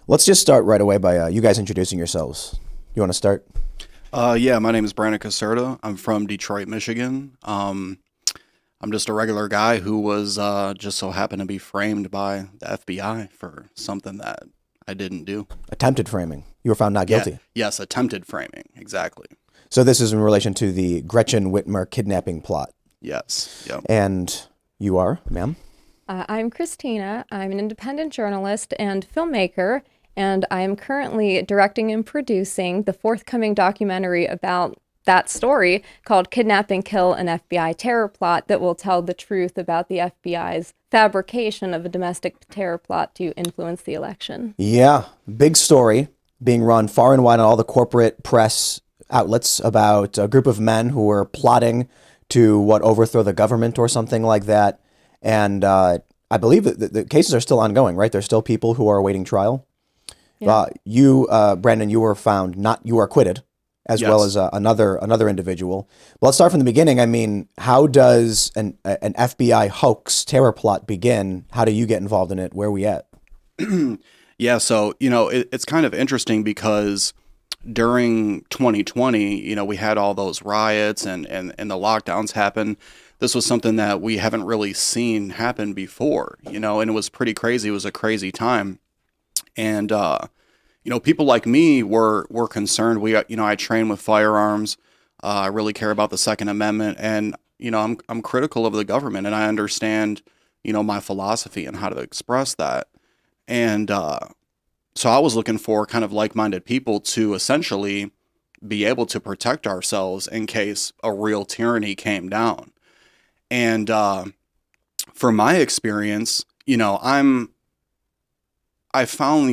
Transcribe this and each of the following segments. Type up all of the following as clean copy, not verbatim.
Let's just start right away by you guys introducing yourselves. You want to start? Yeah, my name is Brandon Caserta. I'm from Detroit, Michigan. I'm just a regular guy who was just so happened to be framed by the FBI for something that I didn't do. Attempted framing. You were found not guilty. Yeah, yes, attempted framing, exactly. So this is in relation to the Gretchen Whitmer kidnapping plot. Yes, yep. And you are, ma'am? I'm Christina. I'm an independent journalist and filmmaker, and I am currently directing and producing the forthcoming documentary about that story called Kidnapping, Kill, an FBI Terror Plot that will tell the truth about the FBI's fabrication of a domestic terror plot to influence the election. Yeah, big story being run far and wide on all the corporate press outlets about a group of men who were plotting to overthrow the government or something like that. And I believe that the cases are still ongoing, right? There's still people who are awaiting trial. Yeah. Brandon, you were found you were acquitted, as Yes. well as another individual. But let's start from the beginning. I mean, how does an FBI hoax terror plot begin? How do you get involved in it? Where are we at? Yeah, so, it's kind of interesting because during 2020, we had all those riots and the lockdowns happen. This was something that we haven't really seen happen before, and it was pretty crazy. It was a crazy time. And, people like me were concerned. I train with firearms. I really care about the Second Amendment. And, I'm critical of the government, and I understand, my philosophy and how to express that. And so I was looking for kind of like-minded people to essentially be able to protect ourselves in case a real tyranny came down. And from my experience, I found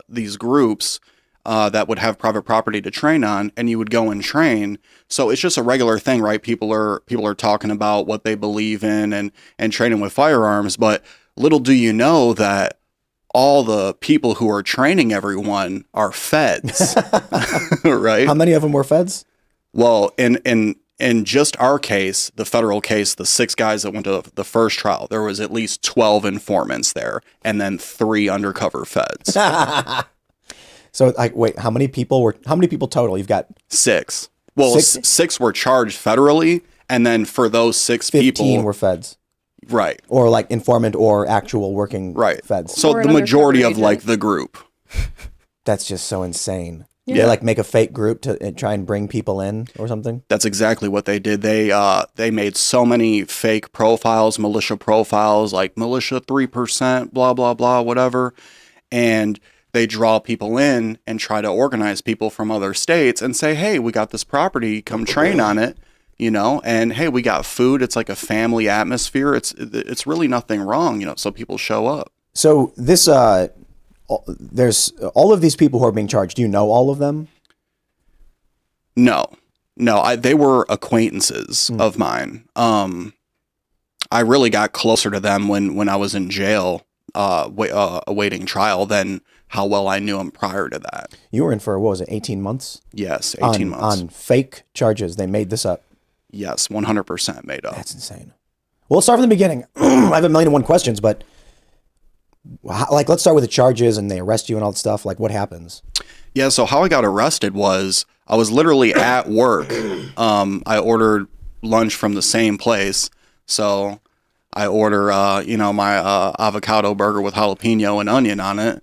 these groups that would have private property to train on, and you would go and train. So it's just a regular thing, right? People are talking about what they believe in and training with firearms, but little do you know that all the people who are training everyone are feds, right? How many of them were feds? Well, in just our case, the federal case, the 6 guys that went to the first trial, there was at least 12 informants there, and then 3 undercover feds. So, wait, how many people total? You've got 6. Well, 6 were charged federally, and then for those 6 15 people, were feds. right, Or like informant or actual working right, feds. So Or the an majority of undercover like agent. the group. That's just so insane. Yeah. They like make a fake group to try and bring people in or something. That's exactly what they did. They made so many fake profiles, militia profiles, like militia 3%, blah, blah, blah, whatever. And they draw people in and try to organize people from other states and say, hey, we got this property, come train on it, and hey, we got food. It's like a family atmosphere. It's really nothing wrong, so people show up. So this, there's all of these people who are being charged. Do you know all of them? No, they were acquaintances of mine. I really got closer to them when I was in jail, awaiting trial than how well I knew them prior to that. You were in for, what was it, 18 months? Yes, 18 months. On fake charges. They made this up. Yes, 100% made up. That's insane. Well, let's start from the beginning. I have 1,000,001 questions, but let's start with the charges and they arrest you and all that stuff. Like, what happens? Yeah, so how I got arrested was I was literally at work. I ordered lunch from the same place. So I order, my avocado burger with jalapeno and onion on it.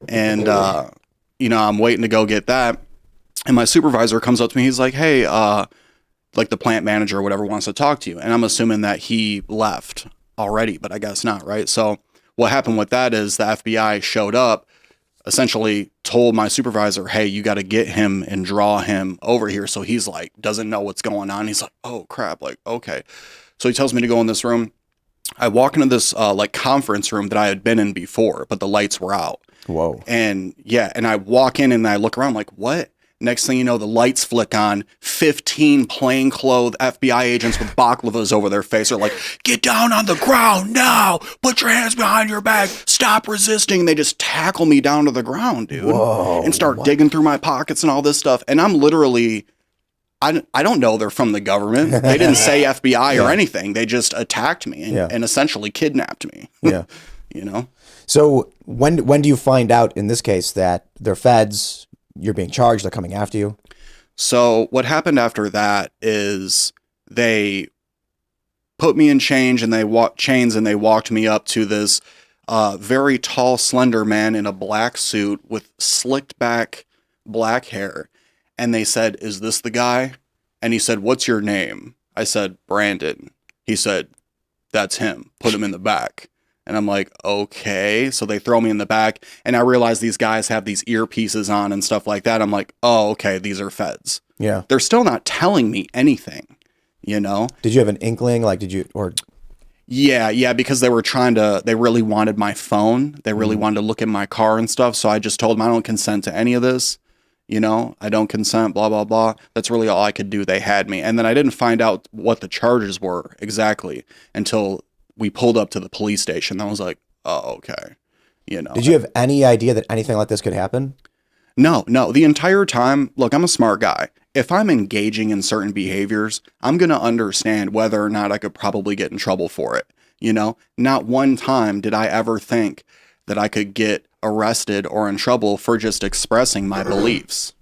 And, I'm waiting to go get that. And my supervisor comes up to me. He's like, hey, like the plant manager or whatever wants to talk to you. And I'm assuming that he left already, but I guess not, right? So what happened with that is the FBI showed up, essentially told my supervisor, hey, you got to get him and draw him over here. So he's like, doesn't know what's going on. He's like, oh crap. Like, okay. So he tells me to go in this room. I walk into this conference room that I had been in before, but the lights were out. Whoa. And yeah, and I walk in and I look around like, what? Next thing you know, the lights flick on. 15 plainclothes FBI agents with baklavas over their face are like, get down on the ground now. Put your hands behind your back. Stop resisting. They just tackle me down to the ground, dude. Whoa, and start what? digging through my pockets and all this stuff. And I'm literally, I don't know they're from the government. They didn't say FBI or anything. They just attacked me and essentially kidnapped me. Yeah. you know? So when do you find out in this case that they're feds, you're being charged, they're coming after you? So what happened after that is they put me in chains and they walked me up to this very tall, slender man in a black suit with slicked back black hair. And they said, "Is this the guy?" And he said, "What's your name?" I said, "Brandon." He said, "That's him. Put him in the back." And I'm like, okay. So they throw me in the back, and I realize these guys have these earpieces on and stuff like that. I'm like, oh, okay, these are feds. Yeah. They're still not telling me anything, you know? Did you have an inkling? Like, Yeah, because they really wanted my phone. They really wanted to look at my car and stuff. So I just told them I don't consent to any of this. You know, I don't consent, blah, blah, blah. That's really all I could do. They had me. And then I didn't find out what the charges were exactly until we pulled up to the police station. I was like, oh, okay. You know. Did you have any idea that anything like this could happen? No. The entire time, look, I'm a smart guy. If I'm engaging in certain behaviors, I'm going to understand whether or not I could probably get in trouble for it. You know, not one time did I ever think that I could get arrested or in trouble for just expressing my beliefs.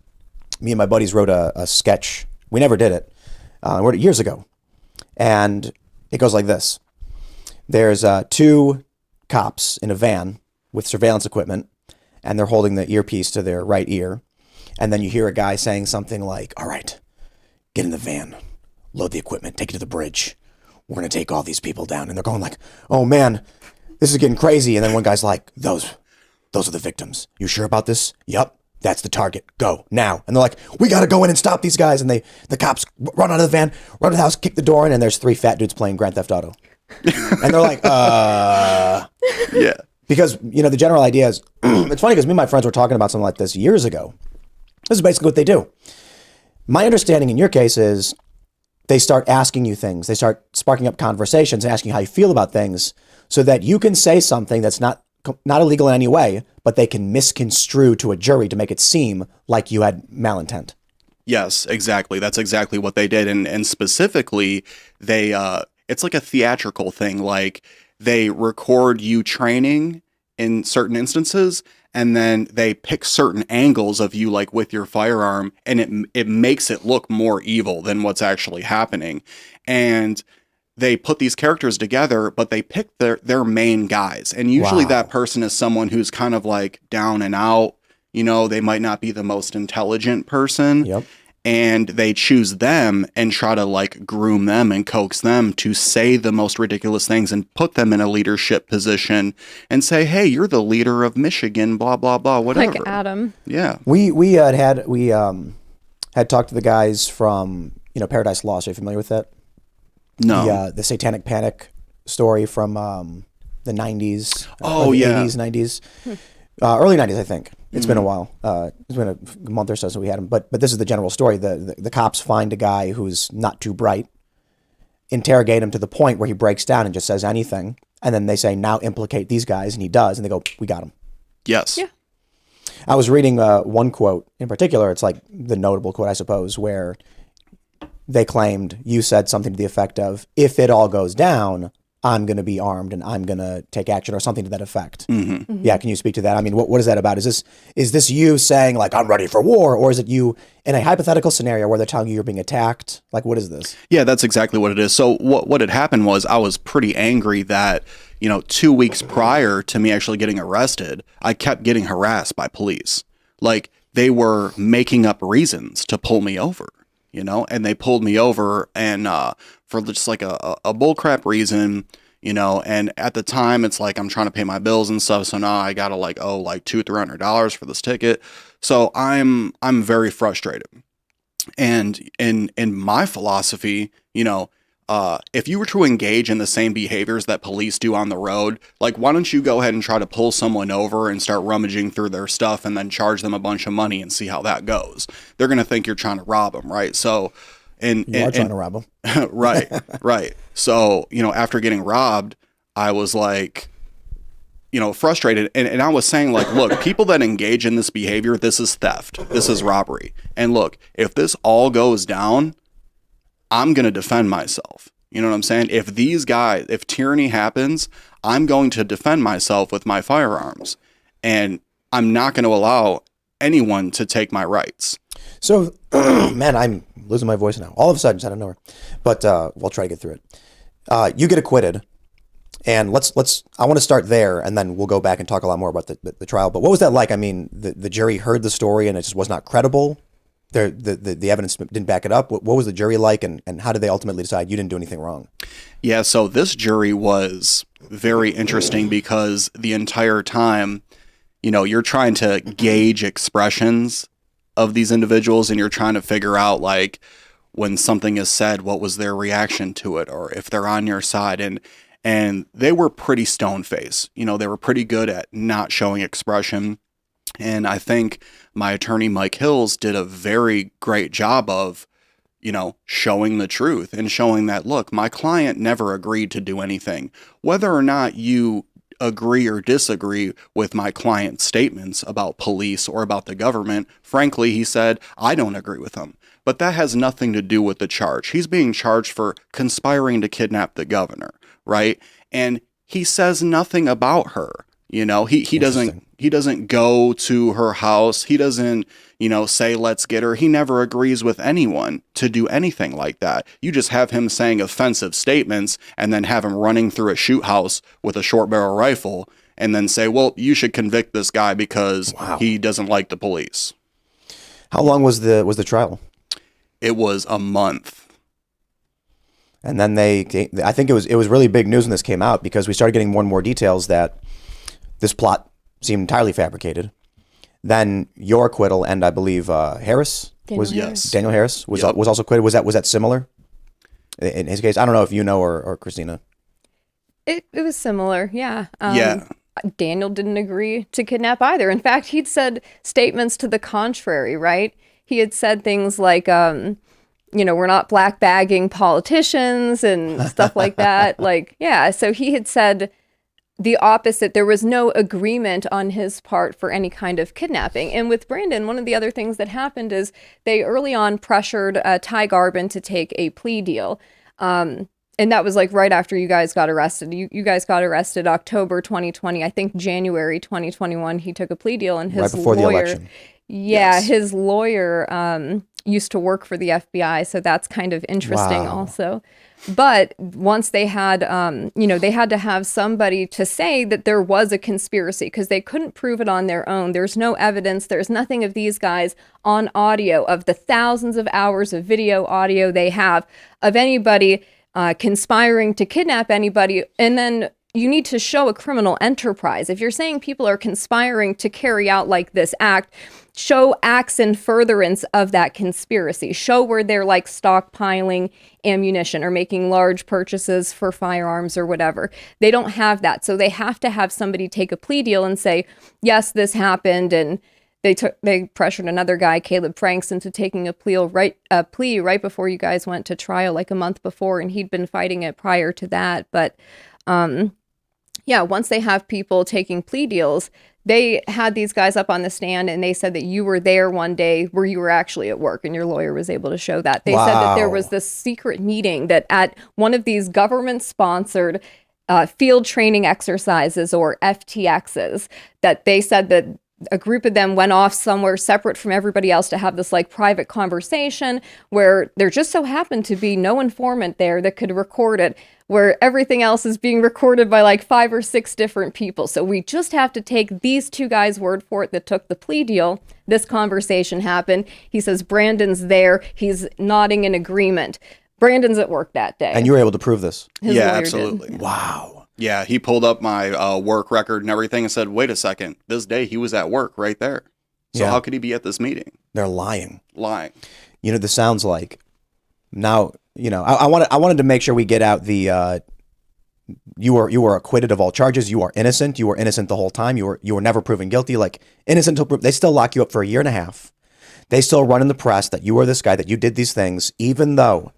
Me and my buddies wrote a sketch. We never did it. Wrote it years ago. And it goes like this. There's two cops in a van with surveillance equipment, and they're holding the earpiece to their right ear. And then you hear a guy saying something like, "All right, get in the van, load the equipment, take it to the bridge. We're going to take all these people down." And they're going like, "Oh man, this is getting crazy." And then one guy's like, Those are the victims. You sure about this?" "Yep, that's the target. Go now." And they're like, "We got to go in and stop these guys." And the cops run out of the van, run to the house, kick the door in, and there's three fat dudes playing Grand Theft Auto. And they're like, Yeah. Because, you know, the general idea is, it's funny because me and my friends were talking about something like this years ago. This is basically what they do. My understanding in your case is they start asking you things. They start sparking up conversations and asking how you feel about things so that you can say something that's not illegal in any way, but they can misconstrue to a jury to make it seem like you had malintent. Yes, exactly. That's exactly what they did. And specifically, they it's like a theatrical thing. Like they record you training in certain instances, and then they pick certain angles of you, like with your firearm, and it makes it look more evil than what's actually happening. And they put these characters together, but they pick their main guys. And usually that person is someone who's kind of like down and out. You know, they might not be the most intelligent person. Yep. And they choose them and try to like groom them and coax them to say the most ridiculous things and put them in a leadership position and say, "Hey, you're the leader of Michigan, blah, blah, blah, whatever." Like Adam. Yeah. We had talked to the guys from, you know, Paradise Lost. Are you familiar with that? No. The Satanic Panic story from the 90s. Oh, the yeah. 80s, 90s. Early 90s, I think. It's been a while. It's been a month or so since we had him. But this is the general story. The cops find a guy who's not too bright, interrogate him to the point where he breaks down and just says anything. And then they say, "Now implicate these guys." And he does. And they go, "We got him." Yes. Yeah. I was reading one quote in particular. It's like the notable quote, I suppose, where they claimed you said something to the effect of, "If it all goes down, I'm going to be armed and I'm going to take action," or something to that effect. Mm-hmm. Mm-hmm. Yeah. Can you speak to that? I mean, what is that about? Is this you saying like, "I'm ready for war," or is it you in a hypothetical scenario where they're telling you you're being attacked? Like, what is this? Yeah, that's exactly what it is. So what had happened was I was pretty angry that, you know, 2 weeks prior to me actually getting arrested, I kept getting harassed by police. Like they were making up reasons to pull me over, you know, and they pulled me over and for just like a bullcrap reason, you know, and at the time it's like I'm trying to pay my bills and stuff, so now I gotta like owe like $200-300 for this ticket. So I'm very frustrated. And in my philosophy, you know, if you were to engage in the same behaviors that police do on the road, like why don't you go ahead and try to pull someone over and start rummaging through their stuff and then charge them a bunch of money and see how that goes? They're gonna think you're trying to rob them, right? So You are trying to rob them. right. So, you know, after getting robbed, I was like, you know, frustrated. And I was saying like, look, people that engage in this behavior, this is theft. This is robbery. And look, if this all goes down, I'm going to defend myself. You know what I'm saying? If tyranny happens, I'm going to defend myself with my firearms, and I'm not going to allow anyone to take my rights. So, man, I'm losing my voice now. All of a sudden, just out of nowhere. But we'll try to get through it. You get acquitted, and I want to start there, and then we'll go back and talk a lot more about the trial. But what was that like? I mean, the jury heard the story, and it just was not credible. The evidence didn't back it up. What was the jury like, and how did they ultimately decide you didn't do anything wrong? Yeah, so this jury was very interesting because the entire time, you're trying to gauge expressions of these individuals, and you're trying to figure out, like, when something is said, what was their reaction to it, or if they're on your side. And they were pretty stone-faced. They were pretty good at not showing expression. And I think my attorney, Mike Hills, did a very great job of, showing the truth and showing that, look, my client never agreed to do anything. Whether or not you agree or disagree with my client's statements about police or about the government, frankly, he said, I don't agree with them. But that has nothing to do with the charge. He's being charged for conspiring to kidnap the governor, right? And he says nothing about her. He doesn't go to her house. He doesn't, say, let's get her. He never agrees with anyone to do anything like that. You just have him saying offensive statements and then have him running through a shoot house with a short barrel rifle and then say, well, you should convict this guy because he doesn't like the police. How long was the trial? It was a month. And then I think it was really big news when this came out, because we started getting more and more details that this plot seemed entirely fabricated. Then your acquittal, and I believe Daniel Harris was also acquitted. Was that similar in his case? I don't know if you know or Christina. It was similar, yeah. Yeah. Daniel didn't agree to kidnap either. In fact, he'd said statements to the contrary, right? He had said things like, we're not black bagging politicians and stuff like that. So he had said the opposite. There was no agreement on his part for any kind of kidnapping. And with Brandon, one of the other things that happened is they early on pressured Ty Garbin to take a plea deal. And that was right after you guys got arrested. You guys got arrested October 2020. I think January 2021, he took a plea deal, and his right before lawyer, the election. Yeah, yes. His lawyer used to work for the FBI, so that's kind of interesting also. But once they had, they had to have somebody to say that there was a conspiracy, because they couldn't prove it on their own. There's no evidence. There's nothing of these guys on audio, of the thousands of hours of video audio they have of anybody conspiring to kidnap anybody. And then you need to show a criminal enterprise. If you're saying people are conspiring to carry out this act, show acts in furtherance of that conspiracy. Show where they're stockpiling ammunition or making large purchases for firearms or whatever. They don't have that. So they have to have somebody take a plea deal and say, yes, this happened. And they pressured another guy, Caleb Franks, into taking a plea right before you guys went to trial, a month before, and he'd been fighting it prior to that. But once they have people taking plea deals, they had these guys up on the stand, and they said that you were there one day where you were actually at work, and your lawyer was able to show that. They said that there was this secret meeting that at one of these government-sponsored field training exercises, or FTXs, that they said that a group of them went off somewhere separate from everybody else to have this private conversation, where there just so happened to be no informant there that could record it, where everything else is being recorded by 5 or 6 different people. So we just have to take these 2 guys' word for it that took the plea deal. This conversation happened. He says Brandon's there. He's nodding in agreement. Brandon's at work that day. And you were able to prove this? His yeah, lawyer absolutely. did. Wow. Yeah, he pulled up my work record and everything and said, wait a second, this day he was at work right there. So how could he be at this meeting? They're lying. This sounds like, now, I wanted to make sure we get out the, you were acquitted of all charges. You are innocent. You were innocent the whole time. You were never proven guilty. Innocent until they still lock you up for a year and a half. They still run in the press that you were this guy, that you did these things, even though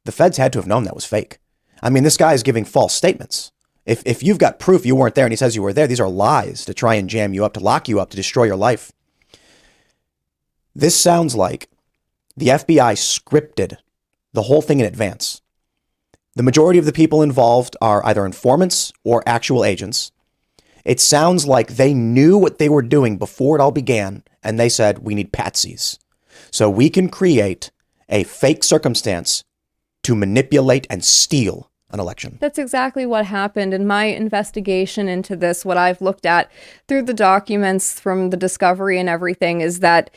the feds had to have known that was fake. I mean, this guy is giving false statements. If you've got proof you weren't there and he says you were there, these are lies to try and jam you up, to lock you up, to destroy your life. This sounds like the FBI scripted the whole thing in advance. The majority of the people involved are either informants or actual agents. It sounds like they knew what they were doing before it all began, and they said, we need patsies. So we can create a fake circumstance to manipulate and steal an election. That's exactly what happened in my investigation into this. What I've looked at through the documents from the discovery and everything is that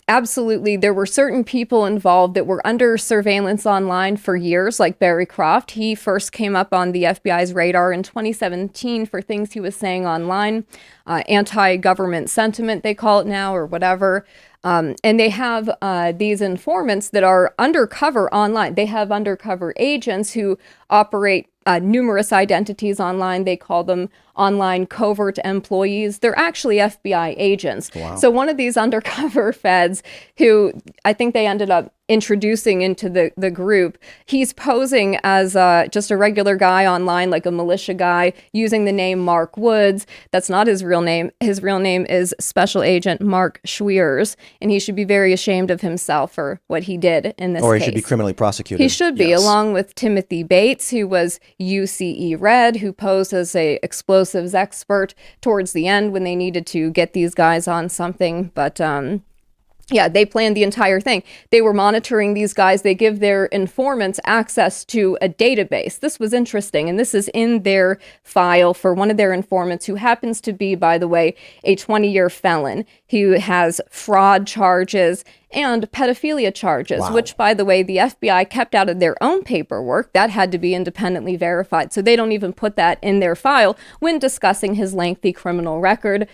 absolutely there were certain people involved that were under surveillance online for years, like Barry Croft. He first came up on the FBI's radar in 2017 for things he was saying online, anti-government sentiment, they call it now, or whatever. And they have these informants that are undercover online. They have undercover agents who operate numerous identities online. They call them online covert employees. They're actually FBI agents. Wow. So one of these undercover feds who I think they ended up introducing into the group, he's posing as just a regular guy online, like a militia guy, using the name Mark Woods. That's not his real name. His real name is Special Agent Mark Schwiers, and he should be very ashamed of himself for what he did in this case. Or he should be criminally prosecuted. He should be, Yes. along with Timothy Bates, who was UCE Red, who posed as a explosives expert towards the end when they needed to get these guys on something. But yeah, they planned the entire thing. They were monitoring these guys. They give their informants access to a database. This was interesting, and this is in their file for one of their informants who happens to be, by the way, a 20-year felon who has fraud charges and pedophilia charges, Wow. which, by the way, the FBI kept out of their own paperwork. That had to be independently verified. So they don't even put that in their file when discussing his lengthy criminal record.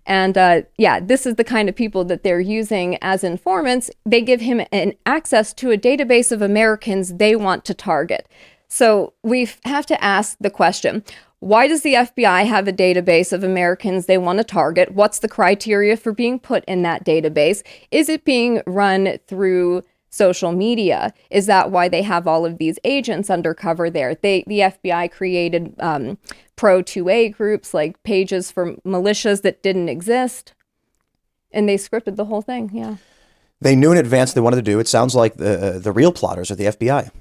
And yeah, this is the kind of people that they're using as informants. They give him an access to a database of Americans they want to target. So we have to ask the question, why does the FBI have a database of Americans they want to target? What's the criteria for being put in that database? Is it being run through social media? Is that why they have all of these agents undercover there? The FBI created pro 2A groups, like pages for militias that didn't exist, and they scripted the whole thing. Yeah. They knew in advance what they wanted to do. It sounds like the real plotters are the FBI.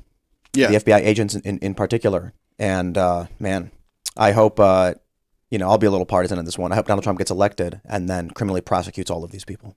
Yeah. The FBI agents in particular. And man, I hope, I'll be a little partisan in this one. I hope Donald Trump gets elected and then criminally prosecutes all of these people.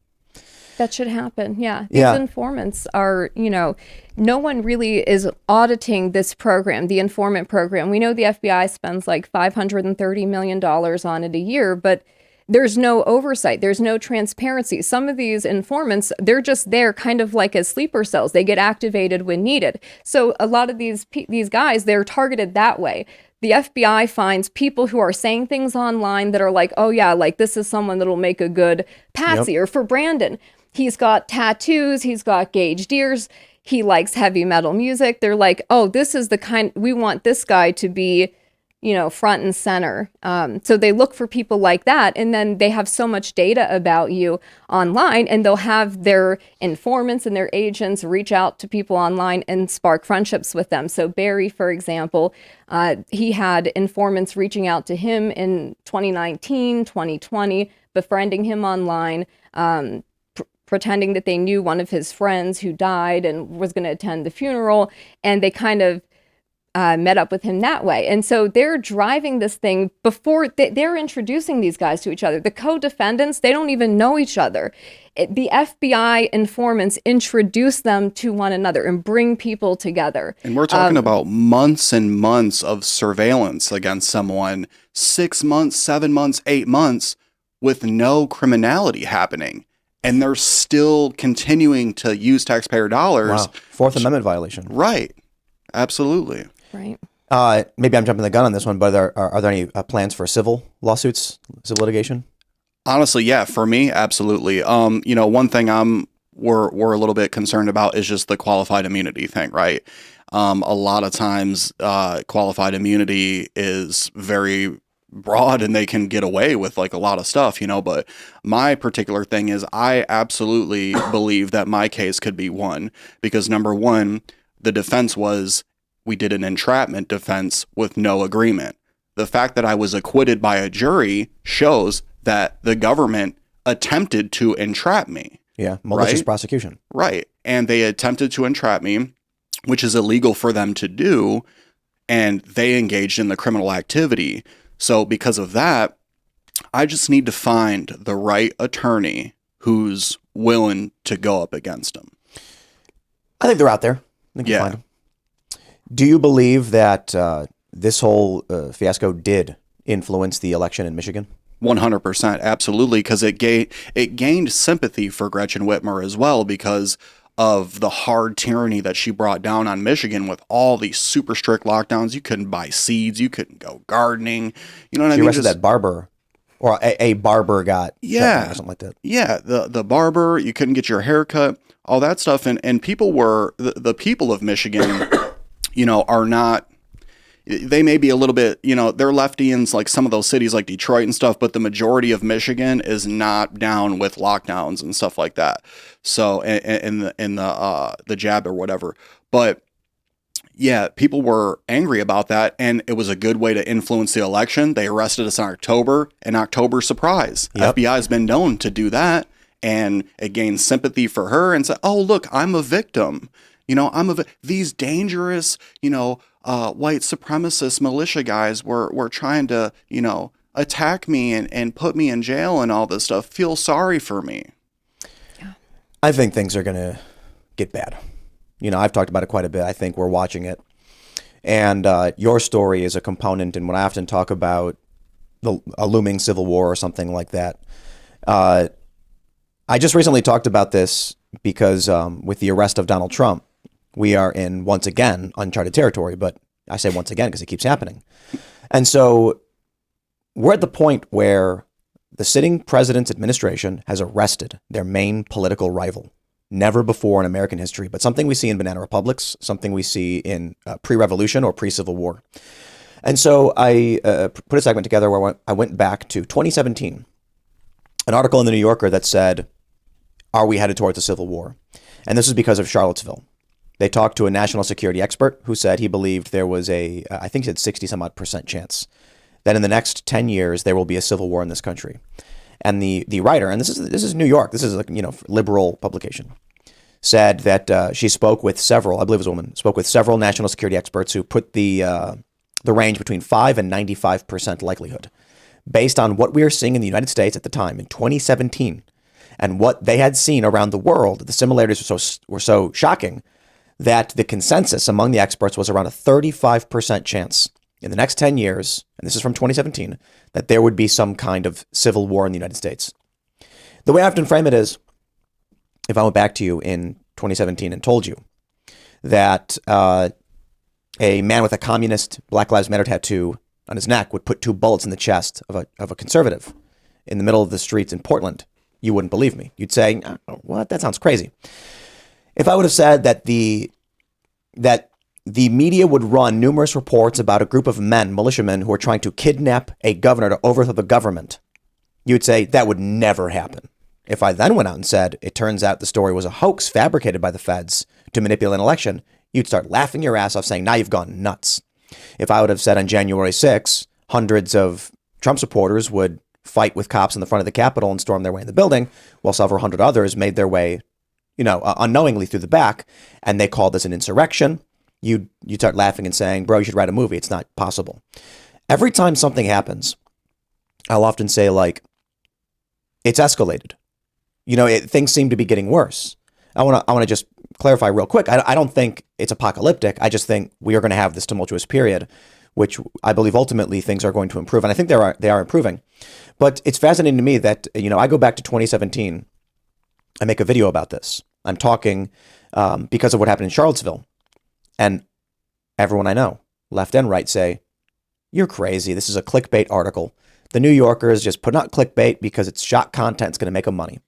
That should happen. Yeah. These Yeah. informants are, no one really is auditing this program, the informant program. We know the FBI spends like $530 million on it a year, but there's no oversight. There's no transparency. Some of these informants, they're just there kind of like as sleeper cells. They get activated when needed. So a lot of these guys, they're targeted that way. The FBI finds people who are saying things online that are like, oh yeah, like this is someone that'll make a good patsy. Yep. Or for Brandon, he's got tattoos, he's got gauged ears, he likes heavy metal music. They're like, oh, this is the kind, we want this guy to be, front and center. So they look for people like that, and then they have so much data about you online, and they'll have their informants and their agents reach out to people online and spark friendships with them. So Barry, for example, he had informants reaching out to him in 2019, 2020, befriending him online, pretending that they knew one of his friends who died and was going to attend the funeral, and they kind of met up with him that way. And so they're driving this thing before they're introducing these guys to each other. The co-defendants, they don't even know each other. The FBI informants introduce them to one another and bring people together. And we're talking about months and months of surveillance against someone, 6 months, 7 months, 8 months, with no criminality happening. And they're still continuing to use taxpayer dollars. Wow. Fourth Amendment violation. Right. Absolutely. Right. Maybe I'm jumping the gun on this one, but are there any plans for civil lawsuits, civil litigation? Honestly, yeah, for me, absolutely. One thing we're a little bit concerned about is just the qualified immunity thing, right? A lot of times, qualified immunity is very broad and they can get away with like a lot of stuff, but my particular thing is I absolutely believe that my case could be won because number one, the defense was we did an entrapment defense with no agreement. The fact that I was acquitted by a jury shows that the government attempted to entrap me. Yeah, malicious right? prosecution. Right. And they attempted to entrap me. which is illegal for them to do, and they engaged in the criminal activity. So because of that, I just need to find the right attorney who's willing to go up against them. I think they're out there. I think you'll find them. Do you believe that this whole fiasco did influence the election in Michigan? 100%, absolutely, because it gained sympathy for Gretchen Whitmer as well because of the hard tyranny that she brought down on Michigan with all these super strict lockdowns. You couldn't buy seeds, you couldn't go gardening. You know what I mean? She arrested that barber, or a barber got shut down or something like that. Yeah, the barber, you couldn't get your hair cut, all that stuff, and people were the people of Michigan, are not. They may be a little bit, they're lefty like some of those cities like Detroit and stuff, but the majority of Michigan is not down with lockdowns and stuff like that. So, in the jab or whatever. But yeah, people were angry about that, and it was a good way to influence the election. They arrested us in October, an October surprise. Yep. FBI has been known to do that, and it gained sympathy for her and said, oh, look, I'm a victim. These dangerous, white supremacist militia guys were trying to, attack me and put me in jail and all this stuff. Feel sorry for me. I think things are going to get bad. I've talked about it quite a bit. I think we're watching it. And your story is a component in what I often talk about, a looming civil war or something like that. I just recently talked about this because with the arrest of Donald Trump, we are in, once again, uncharted territory. But I say once again because it keeps happening. And so we're at the point where the sitting president's administration has arrested their main political rival. Never before in American history, but something we see in banana republics, something we see in pre-revolution or pre-Civil War. And so I put a segment together where I went back to 2017, an article in the New Yorker that said, are we headed towards a civil war? And this is because of Charlottesville. They talked to a national security expert who said he believed there was I think he said 60 some odd % chance that in the next 10 years there will be a civil war in this country. And the writer, and this is New York, this is a liberal publication, said that she spoke with several, I believe it was a woman, spoke with several national security experts who put the range between 5 and 95% likelihood based on what we were seeing in the United States at the time in 2017 and what they had seen around the world. The similarities were so shocking that the consensus among the experts was around a 35% chance in the next 10 years, and this is from 2017, that there would be some kind of civil war in the United States. The way I often frame it is, if I went back to you in 2017 and told you that a man with a communist Black Lives Matter tattoo on his neck would put 2 bullets in the chest of a conservative in the middle of the streets in Portland, you wouldn't believe me. You'd say, oh, what? That sounds crazy. If I would have said that the media would run numerous reports about a group of men, militiamen, who are trying to kidnap a governor to overthrow the government, you would say that would never happen. If I then went out and said, it turns out the story was a hoax fabricated by the feds to manipulate an election, you'd start laughing your ass off saying, now you've gone nuts. If I would have said on January 6th, hundreds of Trump supporters would fight with cops in the front of the Capitol and storm their way in the building, while several hundred others made their way, unknowingly through the back, and they called this an insurrection, you start laughing and saying, bro, you should write a movie. It's not possible. Every time something happens, I'll often say, it's escalated. Things seem to be getting worse. I want to just clarify real quick. I don't think it's apocalyptic. I just think we are going to have this tumultuous period, which I believe ultimately things are going to improve. And I think they are improving. But it's fascinating to me that, I go back to 2017. I make a video about this. I'm talking because of what happened in Charlottesville. And everyone I know, left and right, say, you're crazy. This is a clickbait article. The New Yorker is just putting out clickbait because it's shock content. It's going to make them money.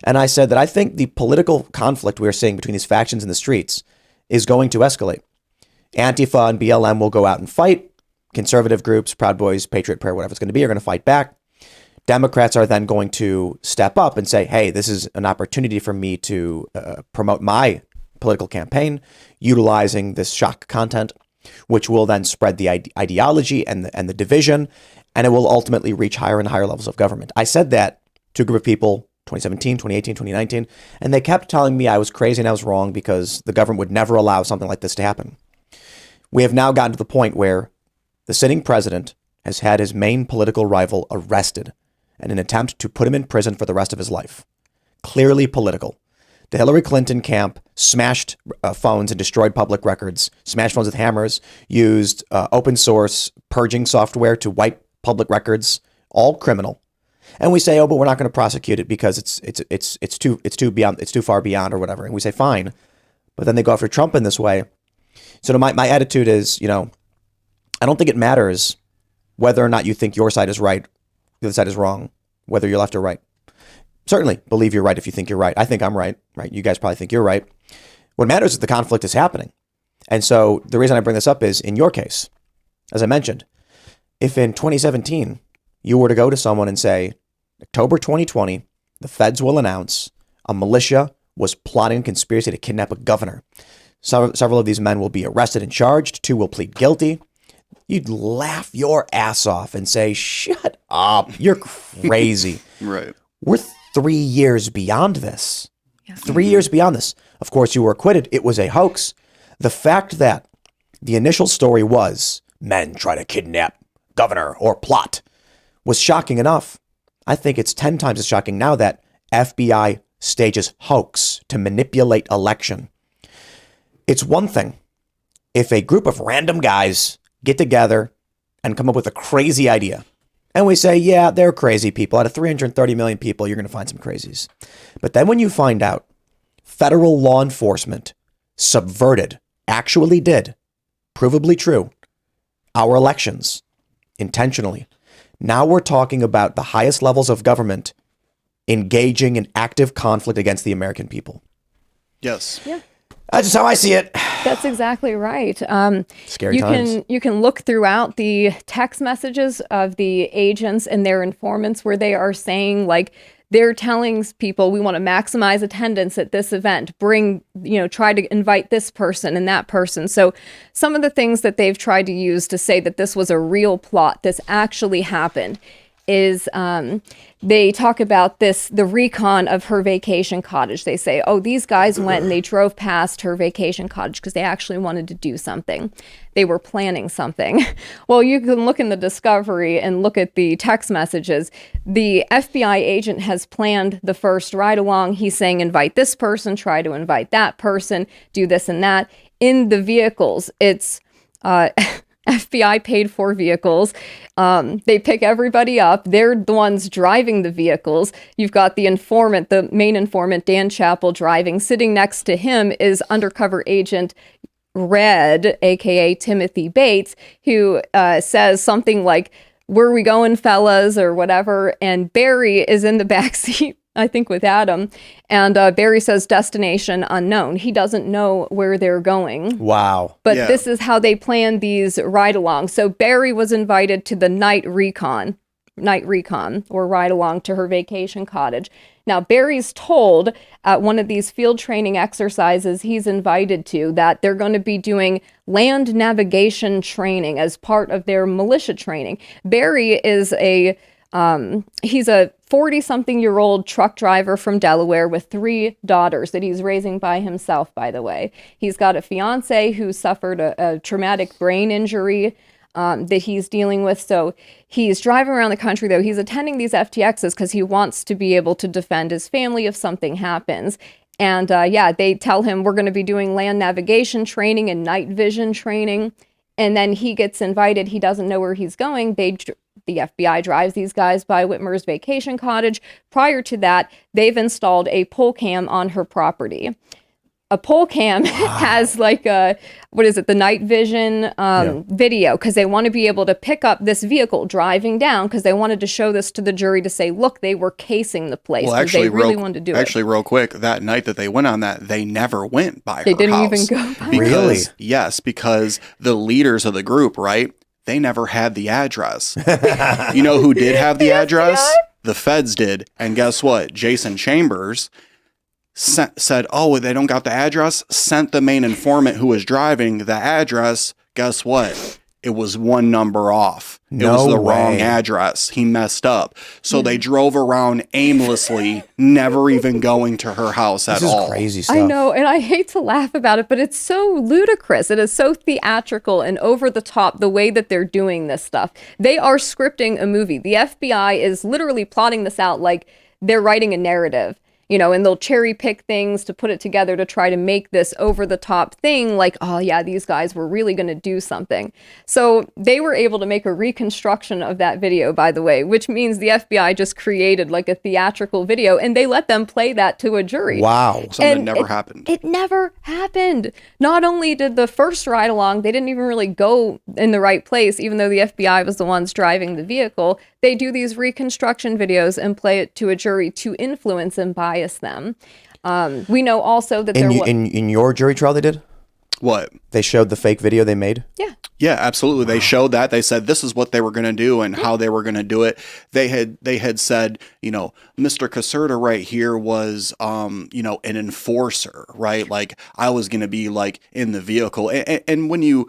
And I said that I think the political conflict we are seeing between these factions in the streets is going to escalate. Antifa and BLM will go out and fight. Conservative groups, Proud Boys, Patriot Prayer, whatever it's going to be, are going to fight back. Democrats are then going to step up and say, hey, this is an opportunity for me to promote my political campaign, utilizing this shock content, which will then spread the ideology and the division, and it will ultimately reach higher and higher levels of government. I said that to a group of people 2017, 2018, 2019. And they kept telling me I was crazy and I was wrong because the government would never allow something like this to happen. We have now gotten to the point where the sitting president has had his main political rival arrested in an attempt to put him in prison for the rest of his life. Clearly political. The Hillary Clinton camp smashed phones and destroyed public records, smashed phones with hammers, used open source purging software to wipe public records, all criminal. And we say, oh, but we're not going to prosecute it because it's too far beyond or whatever. And we say, fine. But then they go after Trump in this way. So my attitude is, I don't think it matters whether or not you think your side is right, the other side is wrong, whether you're left or right. Certainly believe you're right if you think you're right. I think I'm right, right? You guys probably think you're right. What matters is the conflict is happening. And so the reason I bring this up is in your case, as I mentioned, if in 2017 you were to go to someone and say, October 2020, the feds will announce a militia was plotting a conspiracy to kidnap a governor. Several of these men will be arrested and charged. 2 will plead guilty. You'd laugh your ass off and say, shut up. You're crazy. Right. We're 3 years beyond this. Yeah. 3 years beyond this. Of course, you were acquitted. It was a hoax. The fact that the initial story was men try to kidnap governor or plot was shocking enough. I think it's 10 times as shocking now that FBI stages hoax to manipulate election. It's one thing if a group of random guys get together and come up with a crazy idea. And we say, yeah, they're crazy people. Out of 330 million people, you're going to find some crazies. But then when you find out federal law enforcement actually did, provably true, our elections intentionally. Now we're talking about the highest levels of government engaging in active conflict against the American people. Yes. Yeah. That's just how I see it. That's exactly right. Scary times. You can look throughout the text messages of the agents and their informants where they are saying, like, they're telling people we want to maximize attendance at this event, try to invite this person and that person. So some of the things that they've tried to use to say that this was a real plot, this actually happened, is they talk about the recon of her vacation cottage. They say, oh, these guys went and they drove past her vacation cottage because they actually wanted to do something. They were planning something. Well, you can look in the discovery and look at the text messages. The FBI agent has planned the first ride along. He's saying, invite this person, try to invite that person, do this and that. In the vehicles, it's FBI paid for vehicles. They pick everybody up. They're the ones driving the vehicles. You've got the informant, the main informant, Dan Chappell, driving. Sitting next to him is undercover agent Red, aka Timothy Bates, who says something like, "Where are we going, fellas?" or whatever. And Barry is in the backseat, I think, with Adam. And Barry says destination unknown. He doesn't know where they're going. Wow. But this is how they plan these ride-alongs. So Barry was invited to the night recon or ride-along to her vacation cottage. Now, Barry's told at one of these field training exercises he's invited to that they're going to be doing land navigation training as part of their militia training. Barry is he's a 40-something-year-old truck driver from Delaware with 3 daughters that he's raising by himself, by the way. He's got a fiance who suffered a traumatic brain injury that he's dealing with. So he's driving around the country, though. He's attending these FTXs because he wants to be able to defend his family if something happens. And they tell him we're going to be doing land navigation training and night vision training. And then he gets invited. He doesn't know where he's going. The FBI drives these guys by Whitmer's vacation cottage. Prior to that, they've installed a pole cam on her property. A pole cam has the night vision video, because they want to be able to pick up this vehicle driving down, because they wanted to show this to the jury to say, look, they were casing the place. Well, actually, they really wanted to do it. Actually, real quick, that night that they went on that, they never went by her house. They didn't even go by her Really? house. Yes, because the leaders of the group, right, they never had the address. You know who did have the address? The feds did. And guess what? Jason Chambers said, oh, they don't got the address, sent the main informant who was driving the address. Guess what? it was one number off. It No was the way. wrong address. He messed up. So they drove around aimlessly, never even going to her house at This is all. crazy stuff. I know, and I hate to laugh about it, but it's so ludicrous. It is so theatrical and over the top the way that they're doing this stuff. They are scripting a movie. The FBI is literally plotting this out like they're writing a narrative. And they'll cherry pick things to put it together to try to make this over the top thing like, oh yeah, these guys were really going to do something. So they were able to make a reconstruction of that video, by the way, which means the FBI just created like a theatrical video and they let them play that to a jury. Wow. Something And that never happened. It never happened. Not only did the first ride along, they didn't even really go in the right place, even though the FBI was the ones driving the vehicle. They do these reconstruction videos and play it to a jury to influence and bias them. We know also that In your jury trial, they did. What? They showed the fake video they made. Yeah. Yeah, absolutely. They showed that. They said this is what they were going to do and how they were going to do it. They had said, Mr. Caserta right here was, an enforcer, right? Like I was going to be like in the vehicle. And when you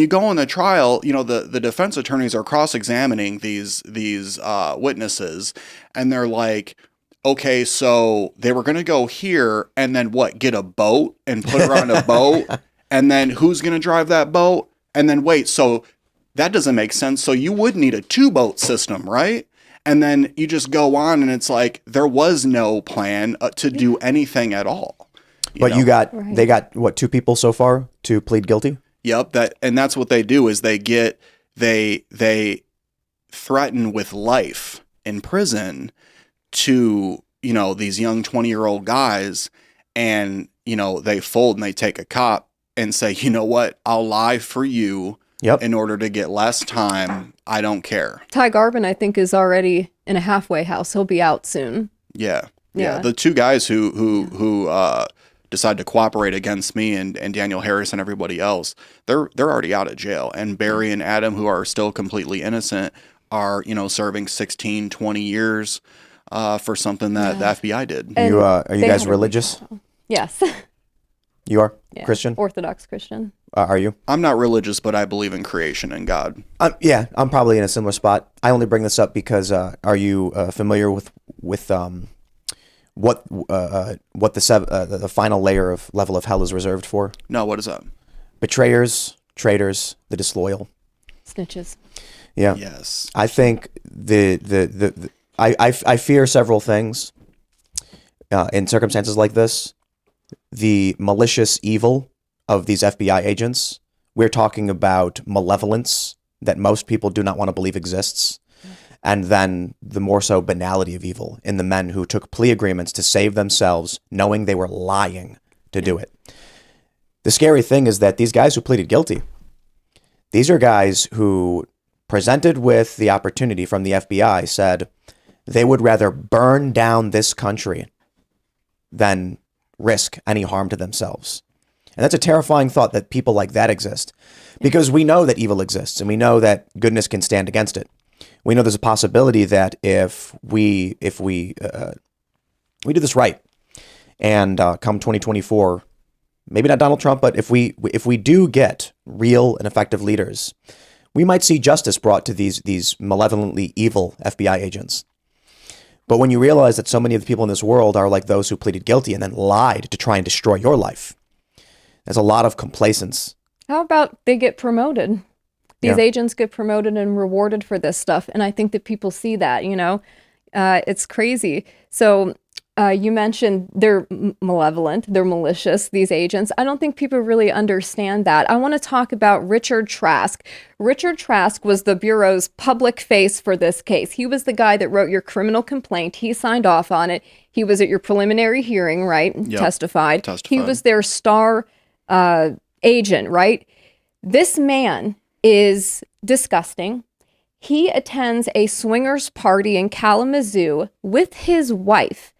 go on the trial, the defense attorneys are cross-examining these witnesses, and they're like, okay, so they were going to go here and then what, get a boat and put her on a boat? And then who's going to drive that boat? And then wait, so that doesn't make sense. So you would need a 2-boat system, right? And then you just go on and it's like there was no plan to do anything at all. But they got what, 2 people so far to plead guilty? Yep, that's what they do is they threaten with life in prison to, these young 20-year-old guys, and, they fold and they take a cop and say, you know what, I'll lie for you in order to get less time. I don't care. Ty Garbin, I think, is already in a halfway house. He'll be out soon. Yeah. The 2 guys who decide to cooperate against me and Daniel Harris and everybody else, they're already out of jail. And Barry and Adam, who are still completely innocent, are, serving 16, 20 years for something that the FBI did. And Are you guys religious? Yes. You are? Yeah. Christian? Orthodox Christian. Are you? I'm not religious, but I believe in creation and God. Yeah, I'm probably in a similar spot. I only bring this up because are you familiar with what the final level of hell is reserved for? No, what is that? Betrayers, traitors, the disloyal. Snitches. Yeah. Yes. I think I fear several things in circumstances like this. The malicious evil of these FBI agents. We're talking about malevolence that most people do not want to believe exists. And then the more so banality of evil in the men who took plea agreements to save themselves, knowing they were lying to do it. The scary thing is that these guys who pleaded guilty, these are guys who, presented with the opportunity from the FBI, said they would rather burn down this country than risk any harm to themselves. And that's a terrifying thought that people like that exist, because we know that evil exists and we know that goodness can stand against it. We know there's a possibility that if we do this right, and come 2024, maybe not Donald Trump, but if we do get real and effective leaders, we might see justice brought to these malevolently evil FBI agents. But when you realize that so many of the people in this world are like those who pleaded guilty and then lied to try and destroy your life, there's a lot of complacence. How about they get promoted? These agents get promoted and rewarded for this stuff. And I think that people see that, it's crazy. So you mentioned they're malevolent, they're malicious, these agents. I don't think people really understand that. I want to talk about Richard Trask. Richard Trask was the Bureau's public face for this case. He was the guy that wrote your criminal complaint. He signed off on it. He was at your preliminary hearing, right? Yep. Testified. He was their star agent, right? This man is disgusting. He attends a swingers party in Kalamazoo with his wife.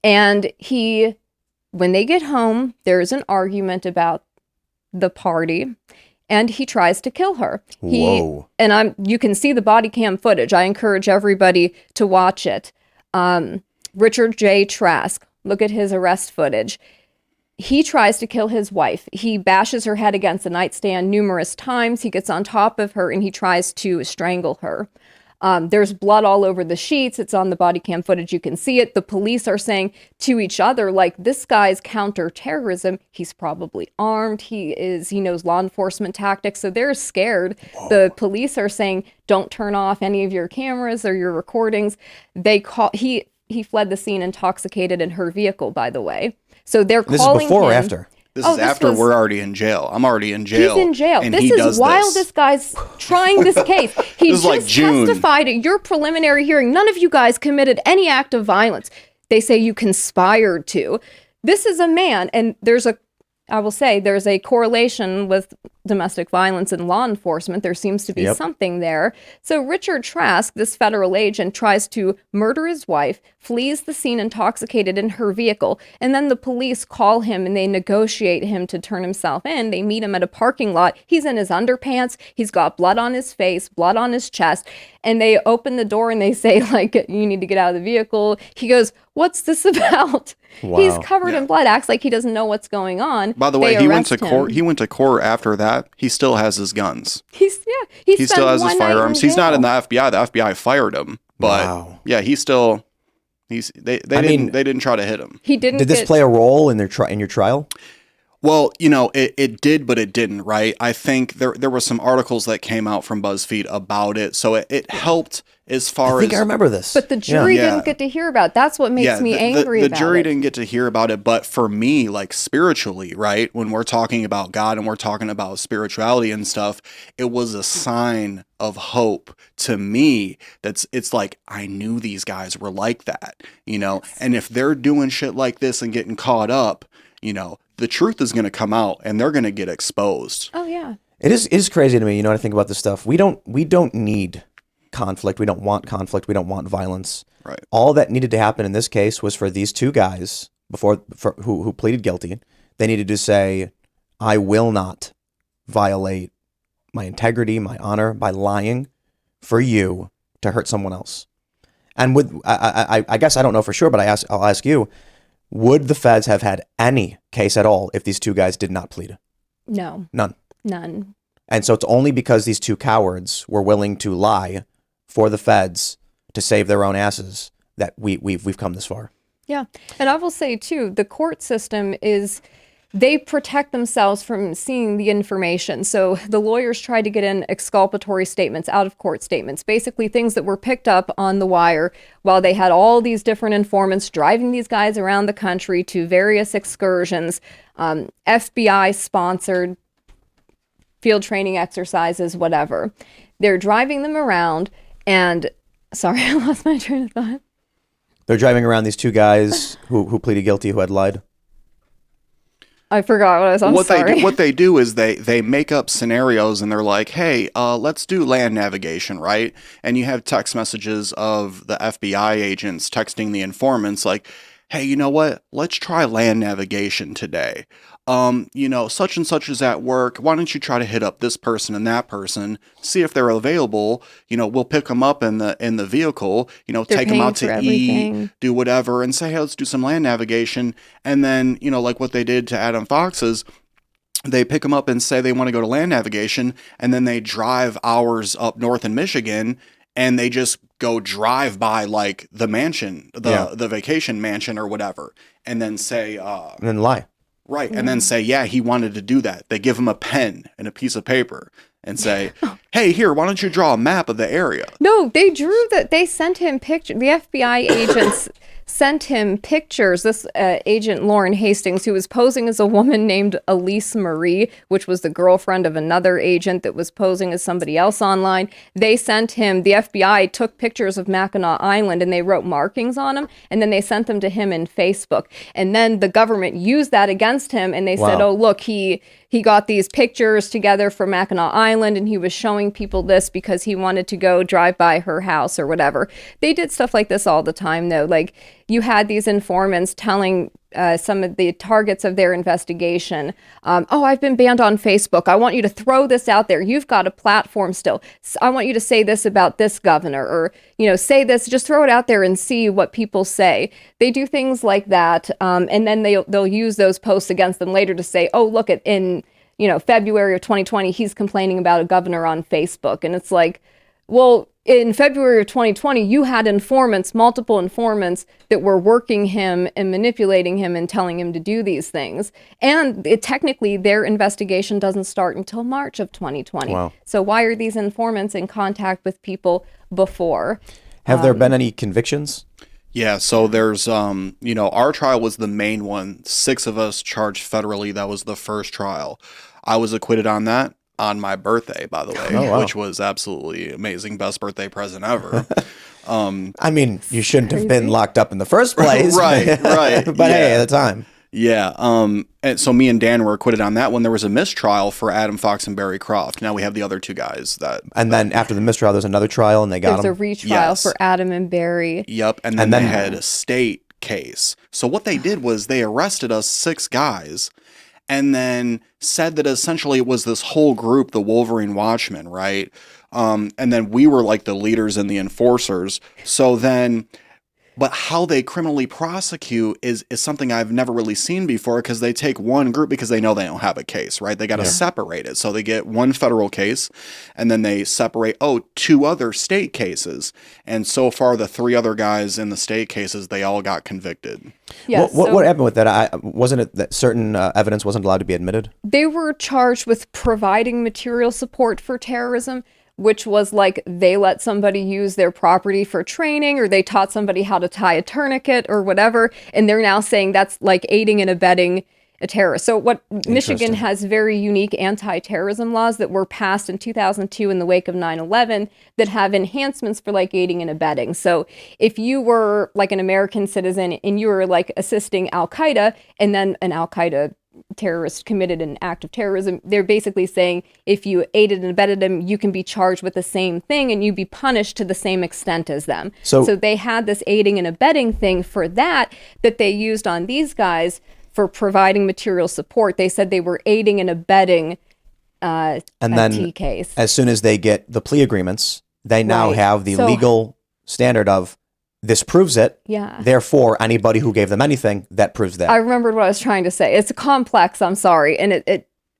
And when they get home, there's an argument about the party, and he tries to kill her. Whoa. You can see the body cam footage. I encourage everybody to watch it. Richard J. Trask, look at his arrest footage. He tries to kill his wife. He bashes her head against the nightstand numerous times. He gets on top of her and he tries to strangle her. There's blood all over the sheets. It's on the body cam footage. You can see it. The police are saying to each other, like, this guy's counterterrorism. He's probably armed. He knows law enforcement tactics. So they're scared. Whoa. The police are saying, don't turn off any of your cameras or your recordings. He fled the scene intoxicated in her vehicle, by the way. So they're calling him. This is before or after? This is after we're already in jail. I'm already in jail. He's in jail. And this is while this guy's trying this case. He just like testified at your preliminary hearing. None of you guys committed any act of violence. They say you conspired to. This is a man, and there's a correlation with domestic violence and law enforcement. There seems to be something there. So Richard Trask, this federal agent, tries to murder his wife, flees the scene intoxicated in her vehicle, and then the police call him and they negotiate him to turn himself in. They meet him at a parking lot. He's in his underpants. He's got blood on his face, blood on his chest, and they open the door and they say, like, you need to get out of the vehicle. He goes, what's this about? Wow. He's covered in blood, acts like he doesn't know what's going on. By the way, he went to court. He went to court after that. He still has his guns. He still has his firearms. He's not in the FBI. The FBI fired him. But yeah, they didn't try to hit him. He didn't. Did this play a role in your trial? Well, it did, but it didn't, right? I think there were some articles that came out from BuzzFeed about it, so it helped as far as... I remember this. But the jury didn't get to hear about it. That's what makes me angry about it. The jury didn't get to hear about it, but for me, like, spiritually, right, when we're talking about God and we're talking about spirituality and stuff, it was a sign of hope to me. It's like, I knew these guys were like that, and if they're doing shit like this and getting caught up, the truth is going to come out and they're going to get exposed. Oh yeah. It is crazy to me, to think about this stuff. We don't need conflict. We don't want conflict. We don't want violence. Right. All that needed to happen in this case was for these two guys who pleaded guilty. They needed to say, I will not violate my integrity, my honor by lying for you to hurt someone else. And I guess I don't know for sure, but I'll ask you, would the feds have had any case at all if these two guys did not plead? No. None. And so it's only because these two cowards were willing to lie for the feds to save their own asses that we've come this far. Yeah. And I will say too, the court system they protect themselves from seeing the information. So the lawyers try to get in exculpatory statements, out of court statements, basically things that were picked up on the wire while they had all these different informants driving these guys around the country to various excursions, FBI sponsored field training exercises, whatever. They're driving them around and, sorry, I lost my train of thought. They're driving around these two guys who pleaded guilty, who had lied. I forgot what I was. Sorry. What they do is they make up scenarios and they're like, hey, let's do land navigation, right? And you have text messages of the FBI agents texting the informants like, hey, you know what? Let's try land navigation today. Such and such is at work. Why don't you try to hit up this person and that person, see if they're available. We'll pick them up in the vehicle, take them out to eat, do whatever, and say, hey, let's do some land navigation. And then, like what they did to Adam Fox's, they pick them up and say they want to go to land navigation, and then they drive hours up north in Michigan, and they just go drive by like the mansion, the vacation mansion or whatever, and then say, and then lie. Right. And then say, yeah, he wanted to do that. They give him a pen and a piece of paper and say, hey, here, why don't you draw a map of the area? No, they drew that. They sent him pictures. The FBI agents sent him pictures. This agent, Lauren Hastings, who was posing as a woman named Elise Marie, which was the girlfriend of another agent that was posing as somebody else online. They sent him, the FBI took pictures of Mackinac Island and they wrote markings on them. And then they sent them to him in Facebook. And then the government used that against him. And they said, oh, look, he got these pictures together for Mackinac Island and he was showing people this because he wanted to go drive by her house or whatever. They did stuff like this all the time, though. Like, you had these informants telling some of the targets of their investigation. Oh, I've been banned on Facebook. I want you to throw this out there. You've got a platform still. I want you to say this about this governor, or, say this, just throw it out there and see what people say. They do things like that. And then they'll use those posts against them later to say, oh, look, in February of 2020, he's complaining about a governor on Facebook. And it's like, well, in February of 2020, you had multiple informants that were working him and manipulating him and telling him to do these things. And technically, their investigation doesn't start until March of 2020. Wow. So why are these informants in contact with people before? Have there been any convictions? Yeah, so there's, our trial was the main one. 6 of us charged federally. That was the first trial. I was acquitted on that. On my birthday, by the way, wow. which was absolutely amazing. Best birthday present ever. I mean, you shouldn't have been locked up in the first place. Right. But hey, at the time. Yeah. And so me and Dan were acquitted on that one. There was a mistrial for Adam Fox and Barry Croft. Now we have the other 2 guys that. And then after the mistrial, there's another trial, and they got There's them. a retrial Yes. for Adam and Barry. Yep. And then they had a state case. So what they did was they arrested us 6 guys. And then said that essentially it was this whole group, the Wolverine Watchmen, right? And then we were like the leaders and the enforcers. So then, but how they criminally prosecute is something I've never really seen before, because they take one group because they know they don't have a case, right? They got to separate it. So they get one federal case, and then they separate, 2 other state cases. And so far, the 3 other guys in the state cases, they all got convicted. Yes. What happened with that? Wasn't it that certain evidence wasn't allowed to be admitted? They were charged with providing material support for terrorism, which was like they let somebody use their property for training, or they taught somebody how to tie a tourniquet or whatever. And they're now saying that's like aiding and abetting a terrorist. So what Michigan has very unique anti-terrorism laws that were passed in 2002 in the wake of 9/11 that have enhancements for like aiding and abetting. So if you were like an American citizen and you were like assisting Al-Qaeda, and then an Al-Qaeda terrorist committed an act of terrorism, they're basically saying if you aided and abetted them, you can be charged with the same thing and you'd be punished to the same extent as them. So they had this aiding and abetting thing for that they used on these guys for providing material support. They said they were aiding and abetting And then T case. as soon as they get the plea agreements, they now have the legal standard of this proves it. Yeah. Therefore, anybody who gave them anything, that proves that. I remembered what I was trying to say. It's complex, I'm sorry. And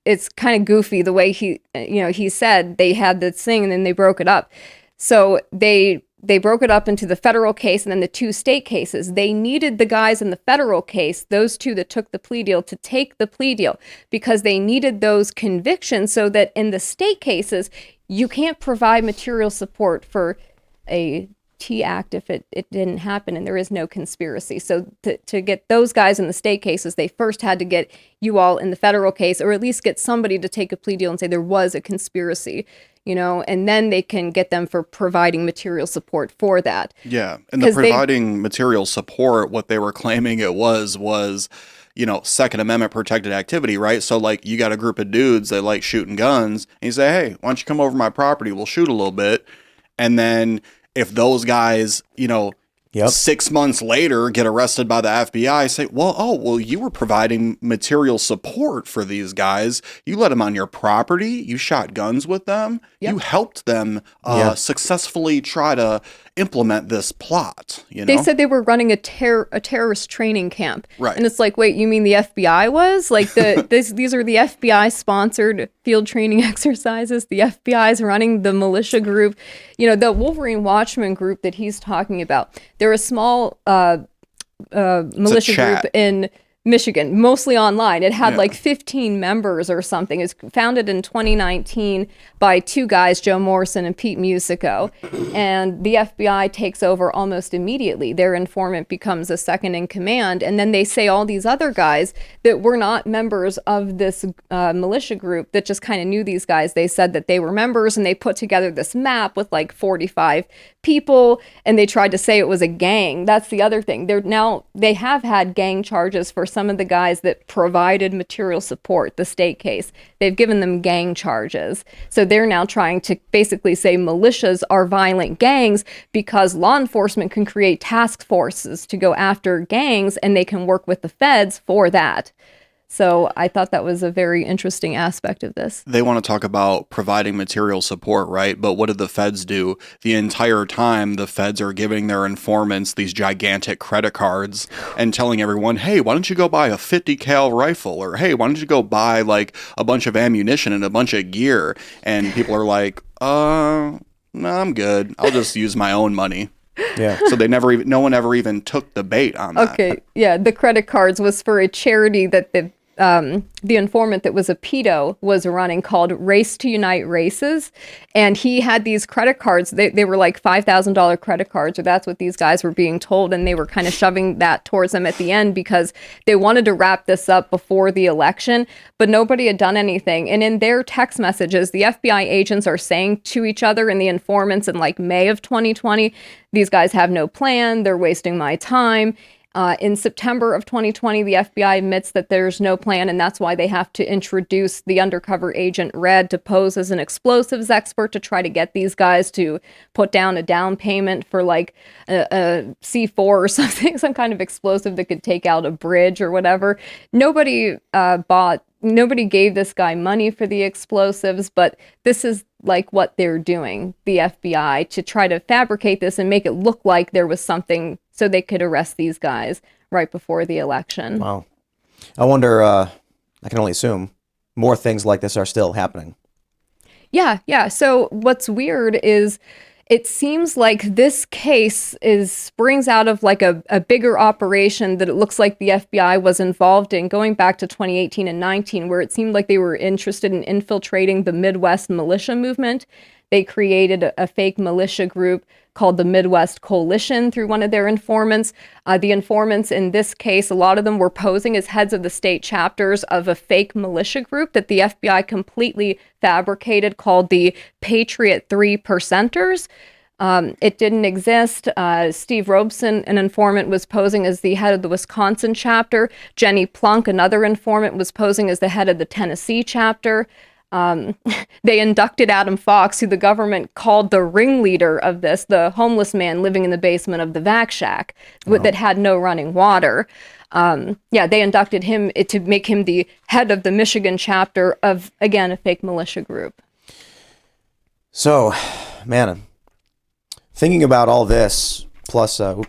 it's kind of goofy the way he said they had this thing and then they broke it up. So they broke it up into the federal case and then the 2 state cases. They needed the guys in the federal case, those 2 that took the plea deal, to take the plea deal because they needed those convictions so that in the state cases, you can't provide material support for a T Act if it didn't happen and there is no conspiracy. So to get those guys in the state cases, they first had to get you all in the federal case, or at least get somebody to take a plea deal and say there was a conspiracy, and then they can get them for providing material support for that. Yeah. And the providing material support, what they were claiming it was, Second Amendment protected activity, right? So like you got a group of dudes that like shooting guns and you say, hey, why don't you come over my property? We'll shoot a little bit. And then if those guys, 6 months later get arrested by the FBI, say, well, you were providing material support for these guys. You let them on your property. You shot guns with them. Yep. You helped them successfully try to implement this plot. They said they were running a terrorist training camp. Right. And it's like, wait, you mean the FBI was? Like these are the FBI sponsored field training exercises. The FBI is running the militia group. The Wolverine Watchmen group that he's talking about. They're a small militia group in Michigan, mostly online. It had like 15 members or something. It's founded in 2019 by 2 guys, Joe Morrison and Pete Musico. And the FBI takes over almost immediately. Their informant becomes a second in command. And then they say all these other guys that were not members of this militia group that just kind of knew these guys. They said that they were members and they put together this map with like 45 people and they tried to say it was a gang. That's the other thing. They have had gang charges for some of the guys that provided material support, the state case. They've given them gang charges. So they're now trying to basically say militias are violent gangs because law enforcement can create task forces to go after gangs, and they can work with the feds for that. So I thought that was a very interesting aspect of this. They want to talk about providing material support, right? But what did the feds do? The entire time, the feds are giving their informants these gigantic credit cards and telling everyone, hey, why don't you go buy a 50 cal rifle? Or, hey, why don't you go buy like a bunch of ammunition and a bunch of gear? And people are like, no, I'm good. I'll just use my own money. Yeah. So no one ever even took the bait on that. Okay. Yeah. The credit cards was for a charity that the informant that was a pedo was running called Race to Unite Races. And he had these credit cards. They were like $5,000 credit cards, or that's what these guys were being told. And they were kind of shoving that towards them at the end because they wanted to wrap this up before the election, but nobody had done anything. And in their text messages, the FBI agents are saying to each other and the informants in like May of 2020, these guys have no plan. They're wasting my time. In September of 2020, the FBI admits that there's no plan, and that's why they have to introduce the undercover agent Red to pose as an explosives expert to try to get these guys to put down a down payment for like a C4 or something, some kind of explosive that could take out a bridge or whatever. Nobody gave this guy money for the explosives, but this is like what they're doing, the FBI, to try to fabricate this and make it look like there was something so they could arrest these guys right before the election. Wow. I wonder, I can only assume, more things like this are still happening. Yeah. So what's weird is it seems like this case springs out of like a bigger operation that it looks like the FBI was involved in going back to 2018 and 19, where it seemed like they were interested in infiltrating the Midwest militia movement. They created a fake militia group called the Midwest Coalition through one of their informants. The informants in this case, a lot of them were posing as heads of the state chapters of a fake militia group that the FBI completely fabricated called the Patriot 3 Percenters. It didn't exist. Steve Robeson, an informant, was posing as the head of the Wisconsin chapter. Jenny Plunk, another informant, was posing as the head of the Tennessee chapter. They inducted Adam Fox, who the government called the ringleader of this, the homeless man living in the basement of the vac shack that had no running water. They inducted him to make him the head of the Michigan chapter of, again, a fake militia group. So, man, thinking about all this, plus, we're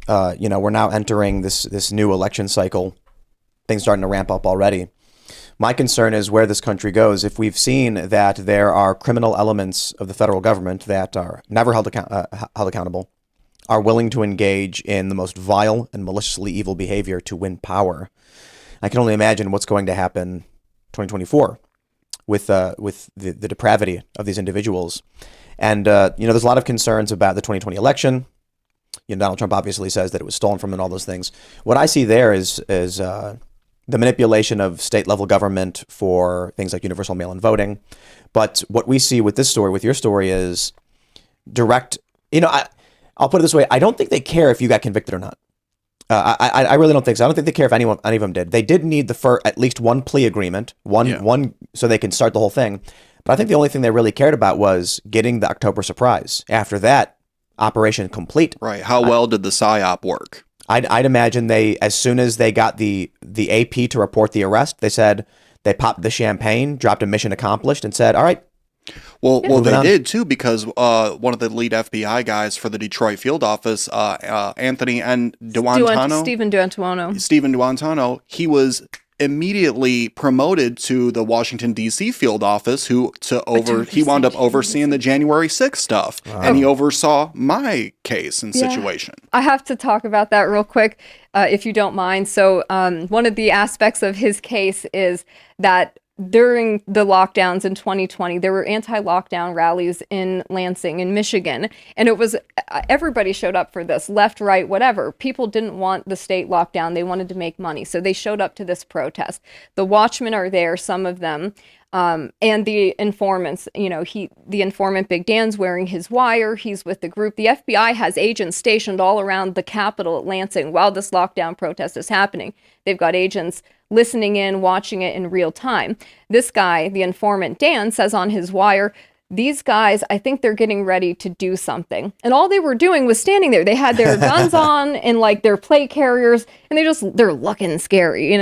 now entering this new election cycle. Things starting to ramp up already. My concern is where this country goes. If we've seen that there are criminal elements of the federal government that are never held accountable, are willing to engage in the most vile and maliciously evil behavior to win power, I can only imagine what's going to happen 2024 with the depravity of these individuals. And there's a lot of concerns about the 2020 election. Donald Trump obviously says that it was stolen from him and all those things. What I see there is the manipulation of state-level government for things like universal mail-in voting. But what we see with this story, with your story, is direct. I'll put it this way: I don't think they care if you got convicted or not. I really don't think so. I don't think they care if any of them did. They did need at least one plea agreement, one, so they can start the whole thing. But I think the only thing they really cared about was getting the October surprise. After that, operation complete. Right. How well did the PSYOP work? I'd imagine as soon as they got the AP to report the arrest, they popped the champagne, dropped a mission accomplished, and said, all right. Well, they did too, because one of the lead FBI guys for the Detroit field office, Stephen Duantano, he was immediately promoted to the Washington D.C. field office, he wound up overseeing the January 6th stuff, and he oversaw my case and situation. I have to talk about that real quick, if you don't mind. So one of the aspects of his case is that during the lockdowns in 2020, there were anti-lockdown rallies in Lansing, in Michigan, and it was everybody showed up for this, left, right, whatever. People didn't want the state locked down; they wanted to make money, so they showed up to this protest. The watchmen are there, some of them, and the informants. The informant Big Dan's wearing his wire. He's with the group. The FBI has agents stationed all around the Capitol at Lansing while this lockdown protest is happening. They've got agents listening in, watching it in real time. This guy, the informant Dan, says on his wire, these guys, I think they're getting ready to do something. And all they were doing was standing there. They had their guns on and like their plate carriers, and they're looking scary,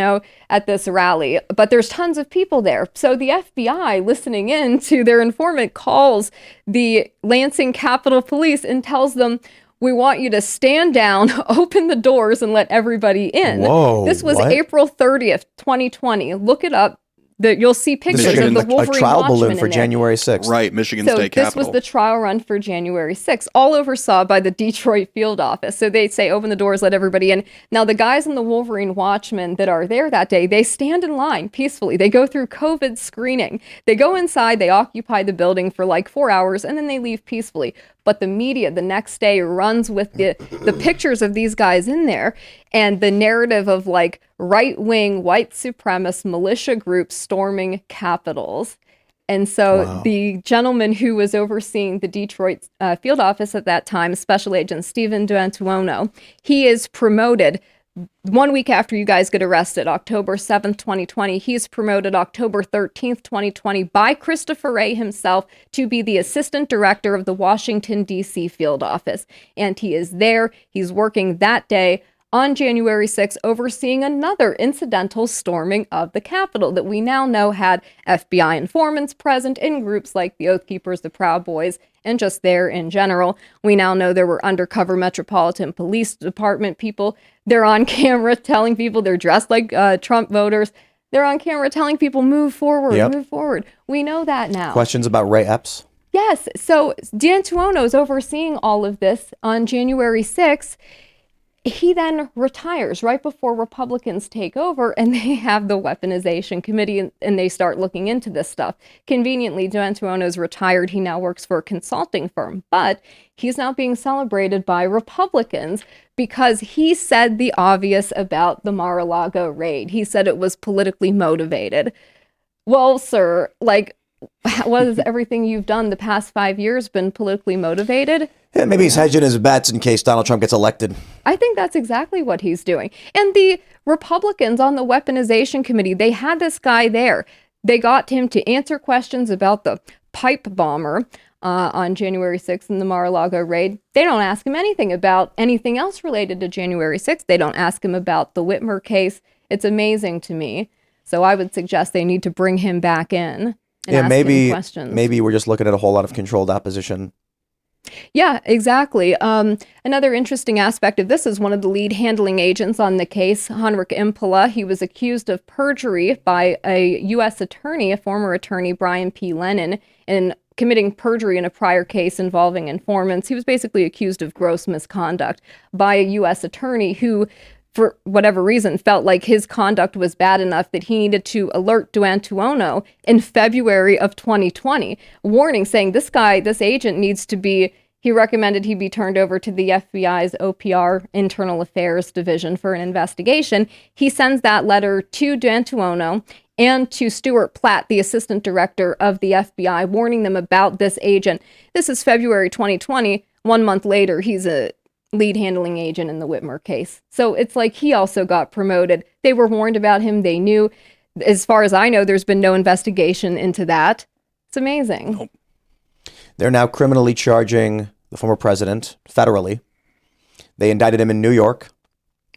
at this rally. But there's tons of people there. So the FBI, listening in to their informant, calls the Lansing Capitol Police and tells them, we want you to stand down, open the doors, and let everybody in. Whoa, this was what? April 30th, 2020. Look it up. You'll see pictures of the Wolverine a trial watchmen balloon for in there. January 6th. Right, Michigan So State this Capitol. was the trial run for January 6th, all oversaw by the Detroit field office. So they say, open the doors, let everybody in. Now, the guys in the Wolverine Watchmen that are there that day, they stand in line peacefully. They go through COVID screening. They go inside, they occupy the building for like 4 hours, and then they leave peacefully. But the media the next day runs with the pictures of these guys in there and the narrative of like right-wing white supremacist militia groups storming capitals. And so the gentleman who was overseeing the Detroit field office at that time, Special Agent Stephen D'Antuono, he is promoted 1 week after you guys get arrested, October 7th, 2020, he's promoted October 13th, 2020 by Christopher Wray himself to be the assistant director of the Washington, D.C. field office. And he is there. He's working that day on January 6th, overseeing another incidental storming of the Capitol that we now know had FBI informants present in groups like the Oath Keepers, the Proud Boys, and just there in general. We now know there were undercover Metropolitan Police Department people. They're on camera telling people they're dressed like Trump voters. They're on camera telling people, move forward, move forward. We know that now. Questions about Ray Epps? Yes. So D'Antuono is overseeing all of this on January 6th. He then retires right before Republicans take over, and they have the weaponization committee, and they start looking into this stuff. Conveniently, D'Antuono's retired. He now works for a consulting firm, but he's now being celebrated by Republicans because he said the obvious about the Mar-a-Lago raid. He said it was politically motivated. Well, sir, what has everything you've done the past 5 years been politically motivated? Yeah, maybe he's hedging his bets in case Donald Trump gets elected. I think that's exactly what he's doing. And the Republicans on the weaponization committee, they had this guy there. They got him to answer questions about the pipe bomber on January 6th in the Mar-a-Lago raid. They don't ask him anything about anything else related to January 6th. They don't ask him about the Whitmer case. It's amazing to me. So I would suggest they need to bring him back in and ask him questions. Maybe we're just looking at a whole lot of controlled opposition. Yeah, exactly. Another interesting aspect of this is one of the lead handling agents on the case, Heinrich Impala. He was accused of perjury by a U.S. attorney, a former attorney, Brian P. Lennon, in committing perjury in a prior case involving informants. He was basically accused of gross misconduct by a U.S. attorney who, for whatever reason, felt like his conduct was bad enough that he needed to alert D'Antuono in February of 2020, warning, saying this agent needs to be, he recommended he be turned over to the FBI's OPR, Internal Affairs Division, for an investigation. He sends that letter to D'Antuono and to Stuart Platt, the assistant director of the FBI, warning them about this agent. This is February 2020. 1 month later, he's a lead handling agent in the Whitmer case. So it's like he also got promoted. They were warned about him. They knew. As far as I know, there's been no investigation into that. It's amazing. Nope. They're now criminally charging the former president federally. They indicted him in New York.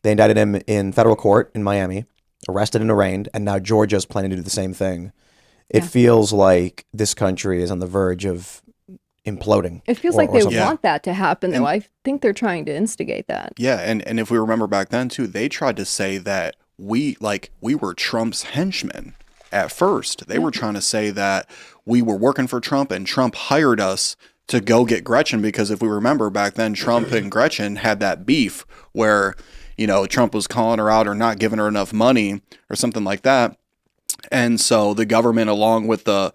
They indicted him in federal court in Miami, arrested and arraigned, and now Georgia's planning to do the same thing. It feels like this country is on the verge of imploding. It feels like they want that to happen, though. I think they're trying to instigate that. Yeah, and if we remember back then, too, they tried to say that we were Trump's henchmen at first. They were trying to say that we were working for Trump and Trump hired us to go get Gretchen, because if we remember back then, Trump and Gretchen had that beef where, Trump was calling her out or not giving her enough money or something like that. And so the government, along with the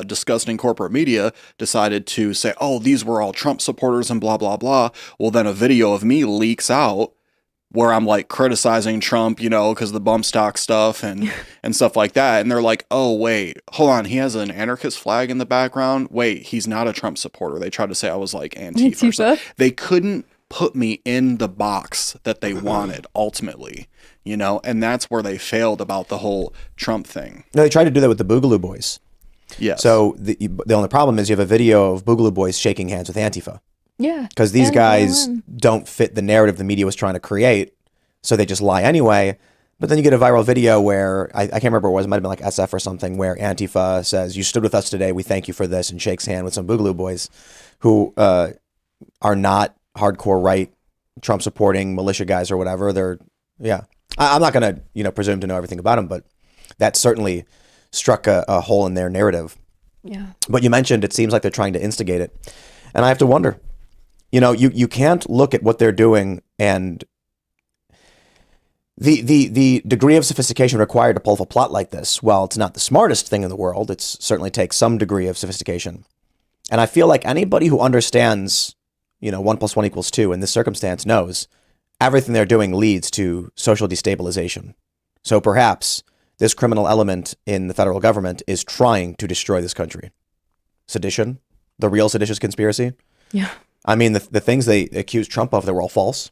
disgusting corporate media, decided to say, "Oh, these were all Trump supporters and blah blah blah." Well, then a video of me leaks out where I'm like criticizing Trump, because the bump stock stuff and stuff like that. And they're like, "Oh, wait, hold on, he has an anarchist flag in the background. Wait, he's not a Trump supporter." They tried to say I was like Antifa. So they couldn't put me in the box that they wanted ultimately. And that's where they failed about the whole Trump thing. No, they tried to do that with the Boogaloo Boys. Yes. So the only problem is you have a video of Boogaloo Boys shaking hands with Antifa. Yeah. Because these guys don't fit the narrative the media was trying to create, so they just lie anyway. But then you get a viral video where, I can't remember what it was, it might have been like SF or something, where Antifa says, "You stood with us today, we thank you for this," and shakes hand with some Boogaloo Boys who are not hardcore right, Trump-supporting militia guys or whatever. I'm not going to presume to know everything about them, but that certainly struck a hole in their narrative. Yeah. But you mentioned it seems like they're trying to instigate it. And I have to wonder, you can't look at what they're doing and the degree of sophistication required to pull off a plot like this. Well, it's not the smartest thing in the world. It certainly takes some degree of sophistication. And I feel like anybody who understands, 1 + 1 = 2 in this circumstance knows everything they're doing leads to social destabilization. So perhaps this criminal element in the federal government is trying to destroy this country. Sedition, the real seditious conspiracy. Yeah. I mean, the things they accused Trump of, they were all false.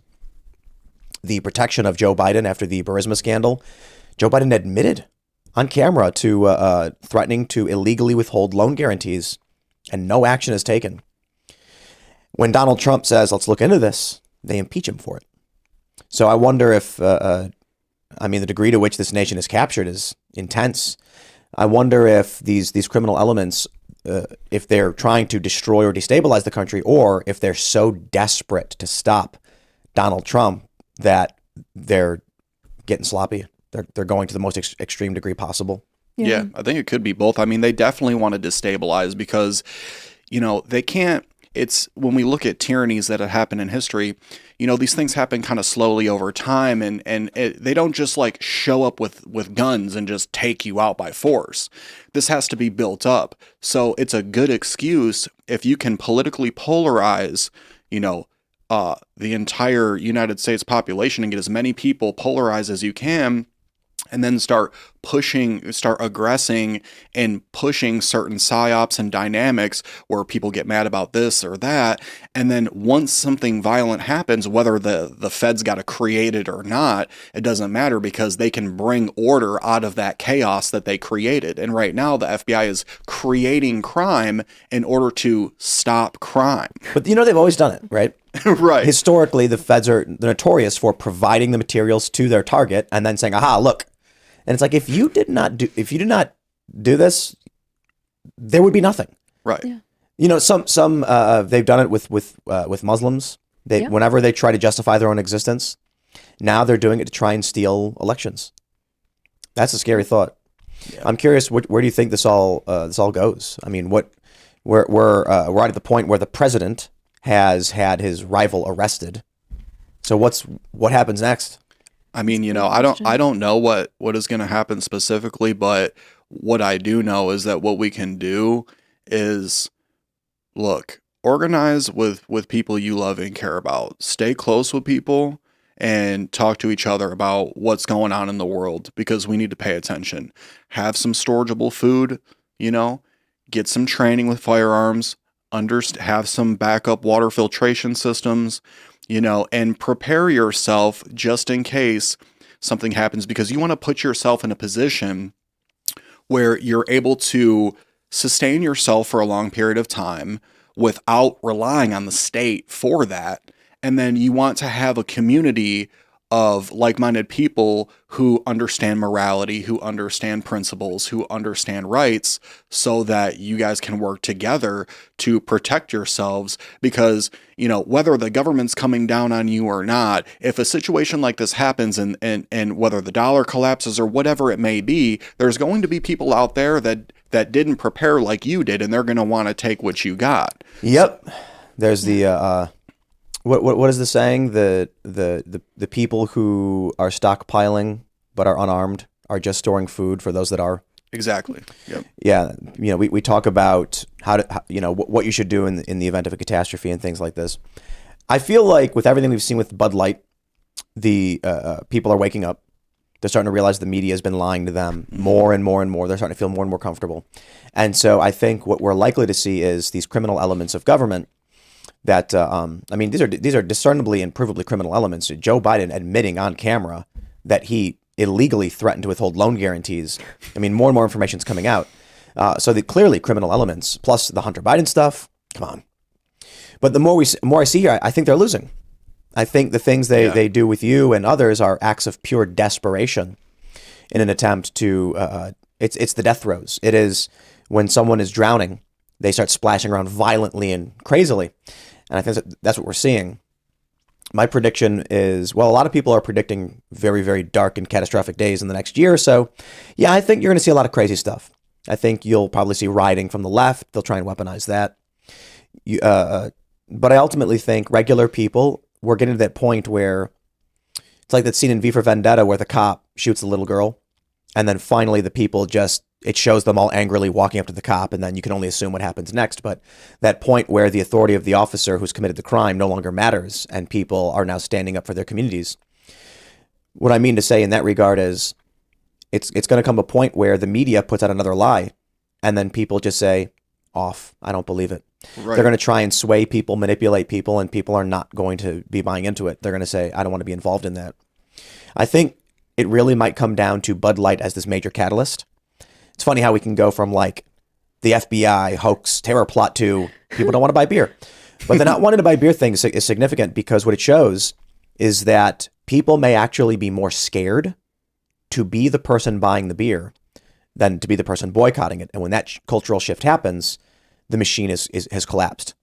The protection of Joe Biden after the Burisma scandal. Joe Biden admitted on camera to threatening to illegally withhold loan guarantees, and no action is taken. When Donald Trump says, "Let's look into this," they impeach him for it. So I wonder if, the degree to which this nation is captured is intense. I wonder if these criminal elements, if they're trying to destroy or destabilize the country, or if they're so desperate to stop Donald Trump that they're getting sloppy. They're going to the most extreme degree possible. Yeah, I think it could be both. I mean, they definitely want to destabilize because, they can't. It's when we look at tyrannies that have happened in history, these things happen kind of slowly over time, and they don't just like show up with guns and just take you out by force. This has to be built up. So it's a good excuse if you can politically polarize, the entire United States population and get as many people polarized as you can, and then start aggressing and pushing certain psyops and dynamics where people get mad about this or that. And then once something violent happens, whether the feds got to create it or not, it doesn't matter because they can bring order out of that chaos that they created. And right now the FBI is creating crime in order to stop crime. But they've always done it, right? Right. Historically, the feds are notorious for providing the materials to their target and then saying, "Aha, look." And it's like, if you did not do this, there would be nothing. Right. Yeah. Some they've done it with Muslims. Whenever they try to justify their own existence, now they're doing it to try and steal elections. That's a scary thought. Yeah. I'm curious, where do you think this all goes? I mean, we're at the point where the president has had his rival arrested. So what happens next? I mean, I don't know what is going to happen specifically, but what I do know is that what we can do is, look, organize with people you love and care about. Stay close with people and talk to each other about what's going on in the world because we need to pay attention. Have some storageable food, get some training with firearms, have some backup water filtration systems, and prepare yourself just in case something happens, because you want to put yourself in a position where you're able to sustain yourself for a long period of time without relying on the state for that. And then you want to have a community of like-minded people who understand morality, who understand principles, who understand rights, so that you guys can work together to protect yourselves. Because, whether the government's coming down on you or not, if a situation like this happens and whether the dollar collapses or whatever it may be, there's going to be people out there that didn't prepare like you did, and they're going to want to take what you got. Yep. There's the What is the saying? The people who are stockpiling but are unarmed are just storing food for those that are. Exactly. Yep. Yeah, we talk about what you should do in the event of a catastrophe and things like this. I feel like with everything we've seen with Bud Light, the people are waking up. They're starting to realize the media has been lying to them more and more and more. They're starting to feel more and more comfortable. And so I think what we're likely to see is these criminal elements of government that, these are discernibly and provably criminal elements. Joe Biden admitting on camera that he illegally threatened to withhold loan guarantees. I mean, more and more information is coming out. So clearly criminal elements, plus the Hunter Biden stuff, come on. But the more I see here, I think they're losing. I think the things they do with you and others are acts of pure desperation in an attempt to, it's the death throes. It is when someone is drowning, they start splashing around violently and crazily. And I think that's what we're seeing. My prediction is, well, a lot of people are predicting very, very dark and catastrophic days in the next year or so. Yeah, I think you're going to see a lot of crazy stuff. I think you'll probably see rioting from the left. They'll try and weaponize that. But I ultimately think regular people, we're getting to that point where it's like that scene in V for Vendetta where the cop shoots the little girl. And then finally the people it shows them all angrily walking up to the cop, and then you can only assume what happens next. But that point where the authority of the officer who's committed the crime no longer matters, and people are now standing up for their communities. What I mean to say in that regard is it's going to come a point where the media puts out another lie, and then people just say, off, I don't believe it. Right. They're going to try and sway people, manipulate people, and people are not going to be buying into it. They're going to say, I don't want to be involved in that. I think it really might come down to Bud Light as this major catalyst. It's funny how we can go from like the FBI hoax terror plot to people don't want to buy beer. But the not wanting to buy beer thing is significant because what it shows is that people may actually be more scared to be the person buying the beer than to be the person boycotting it. And when that cultural shift happens, the machine has collapsed.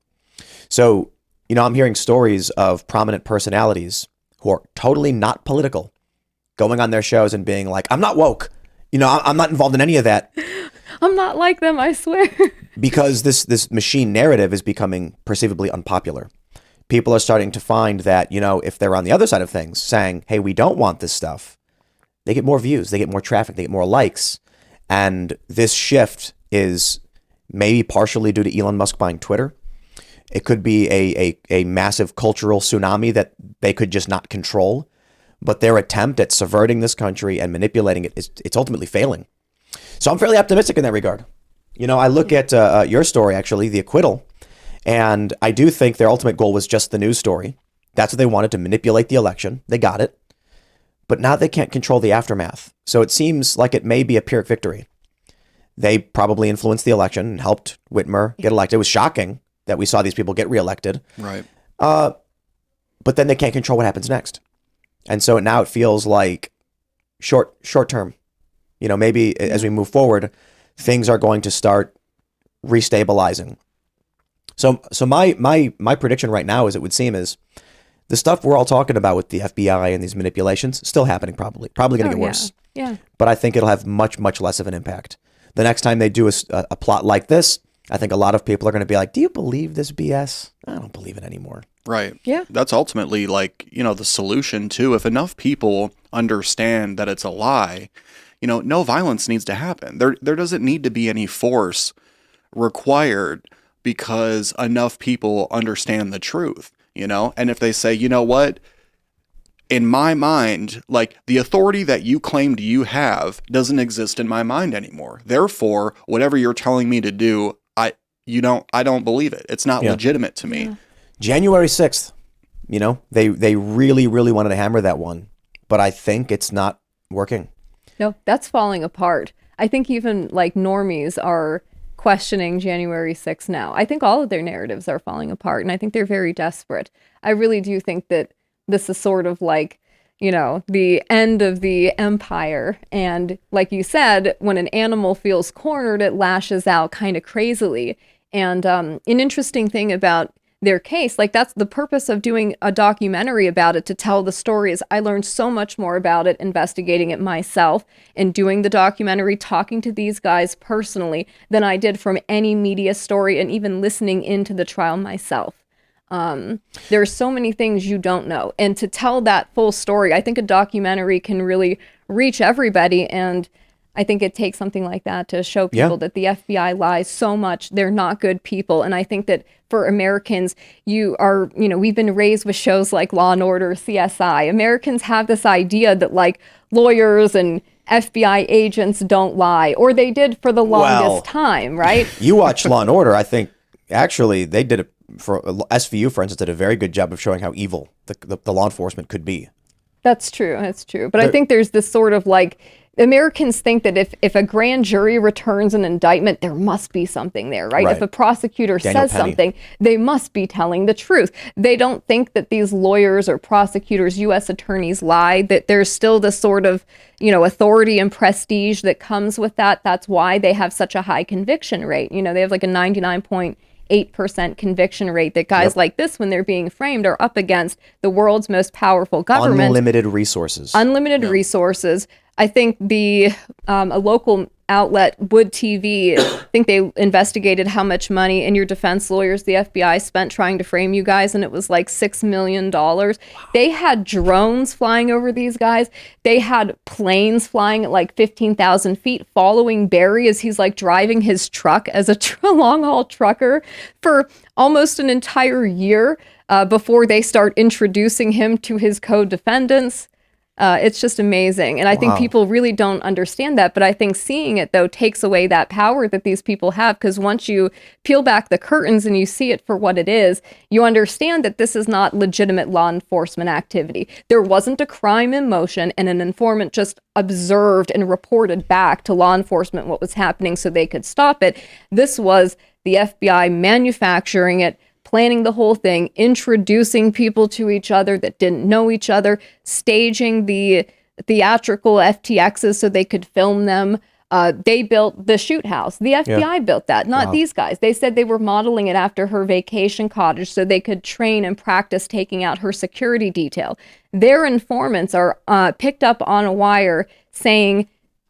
So, I'm hearing stories of prominent personalities who are totally not political going on their shows and being like, I'm not woke. I'm not involved in any of that. I'm not like them, I swear. Because this machine narrative is becoming perceivably unpopular. People are starting to find that, if they're on the other side of things saying, hey, we don't want this stuff, they get more views, they get more traffic, they get more likes. And this shift is maybe partially due to Elon Musk buying Twitter. It could be a massive cultural tsunami that they could just not control. But their attempt at subverting this country and manipulating it it's ultimately failing. So I'm fairly optimistic in that regard. I look at your story, actually, the acquittal, and I do think their ultimate goal was just the news story. That's what they wanted, to manipulate the election. They got it. But now they can't control the aftermath. So it seems like it may be a Pyrrhic victory. They probably influenced the election and helped Whitmer get elected. It was shocking that we saw these people get reelected. Right. But then they can't control what happens next. And so now it feels like short term. Maybe as we move forward, things are going to start restabilizing. So my prediction right now, as it would seem, is the stuff we're all talking about with the FBI and these manipulations still happening, probably going to get worse. Yeah. But I think it'll have much, much less of an impact. The next time they do a plot like this, I think a lot of people are going to be like, do you believe this BS? I don't believe it anymore. Right. Yeah. That's ultimately the solution too. If enough people understand that it's a lie, no violence needs to happen. There doesn't need to be any force required because enough people understand the truth, And if they say, you know what, in my mind, the authority that you claimed you have doesn't exist in my mind anymore. Therefore, whatever you're telling me to do, I don't believe it. It's not legitimate to me. Yeah. January 6th, they really, really wanted to hammer that one, but I think it's not working. No, that's falling apart. I think even normies are questioning January 6th now. I think all of their narratives are falling apart, and I think they're very desperate. I really do think that this is sort of the end of the empire. And like you said, when an animal feels cornered, it lashes out kind of crazily. And an interesting thing about their case, that's the purpose of doing a documentary about it, to tell the stories. I learned so much more about it investigating it myself and doing the documentary, talking to these guys personally, than I did from any media story and even listening into the trial myself. There's so many things you don't know. And to tell that full story, I think a documentary can really reach everybody. And I think it takes something like that to show people that the FBI lies so much. They're not good people. And I think that for Americans, we've been raised with shows like Law and Order, CSI. Americans have this idea that like lawyers and FBI agents don't lie, or they did for the longest time, right? You watch Law and Order. I think actually they did it for SVU, for instance, did a very good job of showing how evil the law enforcement could be. That's true. That's true. But I think there's this sort of like, Americans think that if a grand jury returns an indictment, there must be something there, right? If a prosecutor says something, they must be telling the truth. They don't think that these lawyers or prosecutors, U.S. attorneys lie, that there's still this sort of, authority and prestige that comes with that. That's why they have such a high conviction rate. They have like a 99.8% conviction rate that guys like this, when they're being framed, are up against the world's most powerful government. Unlimited resources. Resources. I think a local outlet, Wood TV, I think they investigated how much money and your defense lawyers, the FBI, spent trying to frame you guys, and it was like $6 million. Wow. They had drones flying over these guys. They had planes flying at like 15,000 feet following Barry as he's like driving his truck as a long-haul trucker for almost an entire year before they start introducing him to his co-defendants. It's just amazing. And I think people really don't understand that. But I think seeing it, though, takes away that power that these people have. Because once you peel back the curtains and you see it for what it is, you understand that this is not legitimate law enforcement activity. There wasn't a crime in motion, and an informant just observed and reported back to law enforcement what was happening so they could stop it. This was the FBI manufacturing it, planning the whole thing, introducing people to each other that didn't know each other, staging the theatrical FTXs so they could film them. They built the shoot house. The FBI built that, not these guys. They said they were modeling it after her vacation cottage so they could train and practice taking out her security detail. Their informants are picked up on a wire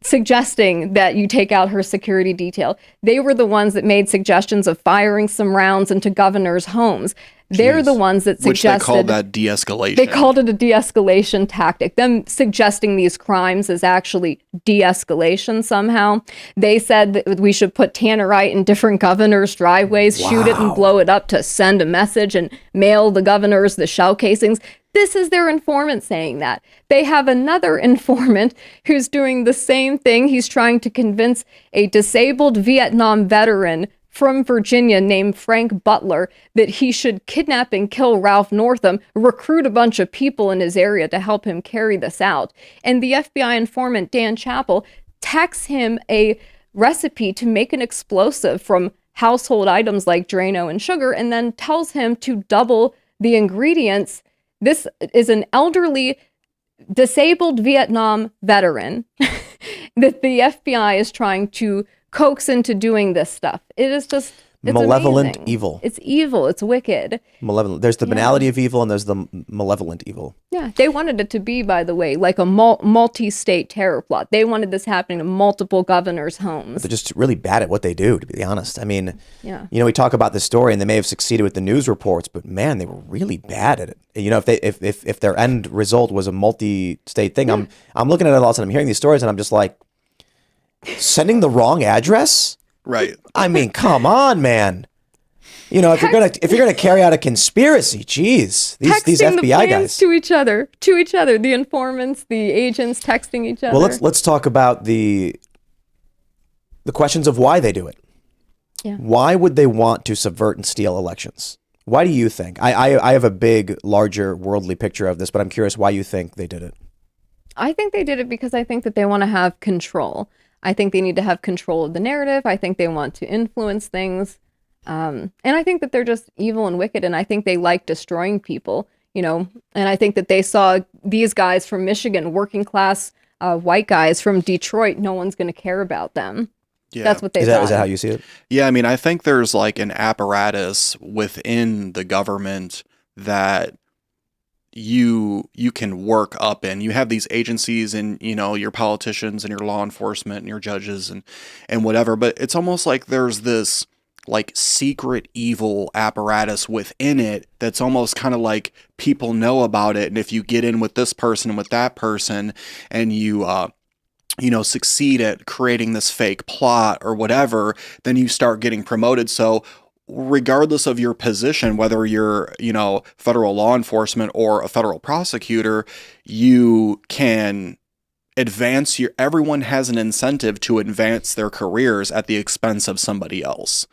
suggesting that you take out her security detail. They were the ones that made suggestions of firing some rounds into governors' homes. They're the ones that suggested... Which they called that de-escalation. They called it a de-escalation tactic. Them suggesting these crimes is actually de-escalation somehow. They said that we should put tannerite in different governors' driveways, shoot it and blow it up to send a message and mail the governors the shell casings. This is their informant saying that. They have another informant who's doing the same thing. He's trying to convince a disabled Vietnam veteran from Virginia named Frank Butler that he should kidnap and kill Ralph Northam, recruit a bunch of people in his area to help him carry this out. And the FBI informant, Dan Chappell, texts him a recipe to make an explosive from household items like Drano and sugar, and then tells him to double the ingredients. This is an elderly, disabled Vietnam veteran that the FBI is trying to coax into doing this stuff. It is just... It's malevolent amazing. evil. It's evil. It's wicked. Malevolent. There's the banality of evil and there's the malevolent evil. Yeah. They wanted it to be, by the way, like a multi-state terror plot. They wanted this happening to multiple governors' homes. But they're just really bad at what they do, to be honest. I mean, yeah. We talk about this story and they may have succeeded with the news reports, but man, they were really bad at it. If their end result was a multi-state thing, I'm looking at it all of a sudden, I'm hearing these stories and I'm just like, sending the wrong address? Right. I mean, come on, man. If you're gonna carry out a conspiracy, geez, these FBI the plans guys to each other, the informants, the agents texting each other. Well, let's talk about the questions of why they do it. Yeah. Why would they want to subvert and steal elections? Why do you think? I have a big, larger, worldly picture of this, but I'm curious why you think they did it. I think they did it because I think that they want to have control. I think they need to have control of the narrative. I think they want to influence things. And I think that they're just evil and wicked. And I think they like destroying people, and I think that they saw these guys from Michigan, working class white guys from Detroit. No one's going to care about them. Yeah. That's what they thought. Is that how you see it? Yeah. I mean, I think there's like an apparatus within the government that you can work up in. You have these agencies and, your politicians and your law enforcement and your judges and whatever, but it's almost like there's this like secret evil apparatus within it that's almost kind of like people know about it. And if you get in with this person and with that person and you succeed at creating this fake plot or whatever, then you start getting promoted. So regardless of your position, whether you're, federal law enforcement or a federal prosecutor, you can everyone has an incentive to advance their careers at the expense of somebody else.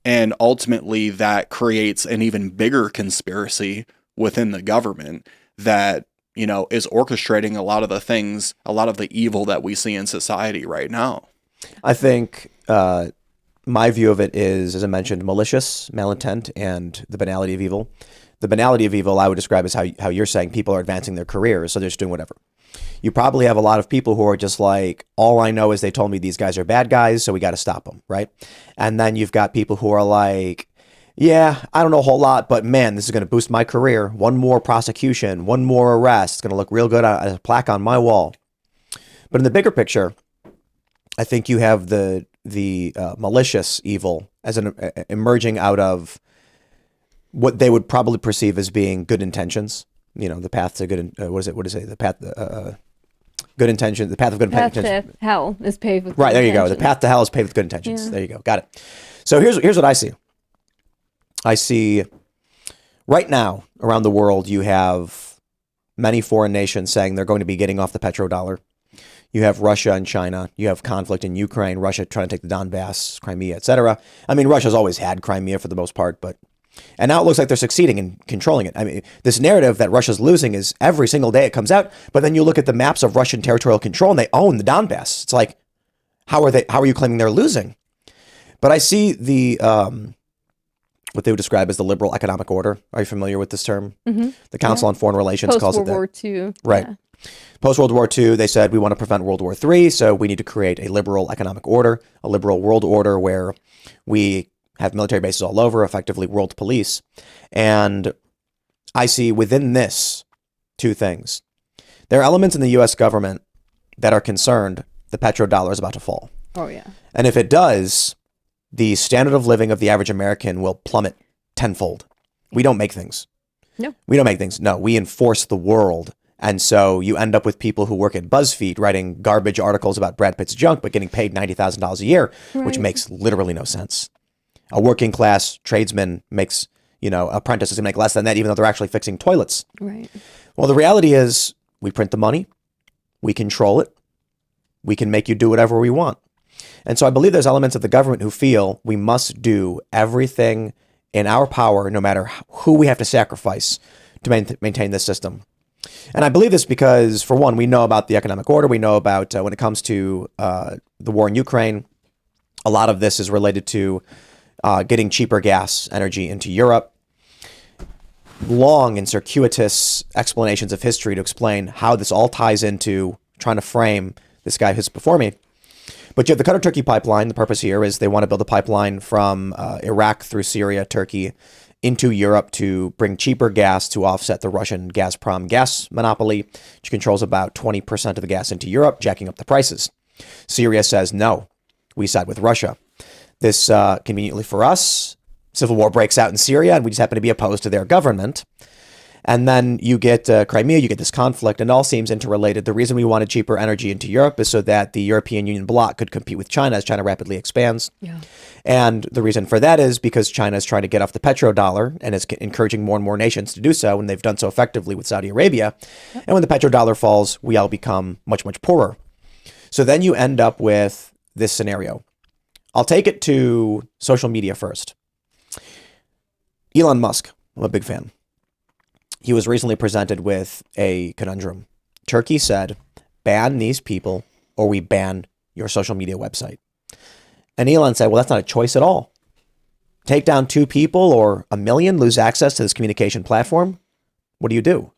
And ultimately that creates an even bigger conspiracy within the government that, is orchestrating a lot of the things, a lot of the evil that we see in society right now. I think my view of it is, as I mentioned, malicious, malintent, and the banality of evil. The banality of evil I would describe as how you're saying people are advancing their careers, so they're just doing whatever. You probably have a lot of people who are just like, all I know is they told me these guys are bad guys, so we got to stop them, right? And then you've got people who are like, yeah, I don't know a whole lot, but man, this is going to boost my career. One more prosecution, one more arrest. It's going to look real good as a plaque on my wall. But in the bigger picture, I think you have the malicious evil as emerging out of what they would probably perceive as being good intentions. The path to good. What is it? The path. Good intentions. The path of good intentions. The path to hell is paved with right. good There you go. intentions. The path to hell is paved with good intentions. Yeah. There you go. Got it. So here's what I see. I see right now around the world you have many foreign nations saying they're going to be getting off the petrodollar. You have Russia and China. You have conflict in Ukraine. Russia trying to take the Donbass, Crimea, etc. I mean, Russia's always had Crimea for the most part, and now it looks like they're succeeding in controlling it. I mean, this narrative that Russia's losing is every single day it comes out. But then you look at the maps of Russian territorial control and they own the Donbass. It's like, how are you claiming they're losing? But I see the what they would describe as the liberal economic order. Are you familiar with this term? Mm-hmm. The Council on Foreign Relations calls it that. Post-World War II. Right. Yeah. Post-World War II, they said we want to prevent World War III, so we need to create a liberal economic order, a liberal world order where we have military bases all over, effectively world police. And I see within this two things. There are elements in the U.S. government that are concerned the petrodollar is about to fall. Oh, yeah. And if it does, the standard of living of the average American will plummet tenfold. We don't make things. No. We don't make things. No, we enforce the world. And so you end up with people who work at BuzzFeed writing garbage articles about Brad Pitt's junk, but getting paid $90,000 a year, which makes literally no sense. A working class tradesman makes, apprentice is going to make less than that, even though they're actually fixing toilets. Right. Well, the reality is we print the money, we control it, we can make you do whatever we want. And so I believe there's elements of the government who feel we must do everything in our power, no matter who we have to sacrifice to maintain this system. And I believe this because, for one, we know about the economic order. We know about when it comes to the war in Ukraine, a lot of this is related to getting cheaper gas energy into Europe. Long and circuitous explanations of history to explain how this all ties into trying to frame this guy who's before me. But you have the Qatar-Turkey pipeline. The purpose here is they want to build a pipeline from Iraq through Syria, Turkey, into Europe to bring cheaper gas to offset the Russian Gazprom gas monopoly, which controls about 20% of the gas into Europe, jacking up the prices. Syria says, no, we side with Russia. This, conveniently for us, civil war breaks out in Syria, and we just happen to be opposed to their government. And then you get Crimea, you get this conflict, and it all seems interrelated. The reason we wanted cheaper energy into Europe is so that the European Union bloc could compete with China as China rapidly expands. Yeah. And the reason for that is because China is trying to get off the petrodollar and is encouraging more and more nations to do so, and they've done so effectively with Saudi Arabia. Yep. And when the petrodollar falls, we all become much, much poorer. So then you end up with this scenario. I'll take it to social media first. Elon Musk, I'm a big fan. He was recently presented with a conundrum. Turkey said, ban these people or we ban your social media website. And Elon said, well, that's not a choice at all. Take down 2 people or 1 million, lose access to this communication platform. What do you do?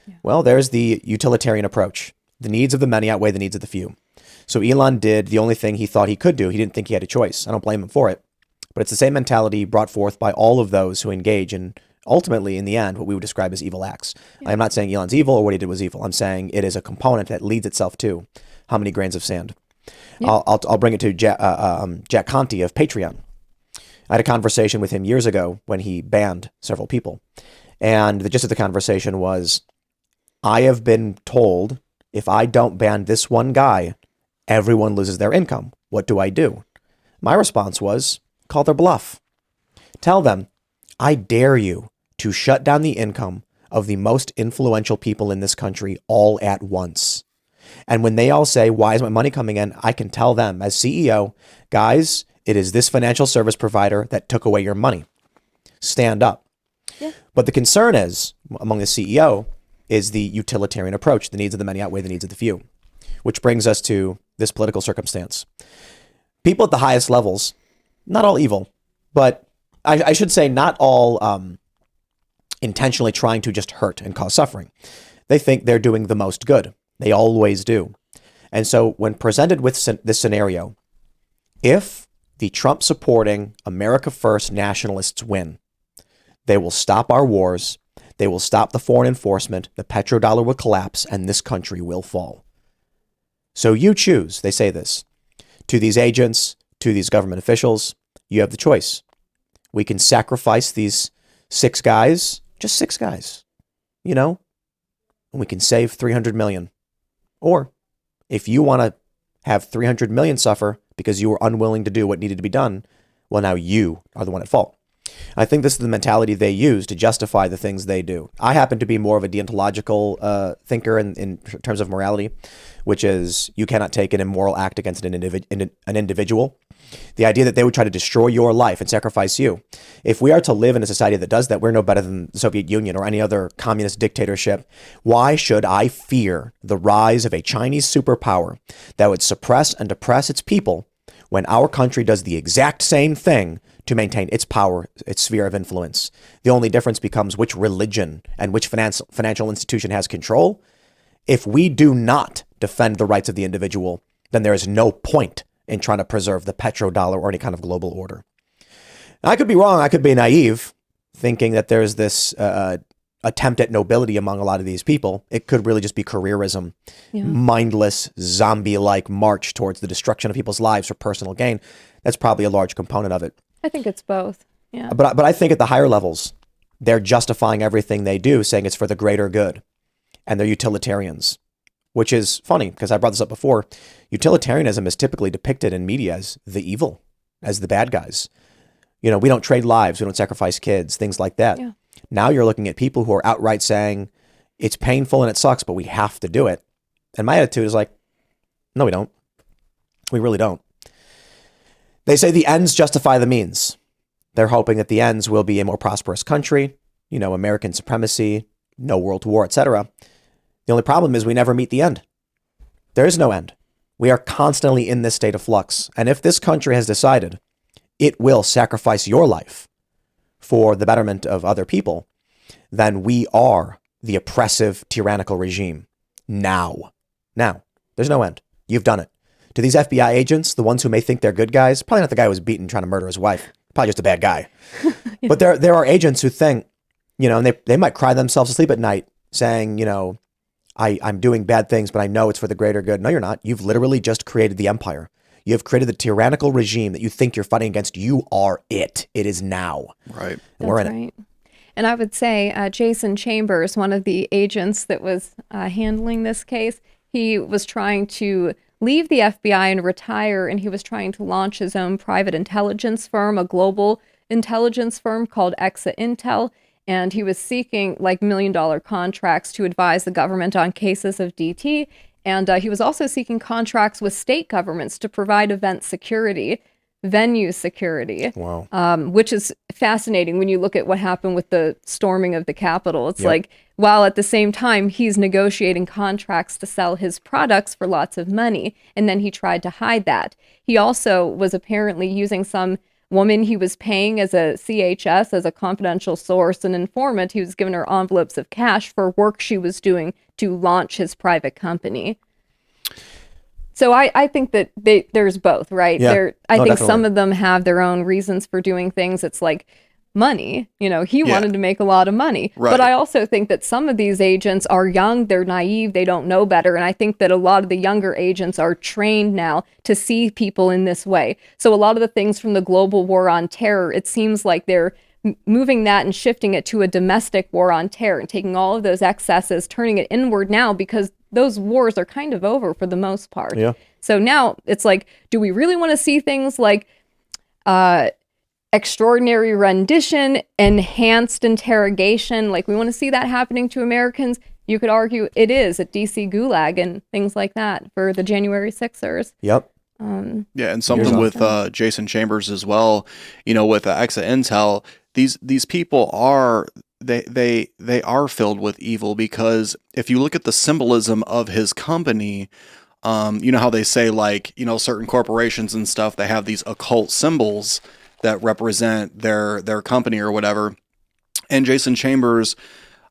Yeah. Well, there's the utilitarian approach. The needs of the many outweigh the needs of the few. So Elon did the only thing he thought he could do. He didn't think he had a choice. I don't blame him for it. But it's the same mentality brought forth by all of those who engage in, ultimately, in the end, what we would describe as evil acts. Yeah. I'm not saying Elon's evil or what he did was evil. I'm saying it is a component that leads itself to how many grains of sand. Yeah. I'll bring it to Jack Conte of Patreon. I had a conversation with him years ago when he banned several people. And the gist of the conversation was, I have been told if I don't ban this one guy, everyone loses their income. What do I do? My response was, call their bluff. Tell them, I dare you to shut down the income of the most influential people in this country all at once. And when they all say, why is my money coming in? I can tell them as CEO, guys, it is this financial service provider that took away your money. Stand up. Yeah. But the concern is, among the CEO, is the utilitarian approach. The needs of the many outweigh the needs of the few, which brings us to this political circumstance. People at the highest levels, not all evil, but I should say not all intentionally trying to just hurt and cause suffering. They think they're doing the most good. They always do. And so when presented with this scenario, if the Trump supporting America First nationalists win, they will stop our wars. They will stop the foreign enforcement. The petrodollar will collapse and this country will fall. So you choose, they say this, to these agents, to these government officials, you have the choice. We can sacrifice these 6 guys, just 6 guys, you know, and we can save 300 million. Or if you want to have 300 million suffer because you were unwilling to do what needed to be done, well, now you are the one at fault. I think this is the mentality they use to justify the things they do. I happen to be more of a deontological thinker in terms of morality, which is you cannot take an immoral act against an individual. The idea that they would try to destroy your life and sacrifice you. If we are to live in a society that does that, we're no better than the Soviet Union or any other communist dictatorship. Why should I fear the rise of a Chinese superpower that would suppress and oppress its people when our country does the exact same thing to maintain its power, its sphere of influence? The only difference becomes which religion and which financial institution has control. If we do not defend the rights of the individual, then there is no point in trying to preserve the petrodollar or any kind of global order. Now, I could be wrong. I could be naive, thinking that there's this attempt at nobility among a lot of these people. It could really just be careerism, mindless, zombie-like march towards the destruction of people's lives for personal gain. That's probably a large component of it. I think it's both. Yeah. But I think at the higher levels, they're justifying everything they do, saying it's for the greater good. And they're utilitarians, which is funny because I brought this up before. Utilitarianism is typically depicted in media as the evil, as the bad guys. You know, we don't trade lives, we don't sacrifice kids, things like that. Yeah. Now you're looking at people who are outright saying it's painful and it sucks, but we have to do it. And my attitude is like, no, we don't. We really don't. They say the ends justify the means. They're hoping that the ends will be a more prosperous country, you know, American supremacy, no world war, etc. The only problem is we never meet the end. There is no end. We are constantly in this state of flux. And if this country has decided it will sacrifice your life for the betterment of other people, then we are the oppressive, tyrannical regime. Now, there's no end. You've done it. To these FBI agents, the ones who may think they're good guys, probably not the guy who was beaten trying to murder his wife, probably just a bad guy. But there are agents who think, you know, and they might cry themselves to sleep at night saying, you know, I'm doing bad things, but I know it's for the greater good. No, you're not. You've literally just created the empire. You have created the tyrannical regime that you think you're fighting against. You are it. It is now. Right. And we're in it. And I would say Jason Chambers, one of the agents that was handling this case, he was trying to leave the FBI and retire, and he was trying to launch his own private intelligence firm, a global intelligence firm called Exa Intel. And he was seeking like $1 million contracts to advise the government on cases of DT. And he was also seeking contracts with state governments to provide event security, venue security. Wow. Which is fascinating when you look at what happened with the storming of the Capitol. It's like, while at the same time, he's negotiating contracts to sell his products for lots of money. And then he tried to hide that. He also was apparently using some woman he was paying as a CHS, as a confidential source and informant. He was giving her envelopes of cash for work she was doing to launch his private company. So I think that there's both, right? Yeah. I think definitely. some of them have their own reasons for doing things. It's like money. He Yeah. wanted to make a lot of money. Right. But I also think that some of these agents are young, they're naive, they don't know better. And I think that a lot of the younger agents are trained now to see people in this way. So a lot of the things from the global war on terror, it seems like they're moving that and shifting it to a domestic war on terror and taking all of those excesses, turning it inward now, because those wars are kind of over for the most part. Yeah. So now it's like, do we really want to see things like extraordinary rendition, enhanced interrogation? Like, we want to see that happening to Americans? You could argue it is at DC Gulag and things like that for the January Sixers. Yep. Yeah, and something with Jason Chambers as well. With Exa Intel, these people are they are filled with evil, because if you look at the symbolism of his company, you know how they say, like, certain corporations and stuff, they have these occult symbols that represent their company or whatever. And Jason Chambers'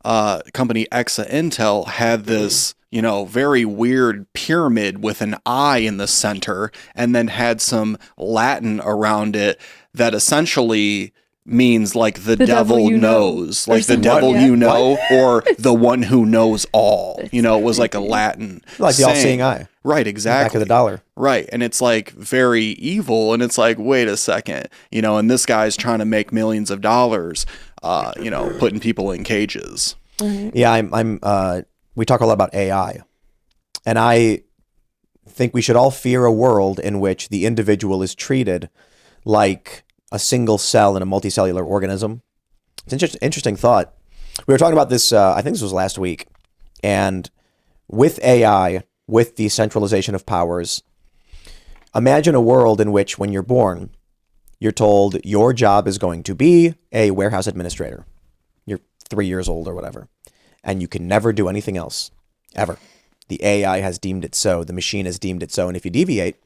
company Exa Intel had this, very weird pyramid with an eye in the center, and then had some Latin around it that essentially means like the devil knows, like the devil or the one who knows all. It was like a Latin Like the all-seeing eye. Right, exactly. Back of the dollar. Right, and it's like very evil, and it's like, wait a second, and this guy's trying to make millions of dollars, putting people in cages. Yeah, we talk a lot about AI, and I think we should all fear a world in which the individual is treated like a single cell in a multicellular organism. It's an interesting thought. We were talking about this, I think this was last week, and with AI, with the centralization of powers, imagine a world in which when you're born, you're told your job is going to be a warehouse administrator. You're 3 years old or whatever, and you can never do anything else, ever. The AI has deemed it so. The machine has deemed it so. And if you deviate,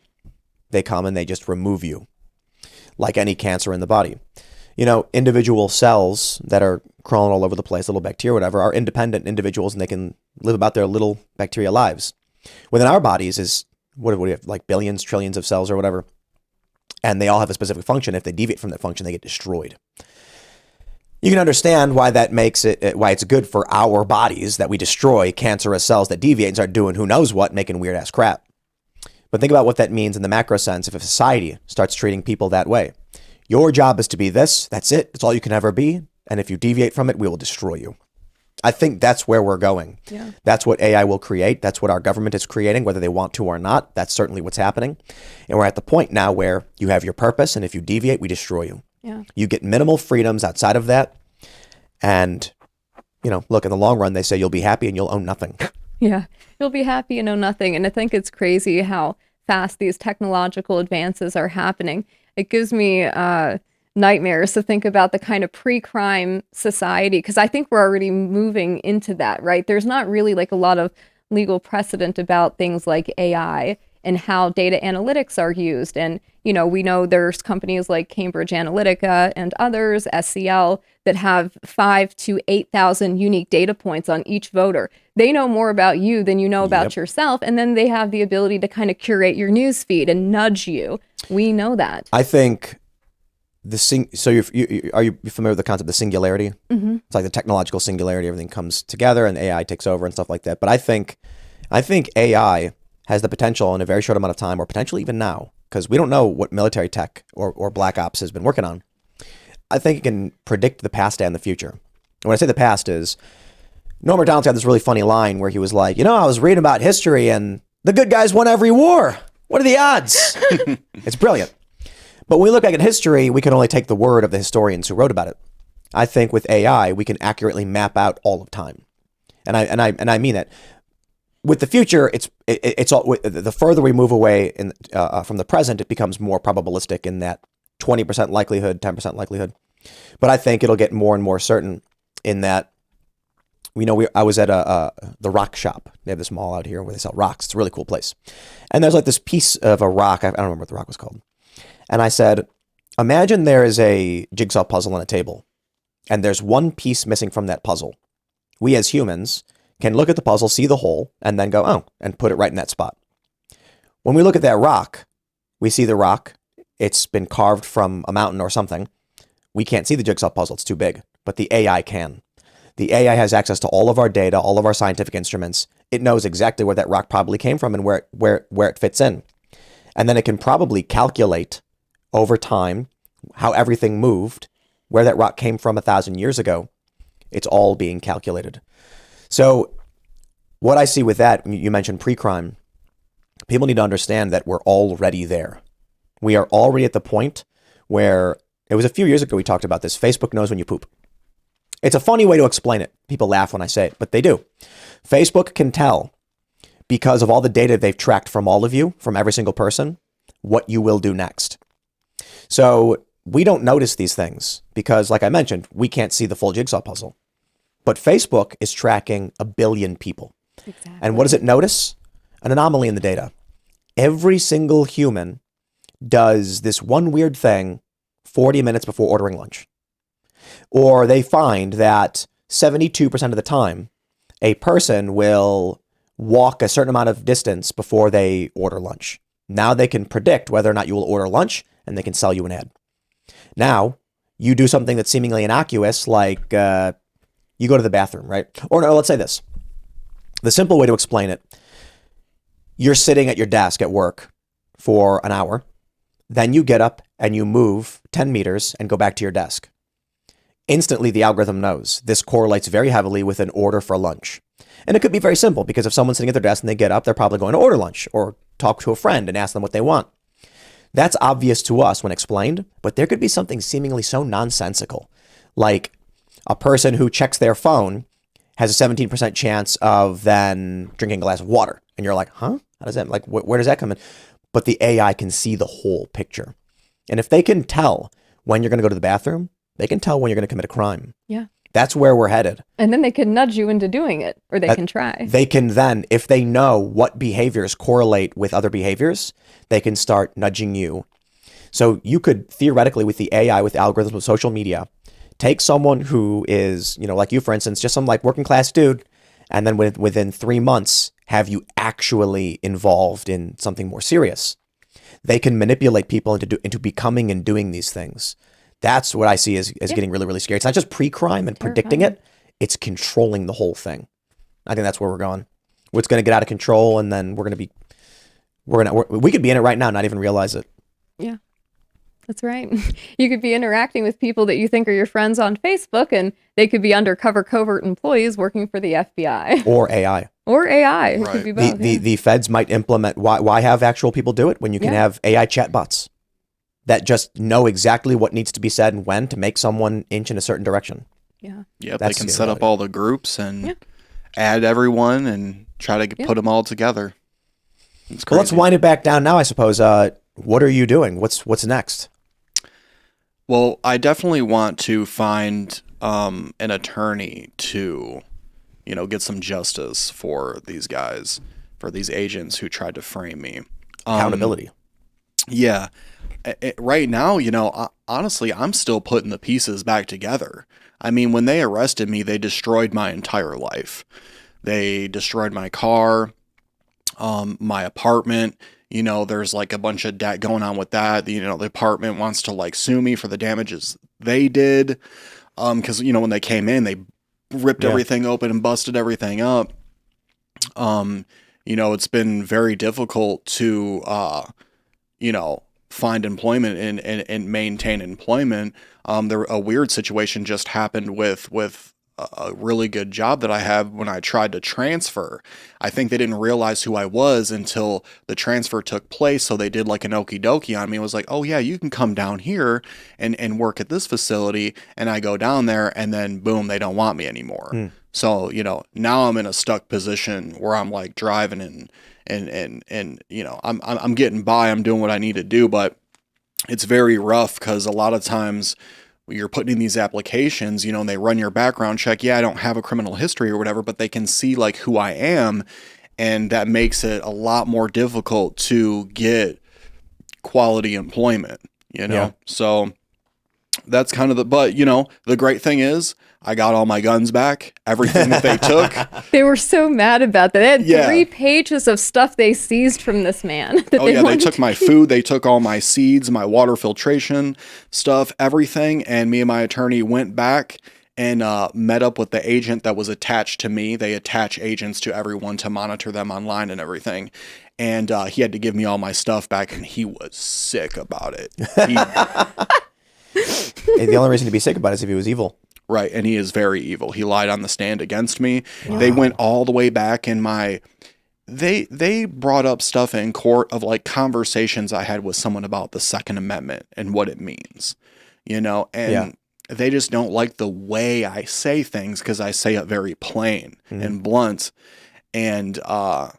they come and they just remove you, like any cancer in the body. Individual cells that are crawling all over the place, little bacteria, whatever, are independent individuals, and they can live about their little bacteria lives. Within our bodies is, what do we have, like billions, trillions of cells or whatever, and they all have a specific function. If they deviate from that function, they get destroyed. You can understand why that makes it, why it's good for our bodies that we destroy cancerous cells that deviate and start doing who knows what, making weird ass crap. But think about what that means in the macro sense if a society starts treating people that way. Your job is to be this, that's it, it's all you can ever be, and if you deviate from it, we will destroy you. I think that's where we're going. Yeah. That's what AI will create. That's what our government is creating, whether they want to or not. That's certainly what's happening. And we're at the point now where you have your purpose, and if you deviate, we destroy you. Yeah. You get minimal freedoms outside of that. And, look, in the long run, they say you'll be happy and you'll own nothing. Yeah. You'll be happy and know nothing. And I think it's crazy how fast these technological advances are happening. It gives me nightmares to think about the kind of pre-crime society, because I think we're already moving into that, right? There's not really like a lot of legal precedent about things like AI and how data analytics are used. And, we know there's companies like Cambridge Analytica and others, SCL, that have 5,000 to 8,000 unique data points on each voter. They know more about you than you know about yourself. And then they have the ability to kind of curate your news feed and nudge you. We know that. I think so are you familiar with the concept of singularity? Mm-hmm. It's like the technological singularity. Everything comes together and AI takes over and stuff like that. But I think AI has the potential in a very short amount of time, or potentially even now, because we don't know what military tech or Black Ops has been working on. I think it can predict the past and the future. And when I say the past is, Norm Macdonald's had this really funny line where he was like, I was reading about history and the good guys won every war. What are the odds? It's brilliant. But when we look back at history, we can only take the word of the historians who wrote about it. I think with AI, we can accurately map out all of time. And I mean it. With the future, it's all, the further we move away from the present, it becomes more probabilistic in that 20% likelihood, 10% likelihood. But I think it'll get more and more certain in that, I was at the rock shop. They have this mall out here where they sell rocks. It's a really cool place. And there's like this piece of a rock. I don't remember what the rock was called. And I said, imagine there is a jigsaw puzzle on a table, and there's one piece missing from that puzzle. We as humans can look at the puzzle, see the hole, and then go, oh, and put it right in that spot. When we look at that rock, we see the rock. It's been carved from a mountain or something. We can't see the jigsaw puzzle. It's too big, but the AI can. The AI has access to all of our data, all of our scientific instruments. It knows exactly where that rock probably came from and where it fits in. And then it can probably calculate over time how everything moved, where that rock came from 1,000 years ago. It's all being calculated. So what I see with that, you mentioned pre-crime, people need to understand that we're already there. We are already at the point where, it was a few years ago we talked about this, Facebook knows when you poop. It's a funny way to explain it. People laugh when I say it, but they do. Facebook can tell, because of all the data they've tracked from all of you, from every single person, what you will do next. So we don't notice these things because, like I mentioned, we can't see the full jigsaw puzzle. But Facebook is tracking 1 billion people. Exactly. And what does it notice? An anomaly in the data. Every single human does this one weird thing 40 minutes before ordering lunch. Or they find that 72% of the time, a person will walk a certain amount of distance before they order lunch. Now they can predict whether or not you will order lunch, and they can sell you an ad. Now, you do something that's seemingly innocuous, like you go to the bathroom, right? Or no, let's say this. The simple way to explain it, you're sitting at your desk at work for an hour. Then you get up and you move 10 meters and go back to your desk. Instantly, the algorithm knows this correlates very heavily with an order for lunch. And it could be very simple because if someone's sitting at their desk and they get up, they're probably going to order lunch or talk to a friend and ask them what they want. That's obvious to us when explained, but there could be something seemingly so nonsensical, like a person who checks their phone has a 17% chance of then drinking a glass of water. And you're like, huh? How does that, like, where does that come in? But the AI can see the whole picture. And if they can tell when you're going to go to the bathroom, they can tell when you're going to commit a crime. Yeah. That's where we're headed. And then they can nudge you into doing it, or they can try. They can then, if they know what behaviors correlate with other behaviors, they can start nudging you. So you could theoretically, with the AI, with algorithms, with social media, take someone who is, like you, for instance, just some like working class dude, and then within 3 months, have you actually involved in something more serious. They can manipulate people into becoming and doing these things. That's what I see as getting really, really scary. It's not just pre-crime and predicting it. It's controlling the whole thing. I think that's where we're going. It's going to get out of control, and then we could be in it right now, not even realize it. Yeah, that's right. You could be interacting with people that you think are your friends on Facebook, and they could be undercover covert employees working for the FBI. Or AI. Or AI. It Right. could be both. The feds might implement, why have actual people do it when you can have AI chatbots that just know exactly what needs to be said and when to make someone inch in a certain direction. Yeah. Yep, they can set up all the groups and add everyone and try to put them all together. It's crazy. Well, let's wind it back down now, I suppose. What are you doing? What's next? Well, I definitely want to find an attorney to, get some justice for these guys, for these agents who tried to frame me. Accountability. Yeah. Right now, honestly, I'm still putting the pieces back together. I mean, when they arrested me, they destroyed my entire life. They destroyed my car, my apartment. There's like a bunch of debt going on with that. The apartment wants to like sue me for the damages they did. Because, when they came in, they ripped everything open and busted everything up. It's been very difficult to, find employment and maintain employment. A weird situation just happened with a really good job that I have when I tried to transfer. I think they didn't realize who I was until the transfer took place. So they did like an okie dokie on me. It was like, oh yeah, you can come down here and work at this facility. And I go down there and then boom, they don't want me anymore. So, now I'm in a stuck position where I'm like driving and I'm getting by, I'm doing what I need to do, but it's very rough because a lot of times you're putting in these applications, and they run your background check. Yeah, I don't have a criminal history or whatever, but they can see like who I am. And that makes it a lot more difficult to get quality employment, So That's kind of but the great thing is I got all my guns back, everything that they took. They were so mad about that. They had Yeah. 3 pages of stuff they seized from this man. They took my food, they took all my seeds, my water filtration stuff, everything. And me and my attorney went back and met up with the agent that was attached to me. They attach agents to everyone to monitor them online and everything. And he had to give me all my stuff back, and he was sick about it. The only reason to be sick about it is if he was evil. Right, and he is very evil. He lied on the stand against me. Wow. They went all the way back in they brought up stuff in court of like conversations I had with someone about the Second Amendment and what it means, and they just don't like the way I say things because I say it very plain and blunt. And so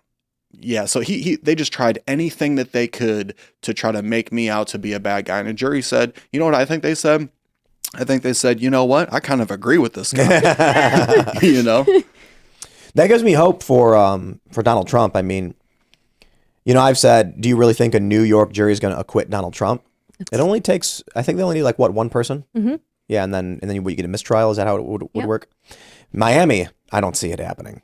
they just tried anything that they could to try to make me out to be a bad guy. And the jury said, you know what I think they said? I think they said, you know what? I kind of agree with this guy. That gives me hope for Donald Trump. I mean, I've said, do you really think a New York jury is going to acquit Donald Trump? It only takes, I think they only need like one person. Mm-hmm. Yeah, and then you get a mistrial. Is that how it would work? Miami, I don't see it happening.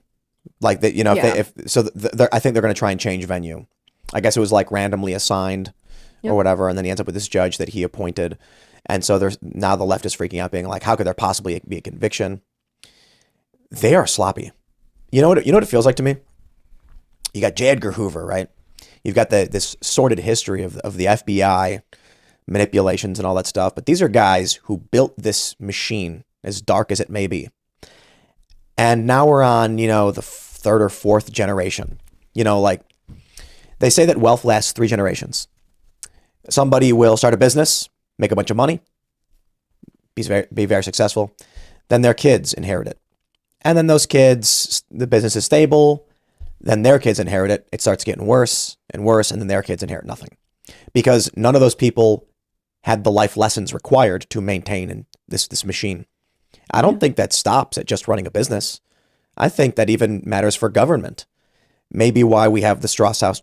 Like that, I think they're going to try and change venue. I guess it was like randomly assigned or whatever, and then he ends up with this judge that he appointed. And so now the left is freaking out, being like, how could there possibly be a conviction? They are sloppy. You know what it feels like to me? You got J. Edgar Hoover, right? You've got this sordid history of the FBI manipulations and all that stuff. But these are guys who built this machine, as dark as it may be. And now we're on, the 3rd or 4th generation. Like they say that wealth lasts 3 generations. Somebody will start a business, make a bunch of money, be very successful. Then their kids inherit it. And then those kids, the business is stable. Then their kids inherit it. It starts getting worse and worse. And then their kids inherit nothing. Because none of those people had the life lessons required to maintain this machine. I don't think that stops at just running a business. I think that even matters for government. Maybe why we have the Strauss-Howe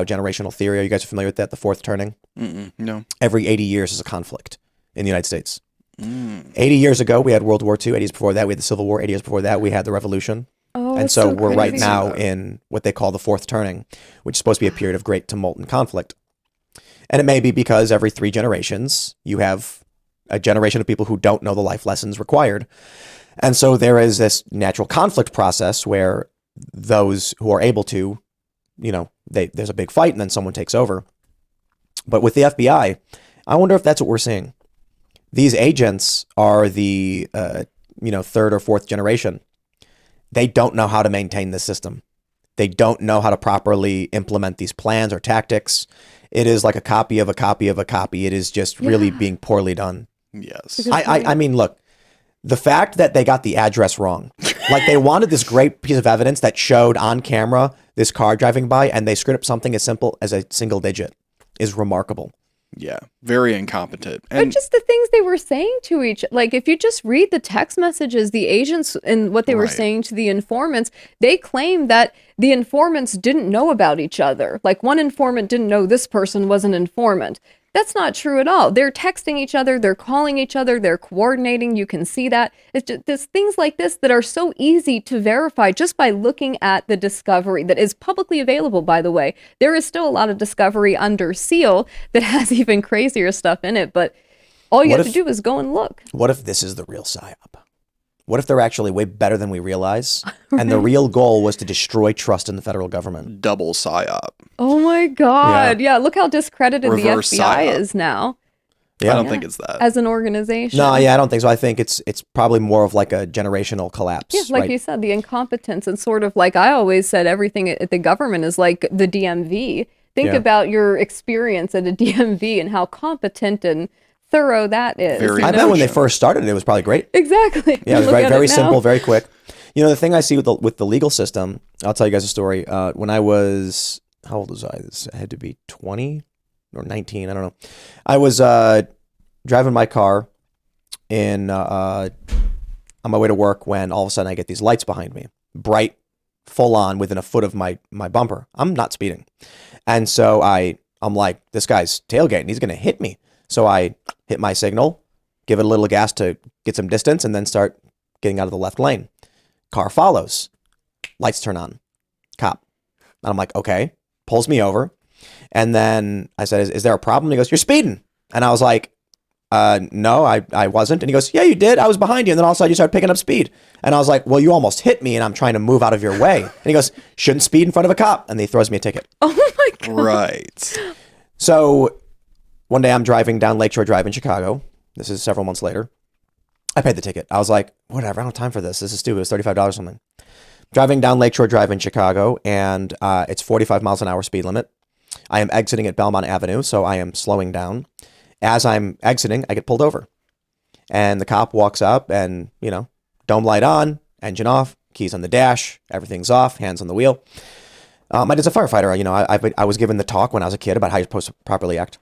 generational theory. Are you guys familiar with that? The 4th turning? No. Every 80 years is a conflict in the United States. 80 years ago, we had World War II. 80 years before that, we had the Civil War. 80 years before that, we had the Revolution. Oh, and so we're right crazy. now in what they call the 4th turning, which is supposed to be a period of great tumult and conflict. And it may be because every 3 generations, you have a generation of people who don't know the life lessons required. And so there is this natural conflict process where those who are able to, there's a big fight and then someone takes over. But with the FBI, I wonder if that's what we're seeing. These agents are the, 3rd or 4th generation. They don't know how to maintain this system. They don't know how to properly implement these plans or tactics. It is like a copy of a copy of a copy. It is just really being poorly done. Yes. I mean, look, the fact that they got the address wrong, like they wanted this great piece of evidence that showed on camera this car driving by and they screwed up something as simple as a single digit is remarkable. Yeah, very incompetent. But just the things they were saying to like if you just read the text messages, the agents and what they were saying to the informants, they claim that the informants didn't know about each other. Like one informant didn't know this person was an informant. That's not true at all. They're texting each other, they're calling each other, they're coordinating. You can see that. It's just there's things like this that are so easy to verify just by looking at the discovery that is publicly available, by the way. There is still a lot of discovery under seal that has even crazier stuff in it, but all you have to do is go and look. What if this is the real PSYOP? What if they're actually way better than we realize? And the real goal was to destroy trust in the federal government. Double PSYOP. Oh my God. Yeah, look how discredited Reverse the FBI PSYOP. is now. Yeah. I don't think it's that. As an organization. No, I don't think so. I think it's probably more of like a generational collapse. Yeah, like you said, the incompetence and sort of like I always said, everything at the government is like the DMV. Think about your experience at a DMV and how competent and thorough that is. Very I bet when they first started, it was probably great. Exactly. Yeah, it was very simple, very quick. The thing I see with the legal system, I'll tell you guys a story. When I was, how old was I? I had to be 20 or 19, I don't know. I was driving my car on my way to work when all of a sudden I get these lights behind me, bright, full on, within a foot of my bumper. I'm not speeding. And so I'm like, this guy's tailgating, he's going to hit me. So I hit my signal, give it a little gas to get some distance, and then start getting out of the left lane. Car follows. Lights turn on. Cop. And I'm like, okay. Pulls me over. And then I said, is there a problem? And he goes, you're speeding. And I was like, no, I wasn't. And he goes, yeah, you did. I was behind you. And then all of a sudden you started picking up speed. And I was like, well, you almost hit me and I'm trying to move out of your way. And he goes, shouldn't speed in front of a cop. And he throws me a ticket. Oh my God. Right. So one day I'm driving down Lakeshore Drive in Chicago. This is several months later. I paid the ticket. I was like, whatever, I don't have time for this. This is stupid. It's $35 or something. Driving down Lakeshore Drive in Chicago, and it's 45 miles an hour speed limit. I am exiting at Belmont Avenue, so I am slowing down. As I'm exiting, I get pulled over. And the cop walks up and, dome light on, engine off, keys on the dash, everything's off, hands on the wheel. My dad's a firefighter. I was given the talk when I was a kid about how you're supposed to properly act.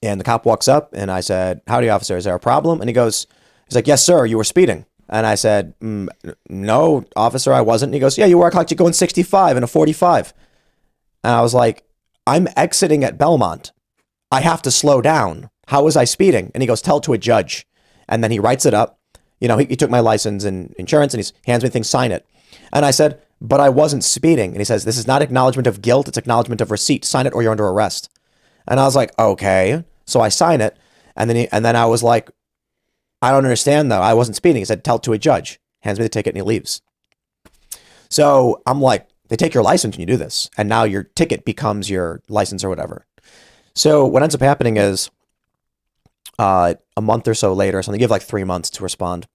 And the cop walks up and I said, howdy, officer, is there a problem? And he's like, yes, sir, you were speeding. And I said, no, officer, I wasn't. And he goes, yeah, you were. I clocked you going 65 in a 45. And I was like, I'm exiting at Belmont. I have to slow down. How was I speeding? And he goes, tell it to a judge. And then he writes it up. He took my license and insurance and he hands me things, sign it. And I said, but I wasn't speeding. And he says, this is not acknowledgement of guilt. It's acknowledgement of receipt. Sign it or you're under arrest. And I was like, okay. So I sign it. And then I was like, I don't understand though. I wasn't speeding. He said, tell it to a judge. Hands me the ticket and he leaves. So I'm like, they take your license when you do this. And now your ticket becomes your license or whatever. So what ends up happening is a month or so later, so they give like 3 months to respond.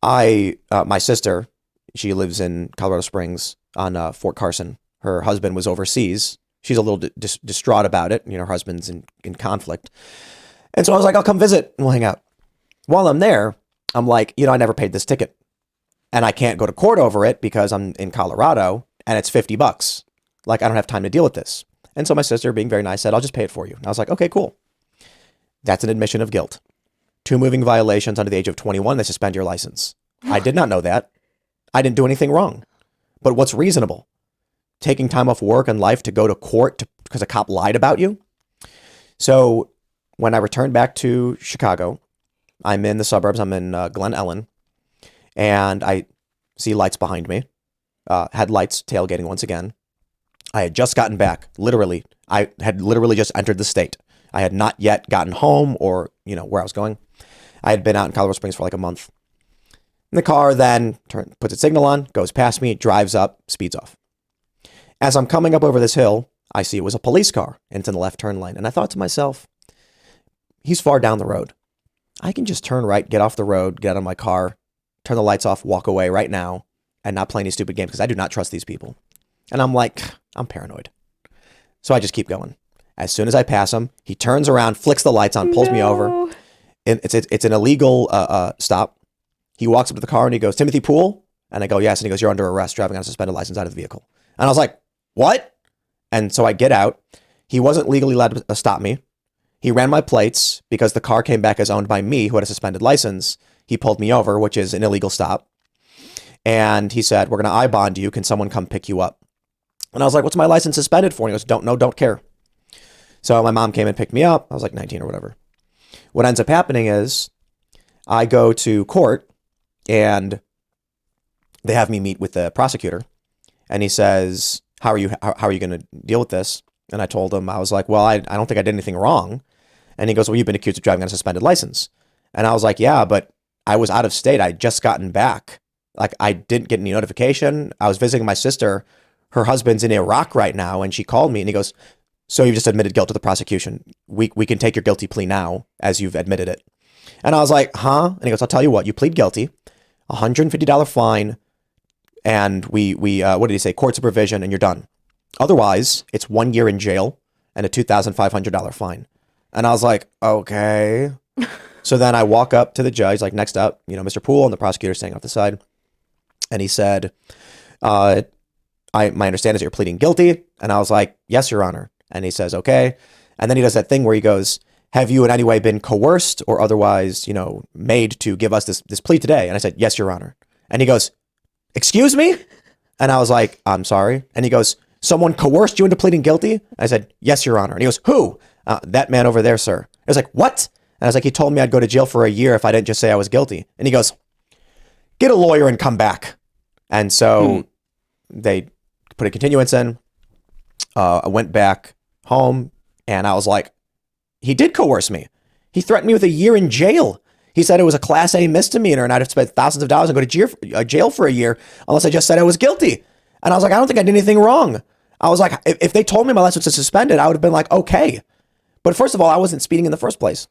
My sister, she lives in Colorado Springs on Fort Carson. Her husband was overseas. She's a little distraught about it. Her husband's in conflict. And so I was like, I'll come visit and we'll hang out. While I'm there, I'm like, I never paid this ticket and I can't go to court over it because I'm in Colorado and it's $50. Like, I don't have time to deal with this. And so my sister, being very nice, said, I'll just pay it for you. And I was like, okay, cool. That's an admission of guilt. 2 moving violations under the age of 21, they suspend your license. I did not know that. I didn't do anything wrong. But what's reasonable? Taking time off work and life to go to court because a cop lied about you? So when I returned back to Chicago, I'm in the suburbs. I'm in Glen Ellen, and I see lights behind me. Headlights tailgating once again. I had just gotten back. Literally, I had literally just entered the state. I had not yet gotten home or where I was going. I had been out in Colorado Springs for like a month. And the car then puts its signal on, goes past me, drives up, speeds off. As I'm coming up over this hill, I see it was a police car and it's in the left turn lane. And I thought to myself, he's far down the road. I can just turn right, get off the road, get out of my car, turn the lights off, walk away right now, and not play any stupid games because I do not trust these people. And I'm like, I'm paranoid. So I just keep going. As soon as I pass him, he turns around, flicks the lights on, pulls me over. It's an illegal stop. He walks up to the car and he goes, Timothy Poole? And I go, yes. And he goes, you're under arrest, driving on a suspended license out of the vehicle. And I was like, what? And so I get out. He wasn't legally allowed to stop me. He ran my plates because the car came back as owned by me, who had a suspended license. He pulled me over, which is an illegal stop. And he said, we're going to I-bond you. Can someone come pick you up? And I was like, what's my license suspended for? And he goes, don't care. So my mom came and picked me up. I was like 19 or whatever. What ends up happening is I go to court and they have me meet with the prosecutor. And he says, how are you going to deal with this? And I told him, I was like, well, I don't think I did anything wrong. And he goes, well, you've been accused of driving on a suspended license. And I was like, yeah, but I was out of state. I'd just gotten back. Like, I didn't get any notification. I was visiting my sister. Her husband's in Iraq right now. And she called me and he goes, so you've just admitted guilt to the prosecution. We can take your guilty plea now as you've admitted it. And I was like, huh? And he goes, I'll tell you what, you plead guilty, $150 fine. And we what did he say? Court supervision and you're done. Otherwise, it's 1 year in jail and a $2,500 fine. And I was like, okay. So then I walk up to the judge, like next up, Mr. Poole and the prosecutor standing off the side. And he said, my understanding is that you're pleading guilty. And I was like, yes, Your Honor. And he says, okay. And then he does that thing where he goes, have you in any way been coerced or otherwise, made to give us this plea today? And I said, yes, Your Honor. And he goes, excuse me? And I was like, I'm sorry. And he goes, someone coerced you into pleading guilty? And I said, yes, Your Honor. And he goes, who? That man over there, sir. I was like, what? And I was like, he told me I'd go to jail for a year if I didn't just say I was guilty. And he goes, get a lawyer and come back. And so they put a continuance in. I went back home and I was like, he did coerce me. He threatened me with a year in jail. He said it was a Class A misdemeanor and I'd have to spend thousands of dollars and go to jail for a year unless I just said I was guilty. And I was like, I don't think I did anything wrong. I was like, if they told me my license was suspended, I would have been like, okay. But first of all, I wasn't speeding in the first place.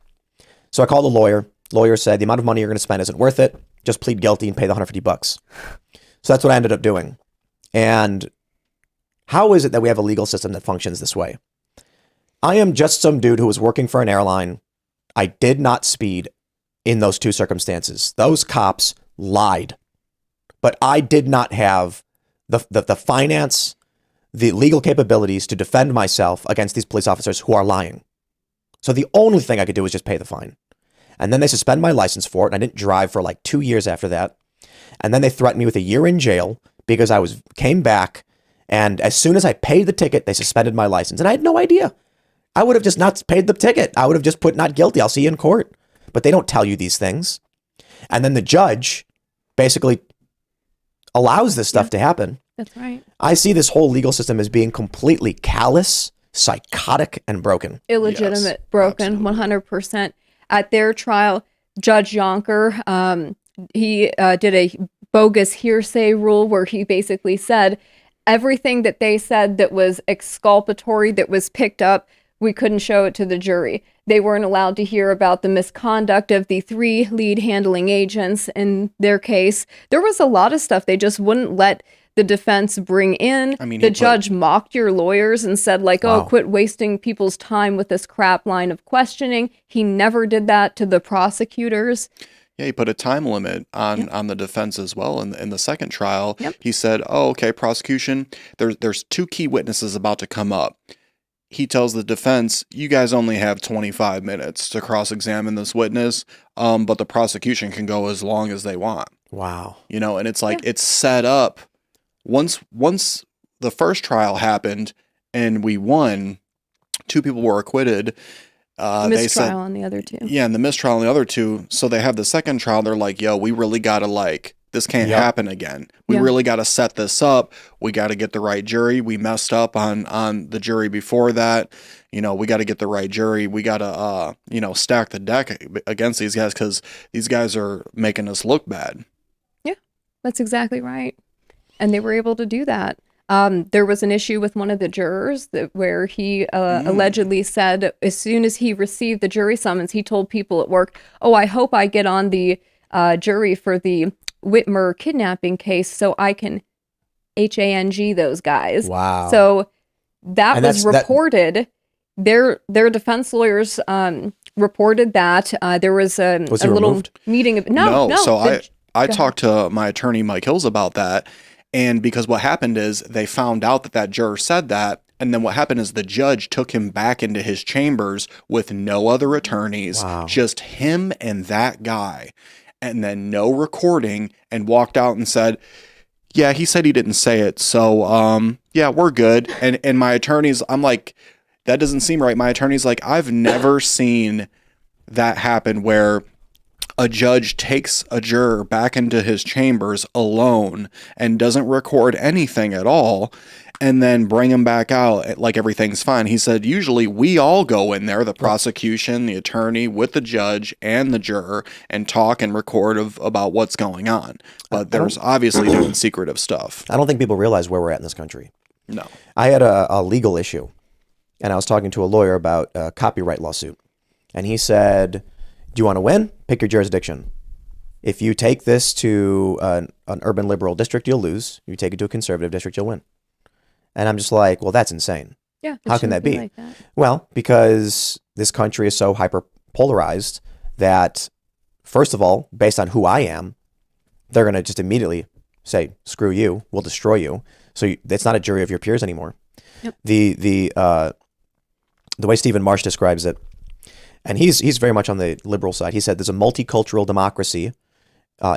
So I called a lawyer. Lawyer said the amount of money you're going to spend isn't worth it. Just plead guilty and pay the $150. So that's what I ended up doing. And how is it that we have a legal system that functions this way? I am just some dude who was working for an airline. I did not speed in those two circumstances. Those cops lied. But I did not have the finance, the legal capabilities to defend myself against these police officers who are lying. So the only thing I could do was just pay the fine. And then they suspend my license for it. And I didn't drive for like 2 years after that. And then they threatened me with a year in jail because I came back. And as soon as I paid the ticket, they suspended my license. And I had no idea. I would have just not paid the ticket. I would have just put not guilty. I'll see you in court. But they don't tell you these things. And then the judge basically allows this stuff to happen. That's right. I see this whole legal system as being completely callous, psychotic, and broken. Illegitimate, Yes, broken, absolutely. 100%. At their trial, Judge Yonker, he did a bogus hearsay rule where he basically said everything that they said that was exculpatory, that was picked up, we couldn't show it to the jury. They weren't allowed to hear about the misconduct of the 3 lead handling agents in their case. There was a lot of stuff they just wouldn't let the defense bring in. I mean, the judge mocked your lawyers and said like, Wow. oh, quit wasting people's time with this crap line of questioning. He never did that to the prosecutors. Yeah, he put a time limit on the defense as well. In the second trial, Yep. he said, "Oh, okay, prosecution. There's 2 key witnesses about to come up." He tells the defense, "You guys only have 25 minutes to cross-examine this witness, but the prosecution can go as long as they want." Wow. You know, and it's like it's set up. Once the first trial happened and we won, 2 people were acquitted. They said, Mistrial on the other 2. yeah, and the mistrial on the other 2. So they have the second trial. They're like, yo, we really got to this can't Yep. happen again. We Yeah. really got to set this up. We got to get the right jury. We messed up on the jury before that. You know, we got to get the right jury. We got to, stack the deck against these guys because these guys are making us look bad. Yeah, that's exactly right. And they were able to do that. There was an issue with one of the jurors where he allegedly said as soon as he received the jury summons, he told people at work, oh, I hope I get on the jury for the Whitmer kidnapping case so I can HANG those guys. Wow. So that And was that's- reported. Their defense lawyers reported that. There was a he little removed? meeting of no. So the- I go talked to my attorney, Mike Hills, about that. And because what happened is they found out that juror said that. And then what happened is the judge took him back into his chambers with no other attorneys, Wow. just him and that guy. And then no recording, and walked out and said, yeah, he said he didn't say it. So, yeah, we're good. And my attorney's, I'm like, that doesn't seem right. My attorney's like, I've never seen that happen where a judge takes a juror back into his chambers alone and doesn't record anything at all and then bring him back out like everything's fine. He said, usually we all go in there, the prosecution, the attorney, with the judge and the juror, and talk and record about what's going on. But there's obviously doing secretive stuff. I don't think people realize where we're at in this country. No. I had a legal issue, and I was talking to a lawyer about a copyright lawsuit. And he said, do you want to win? Pick your jurisdiction. If you take this to an urban liberal district, you'll lose. You take it to a conservative district, you'll win. And I'm just like, well, that's insane. Yeah. it How can shouldn't that be? like that. Well, because this country is so hyper polarized that, first of all, based on who I am, they're going to just immediately say, screw you, we'll destroy you. So it's not a jury of your peers anymore. Yep. The way Stephen Marsh describes it, and he's very much on the liberal side. He said there's a multicultural democracy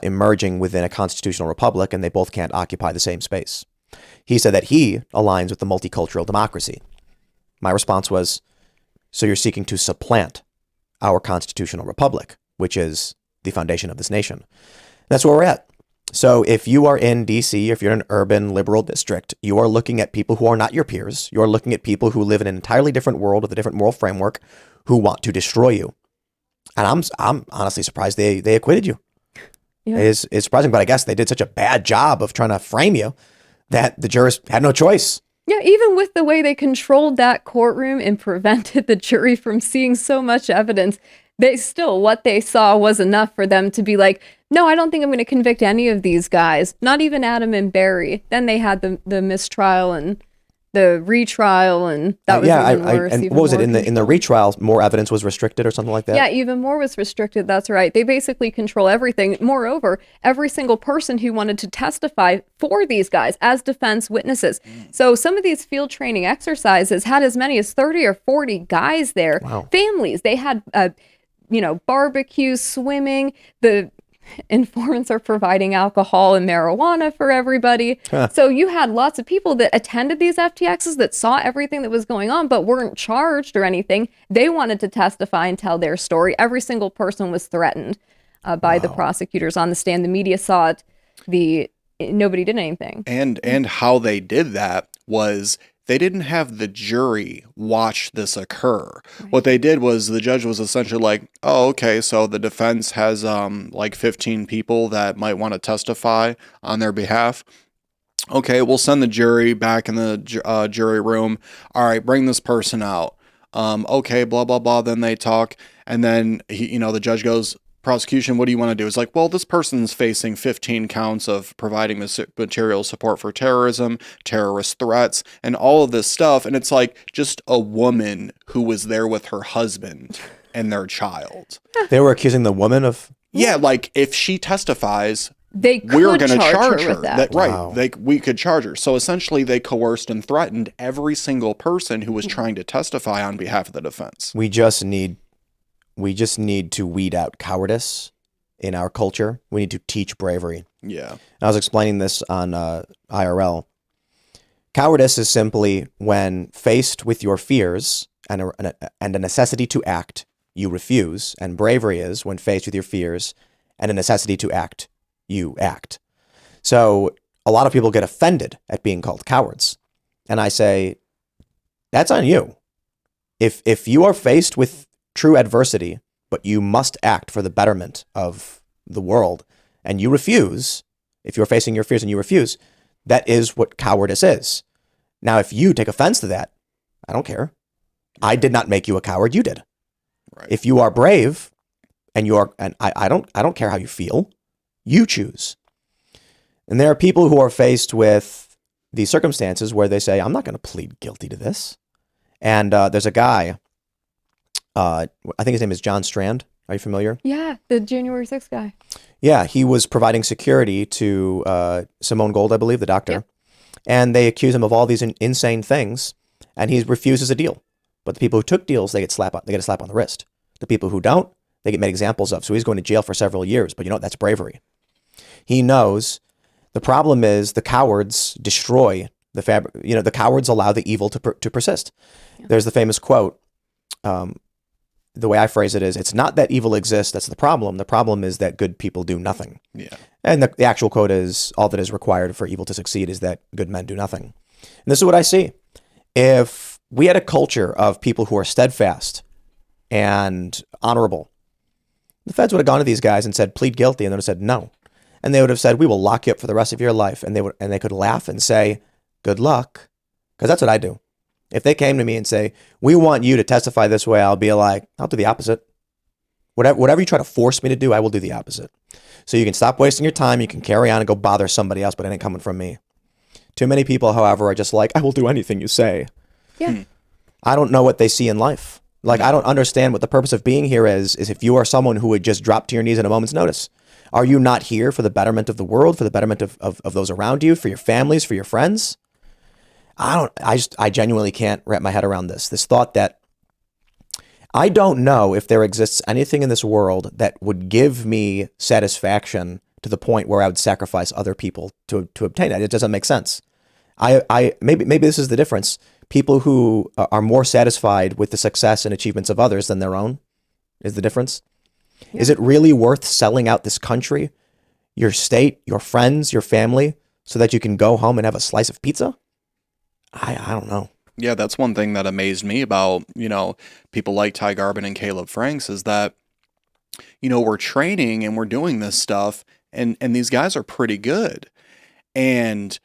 emerging within a constitutional republic, and they both can't occupy the same space. He said that he aligns with the multicultural democracy. My response was, so you're seeking to supplant our constitutional republic, which is the foundation of this nation. That's where we're at. So if you are in DC, if you're in an urban liberal district, you are looking at people who are not your peers. You are looking at people who live in an entirely different world with a different moral framework who want to destroy you. And I'm honestly surprised they acquitted you. Yeah. It's surprising, but I guess they did such a bad job of trying to frame you that the jurors had no choice. Yeah, even with the way they controlled that courtroom and prevented the jury from seeing so much evidence, what they saw was enough for them to be like, no, I don't think I'm going to convict any of these guys, not even Adam and Barry. Then they had the mistrial and the retrial, and that was even worse. And even what was it more in the retrial? More evidence was restricted or something like that? Yeah, even more was restricted. That's right. They basically control everything. Moreover, every single person who wanted to testify for these guys as defense witnesses. So some of these field training exercises had as many as 30 or 40 guys there. Wow. Families. They had, barbecues, swimming. The informants are providing alcohol and marijuana for everybody. So you had lots of people that attended these FTXs that saw everything that was going on, but weren't charged or anything. They wanted to testify and tell their story. Every single person was threatened by the prosecutors on the stand. The media saw it. Nobody did anything. And how they did that was they didn't have the jury watch this occur. Right. What they did was the judge was essentially like, oh, okay, so the defense has like 15 people that might want to testify on their behalf. Okay, we'll send the jury back in the jury room. All right, bring this person out. Okay, blah, blah, blah. Then they talk. And then, the judge goes, prosecution, what do you want to do? It's like, well, this person's facing 15 counts of providing material support for terrorism, terrorist threats, and all of this stuff. And it's like just a woman who was there with her husband and their child. They were accusing the woman of... Yeah, like if she testifies, we're going to charge her with that. Wow. Right. We could charge her. So essentially they coerced and threatened every single person who was trying to testify on behalf of the defense. We just need to weed out cowardice in our culture. We need to teach bravery. Yeah. I was explaining this on IRL. Cowardice is simply when faced with your fears and a necessity to act, you refuse. And bravery is when faced with your fears and a necessity to act, you act. So a lot of people get offended at being called cowards. And I say, that's on you. If you are faced with true adversity, but you must act for the betterment of the world, and you refuse, if you're facing your fears and you refuse, that is what cowardice is. Now, if you take offense to that, I don't care. I did not make you a coward, you did. Right. If you are brave and I don't care how you feel, you choose. And there are people who are faced with these circumstances where they say, I'm not going to plead guilty to this. And there's a guy, I think his name is John Strand. Are you familiar? Yeah, the January 6th guy. Yeah, he was providing security to Simone Gold, I believe, the doctor. Yep. And they accuse him of all these insane things, and he refuses a deal. But the people who took deals, they get a slap on the wrist. The people who don't, they get made examples of. So he's going to jail for several years. But that's bravery. He knows the problem is the cowards destroy the fabric. The cowards allow the evil to persist. Yeah. There's the famous quote. The way I phrase it is, it's not that evil exists that's the problem. The problem is that good people do nothing. Yeah. And the actual quote is, all that is required for evil to succeed is that good men do nothing. And this is what I see. If we had a culture of people who are steadfast and honorable, the feds would have gone to these guys and said, plead guilty. And they would have said, no. And they would have said, we will lock you up for the rest of your life. And they could laugh and say, good luck. Because that's what I do. If they came to me and say, we want you to testify this way, I'll be like, I'll do the opposite. Whatever you try to force me to do, I will do the opposite. So you can stop wasting your time. You can carry on and go bother somebody else, but it ain't coming from me. Too many people, however, are just like, I will do anything you say. Yeah. I don't know what they see in life. Like, I don't understand what the purpose of being here is if you are someone who would just drop to your knees at a moment's notice. Are you not here for the betterment of the world, for the betterment of those around you, for your families, for your friends? I genuinely can't wrap my head around this thought that I don't know if there exists anything in this world that would give me satisfaction to the point where I would sacrifice other people to obtain it. It doesn't make sense. Maybe this is the difference. People who are more satisfied with the success and achievements of others than their own, is the difference. Yeah. Is it really worth selling out this country, your state, your friends, your family, so that you can go home and have a slice of pizza? I don't know. Yeah, that's one thing that amazed me about, people like Ty Garbin and Caleb Franks is that, we're training and we're doing this stuff and these guys are pretty good. And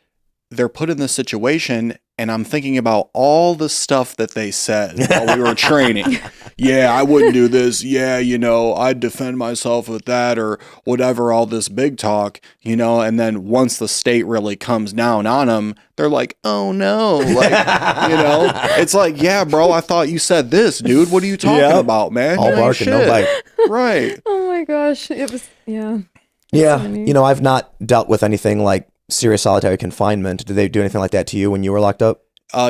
they're put in this situation, and I'm thinking about all the stuff that they said while we were training. Yeah, I wouldn't do this. Yeah, I'd defend myself with that or whatever, all this big talk, and then once the state really comes down on them, they're like, oh no. Like, it's like, yeah, bro, I thought you said this, dude. What are you talking about, man? All bark and no bite. Right. Oh my gosh. It was, yeah. Yeah. I've not dealt with anything like serious solitary confinement. Did they do anything like that to you when you were locked up?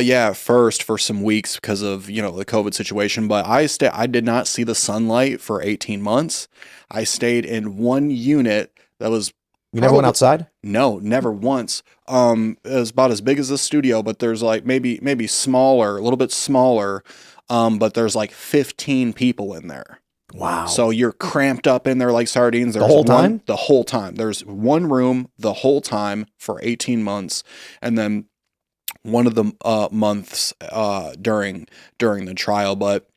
Yeah, first for some weeks because of, the COVID situation, but I did not see the sunlight for 18 months. I stayed in one unit that was You never went outside? No, never once. It was about as big as this studio, but there's like maybe smaller, a little bit smaller. But there's like 15 people in there. Wow. So you're cramped up in there like sardines. The whole time? The whole time. There's one room the whole time for 18 months. And then one of the months during the trial. But,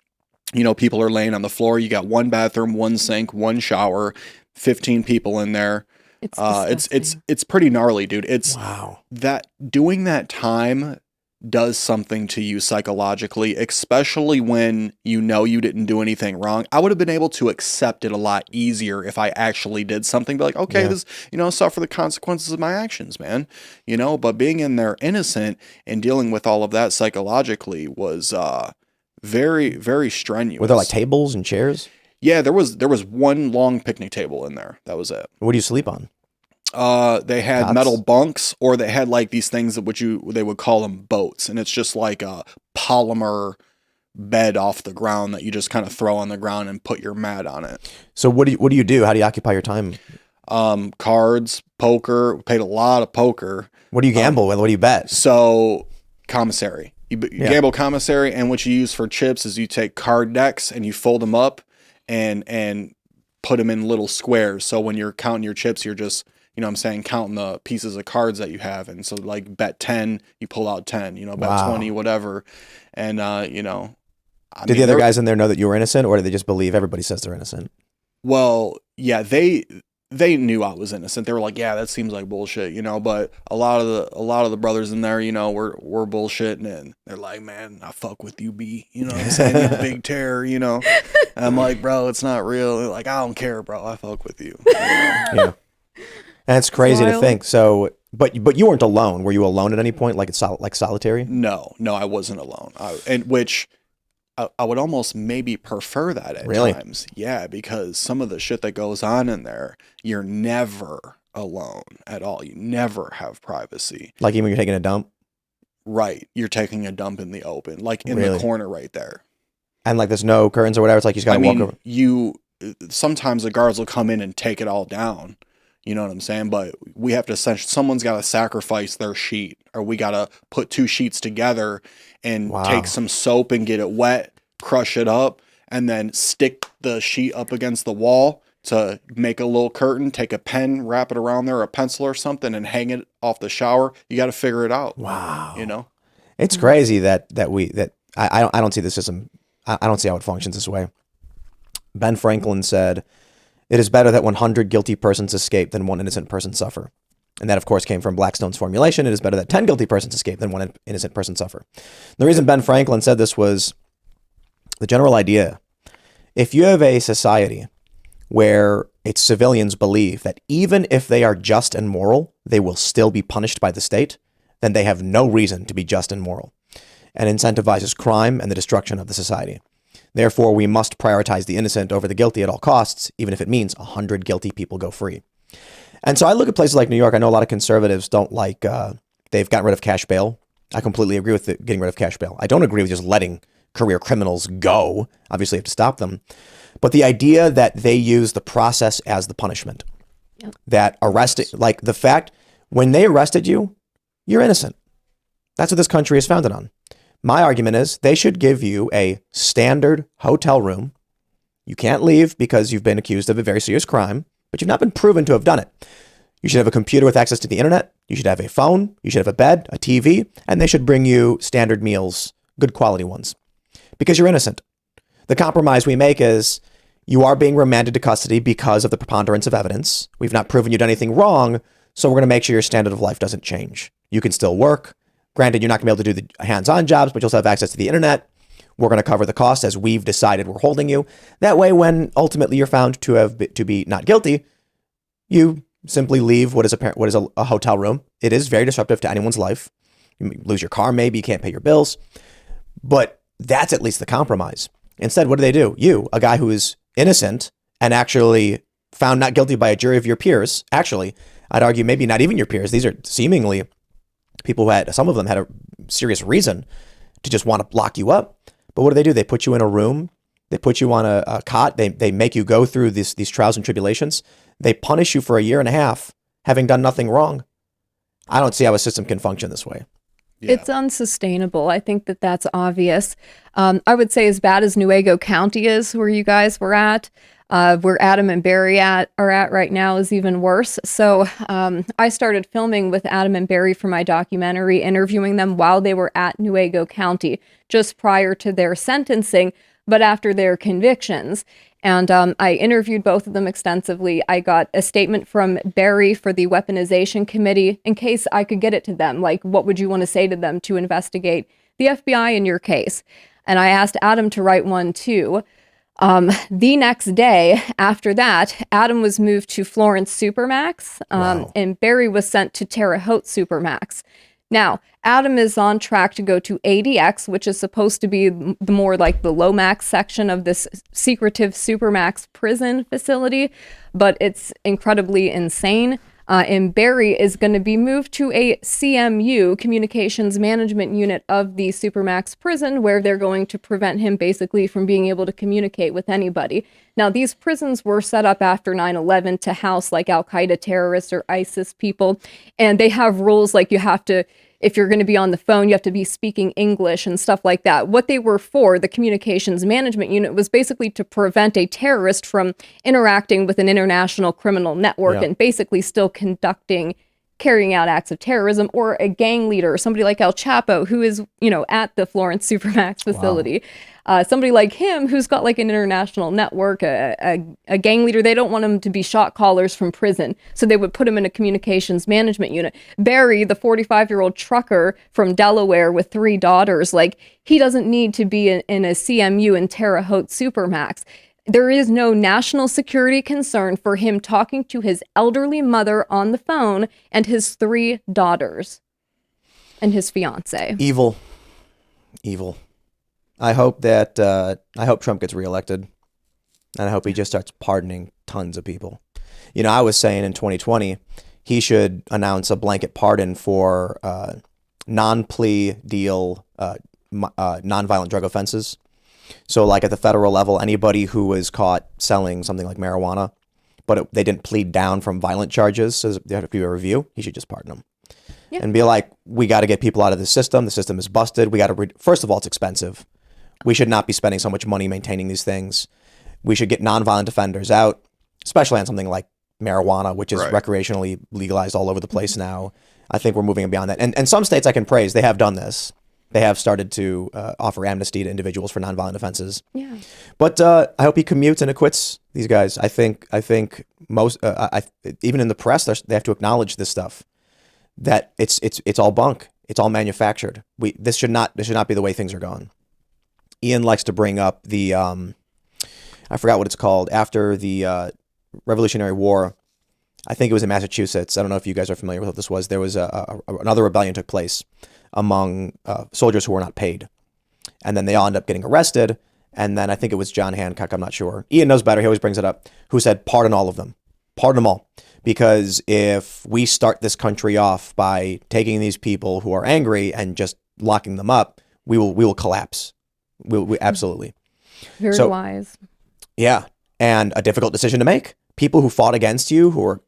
people are laying on the floor. You got one bathroom, one sink, one shower, 15 people in there. It's pretty gnarly, dude. Wow. That doing that time does something to you psychologically, especially when you didn't do anything wrong. I would have been able to accept it a lot easier if I actually did something, be like, okay, this, suffer the consequences of my actions, man. But being in there innocent and dealing with all of that psychologically was very, very strenuous. Were there like tables and chairs? Yeah, there was one long picnic table in there. That was it. What do you sleep on? They had Cots? metal bunks, or they had like these things that they would call them boats, and it's just like a polymer bed off the ground that you just kind of throw on the ground and put your mat on it. So what do you do? How do you occupy your time? Cards, poker. Paid a lot of poker. What do you gamble with? What do you bet? So commissary. You gamble commissary, and what you use for chips is you take card decks and you fold them up and put them in little squares. So when you're counting your chips, you're just counting the pieces of cards that you have. And so like bet 10, you pull out 10, bet 20, whatever. And, Did the other guys in there know that you were innocent, or did they just believe everybody says they're innocent? Well, yeah, they knew I was innocent. They were like, yeah, that seems like bullshit, but a lot of the brothers in there, were bullshitting, and they're like, man, I fuck with you, B, what I'm saying? You big terror, And I'm like, bro, it's not real. They're like, I don't care, bro. I fuck with you. Yeah. That's crazy to think. So, but you weren't alone. Were you alone at any point, like solitary? No, I wasn't alone. I would almost maybe prefer that at times. Yeah, because some of the shit that goes on in there, you're never alone at all. You never have privacy. Like even when you're taking a dump? Right. You're taking a dump in the open, like in the corner right there. And like there's no curtains or whatever. It's like you just got to walk over. Sometimes the guards will come in and take it all down. You know what I'm saying? But we have to someone's got to sacrifice their sheet, or we got to put two sheets together and take some soap and get it wet, crush it up, and then stick the sheet up against the wall to make a little curtain, take a pen, wrap it around there, a pencil or something, and hang it off the shower. You got to figure it out. Wow. It's crazy that I don't see the system. I don't see how it functions this way. Ben Franklin said, "It is better that 100 guilty persons escape than one innocent person suffer." And that, of course, came from Blackstone's formulation. It is better that 10 guilty persons escape than one innocent person suffer. The reason Ben Franklin said this was the general idea. If you have a society where its civilians believe that even if they are just and moral, they will still be punished by the state, then they have no reason to be just and moral, and incentivizes crime and the destruction of the society. Therefore, we must prioritize the innocent over the guilty at all costs, even if it means 100 guilty people go free. And so I look at places like New York. I know a lot of conservatives don't like, they've gotten rid of cash bail. I completely agree with getting rid of cash bail. I don't agree with just letting career criminals go. Obviously, you have to stop them. But the idea that they use the process as the punishment, that arresting, like the fact when they arrested you, you're innocent. That's what this country is founded on. My argument is they should give you a standard hotel room You can't leave because you've been accused of a very serious crime, but you've not been proven to have done it. You should have a computer with access to the internet. You should have a phone. You should have a bed, a TV, and they should bring you standard meals, good quality ones, because you're innocent. The compromise we make is you are being remanded to custody because of the preponderance of evidence. We've not proven you've done anything wrong, so we're going to make sure your standard of life doesn't change. You can still work. Granted, you're not going to be able to do the hands-on jobs, but you'll still have access to the internet. We're going to cover the cost as we've decided we're holding you. That way, when ultimately you're found to be not guilty, you simply leave what is a hotel room. It is very disruptive to anyone's life. You lose your car, maybe you can't pay your bills, but that's at least the compromise. Instead, what do? You, a guy who is innocent and actually found not guilty by a jury of your peers. Actually, I'd argue maybe not even your peers. These are seemingly people who some of them had a serious reason to just want to lock you up. But what do? They put you in a room. They put you on a cot. They make you go through these trials and tribulations. They punish you for a year and a half, having done nothing wrong. I don't see how a system can function this way. Yeah. It's unsustainable. I think that's obvious. I would say as bad as Newaygo County is, where you guys were at, where Adam and Barry are at right now is even worse. So I started filming with Adam and Barry for my documentary, interviewing them while they were at Newaygo County, just prior to their sentencing, but after their convictions. And I interviewed both of them extensively. I got a statement from Barry for the weaponization committee in case I could get it to them. Like, what would you want to say to them to investigate the FBI in your case? And I asked Adam to write one too. The next day after that, Adam was moved to Florence Supermax, Wow. and Barry was sent to Terre Haute Supermax. Now, Adam is on track to go to ADX, which is supposed to be the more like the low max section of this secretive Supermax prison facility, but it's incredibly insane. And Barry is going to be moved to a CMU, Communications Management Unit of the Supermax prison, where they're going to prevent him basically from being able to communicate with anybody. Now, these prisons were set up after 9/11 to house like Al-Qaeda terrorists or ISIS people, and they have rules like you have to, if you're going to be on the phone, you have to be speaking English and stuff like that. What they were for, the Communications Management Unit, was basically to prevent a terrorist from interacting with an international criminal network and basically still carrying out acts of terrorism, or a gang leader, or somebody like El Chapo, who is, at the Florence Supermax facility. Somebody like him who's got like an international network, a gang leader. They don't want him to be shot callers from prison, so they would put him in a communications management unit. Barry, the 45-year-old trucker from Delaware with 3 daughters, like, he doesn't need to be in a CMU in Terre Haute Supermax. There is no national security concern for him talking to his elderly mother on the phone and his 3 daughters and his fiance. Evil. I hope Trump gets reelected, and I hope he just starts pardoning tons of people. I was saying in 2020, he should announce a blanket pardon for non-plea deal, nonviolent drug offenses. So like at the federal level, anybody who was caught selling something like marijuana, but they didn't plead down from violent charges, so they have to do a review, he should just pardon them. Yep. And be like, we got to get people out of the system. The system is busted. We got to, first of all, it's expensive. We should not be spending so much money maintaining these things. We should get nonviolent offenders out, especially on something like marijuana, which is recreationally legalized all over the place now. I think we're moving beyond that. And some states I can praise, they have done this. They have started to offer amnesty to individuals for nonviolent offenses. Yeah. But I hope he commutes and acquits these guys. I think most, even in the press, they have to acknowledge this stuff. That it's all bunk. It's all manufactured. This should not be the way things are going. Ian likes to bring up the I forgot what it's called, after the Revolutionary War. I think it was in Massachusetts. I don't know if you guys are familiar with what this was. There was another rebellion took place among soldiers who were not paid, and then they all end up getting arrested. And then I think it was John Hancock, I'm not sure. Ian knows better. He always brings it up. Who said, pardon all of them. Pardon them all. Because if we start this country off by taking these people who are angry and just locking them up, we will collapse. We absolutely. Very wise. Yeah. And a difficult decision to make. People who fought against you, who are,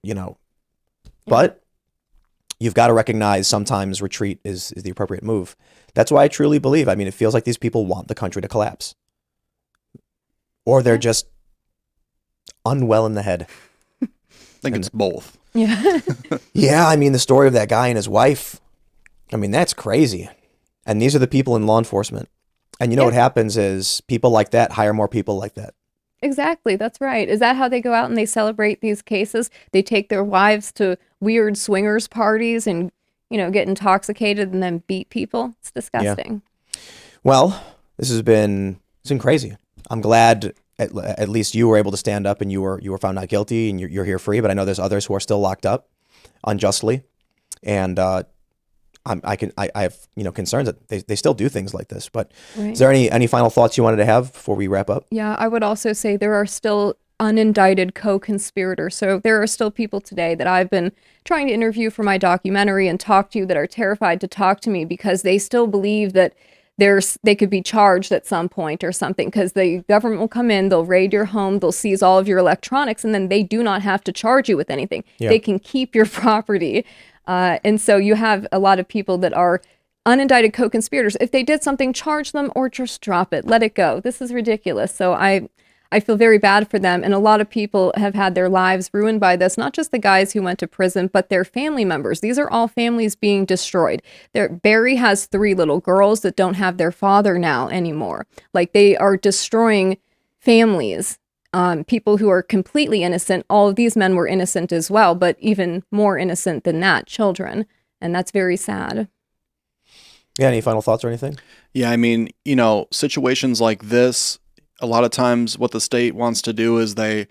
but you've got to recognize sometimes retreat is the appropriate move. That's why I truly believe, it feels like these people want the country to collapse. Or they're just unwell in the head. I think it's both. Yeah. Yeah, I mean, the story of that guy and his wife, I mean, that's crazy. And these are the people in law enforcement. And you know what happens is people like that hire more people like that. Exactly. That's right. Is that how they go out and they celebrate these cases? They take their wives to weird swingers parties and, get intoxicated and then beat people. It's disgusting. Yeah. Well, it's been crazy. I'm glad at least you were able to stand up and you were found not guilty and you're here free. But I know there's others who are still locked up unjustly, and I have concerns that they still do things like this. But Right. Is there any final thoughts you wanted to have before we wrap up? Yeah, I would also say there are still unindicted co-conspirators. So there are still people today that I've been trying to interview for my documentary and talk to that are terrified to talk to me because they still believe that they could be charged at some point or something, because the government will come in, they'll raid your home, they'll seize all of your electronics, and then they do not have to charge you with anything. Yeah. They can keep your property. And so you have a lot of people that are unindicted co-conspirators. If they did something, charge them or just drop it. Let it go. This is ridiculous. So I feel very bad for them. And a lot of people have had their lives ruined by this, not just the guys who went to prison, but their family members. These are all families being destroyed. Barry has 3 little girls that don't have their father now anymore. Like, they are destroying families. People who are completely innocent. All of these men were innocent as well, but even more innocent than that, children. And that's very sad. Yeah, any final thoughts or anything? Yeah, I mean, situations like this, a lot of times what the state wants to do is they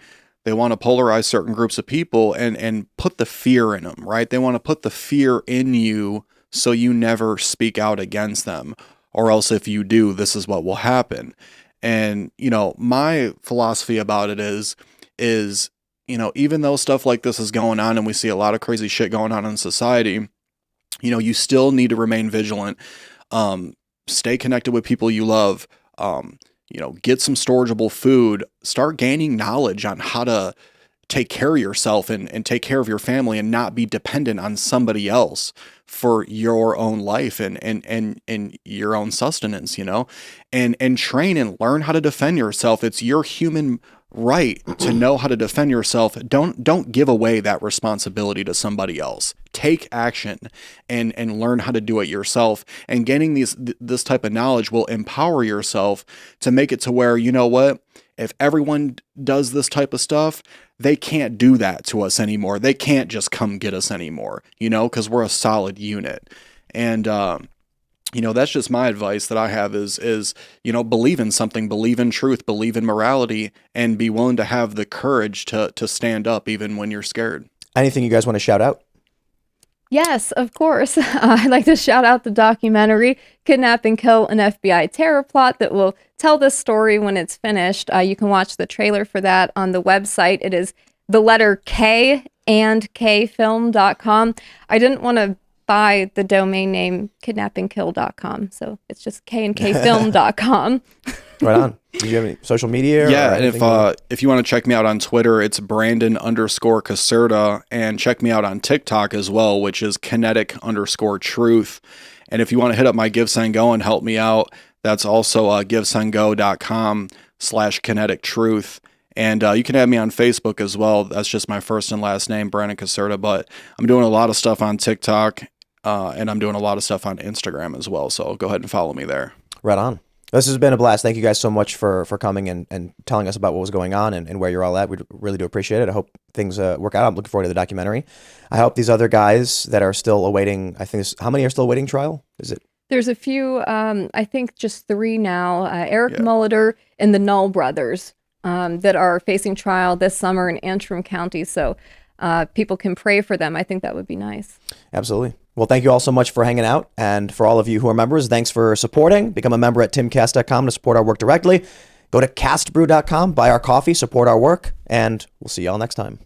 want to polarize certain groups of people and put the fear in them, right? They want to put the fear in you so you never speak out against them, or else if you do, this is what will happen. And, my philosophy about it is, even though stuff like this is going on and we see a lot of crazy shit going on in society, you still need to remain vigilant, stay connected with people you love, get some storageable food, start gaining knowledge on how to take care of yourself and take care of your family and not be dependent on somebody else for your own life and your own sustenance, and train and learn how to defend yourself. It's your human right to know how to defend yourself. Don't give away that responsibility to somebody else. Take action and learn how to do it yourself. And gaining this type of knowledge will empower yourself to make it to where, if everyone does this type of stuff, they can't do that to us anymore. They can't just come get us anymore, because we're a solid unit. And that's just my advice that I have is believe in something, believe in truth, believe in morality, and be willing to have the courage to stand up even when you're scared. Anything you guys want to shout out? Yes, of course. I'd like to shout out the documentary, Kidnap and Kill, an FBI Terror Plot, that will tell this story when it's finished. You can watch the trailer for that on the website. It is the letter K and kfilm.com. I didn't want to buy the domain name kidnappingkill.com, so it's just kfilm.com. Right on. Do you have any social media? Yeah, and if you want to check me out on Twitter, it's Brandon_Caserta, and check me out on TikTok as well, which is kinetic_truth. And if you want to hit up my GiveSendGo and help me out, that's also givesendgo.com/kinetictruth. And you can add me on Facebook as well. That's just my first and last name, Brandon Caserta. But I'm doing a lot of stuff on TikTok, and I'm doing a lot of stuff on Instagram as well. So go ahead and follow me there. Right on. This has been a blast. Thank you guys so much for coming and telling us about what was going on and where you're all at. We really do appreciate it. I hope things work out. I'm looking forward to the documentary. I hope these other guys that are still awaiting, how many are still awaiting trial? Is it? There's a few, I think just 3 now, Eric Molitor and the Null brothers that are facing trial this summer in Antrim County. So people can pray for them. I think that would be nice. Absolutely. Well, thank you all so much for hanging out. And for all of you who are members, thanks for supporting. Become a member at timcast.com to support our work directly. Go to castbrew.com, buy our coffee, support our work, and we'll see y'all next time.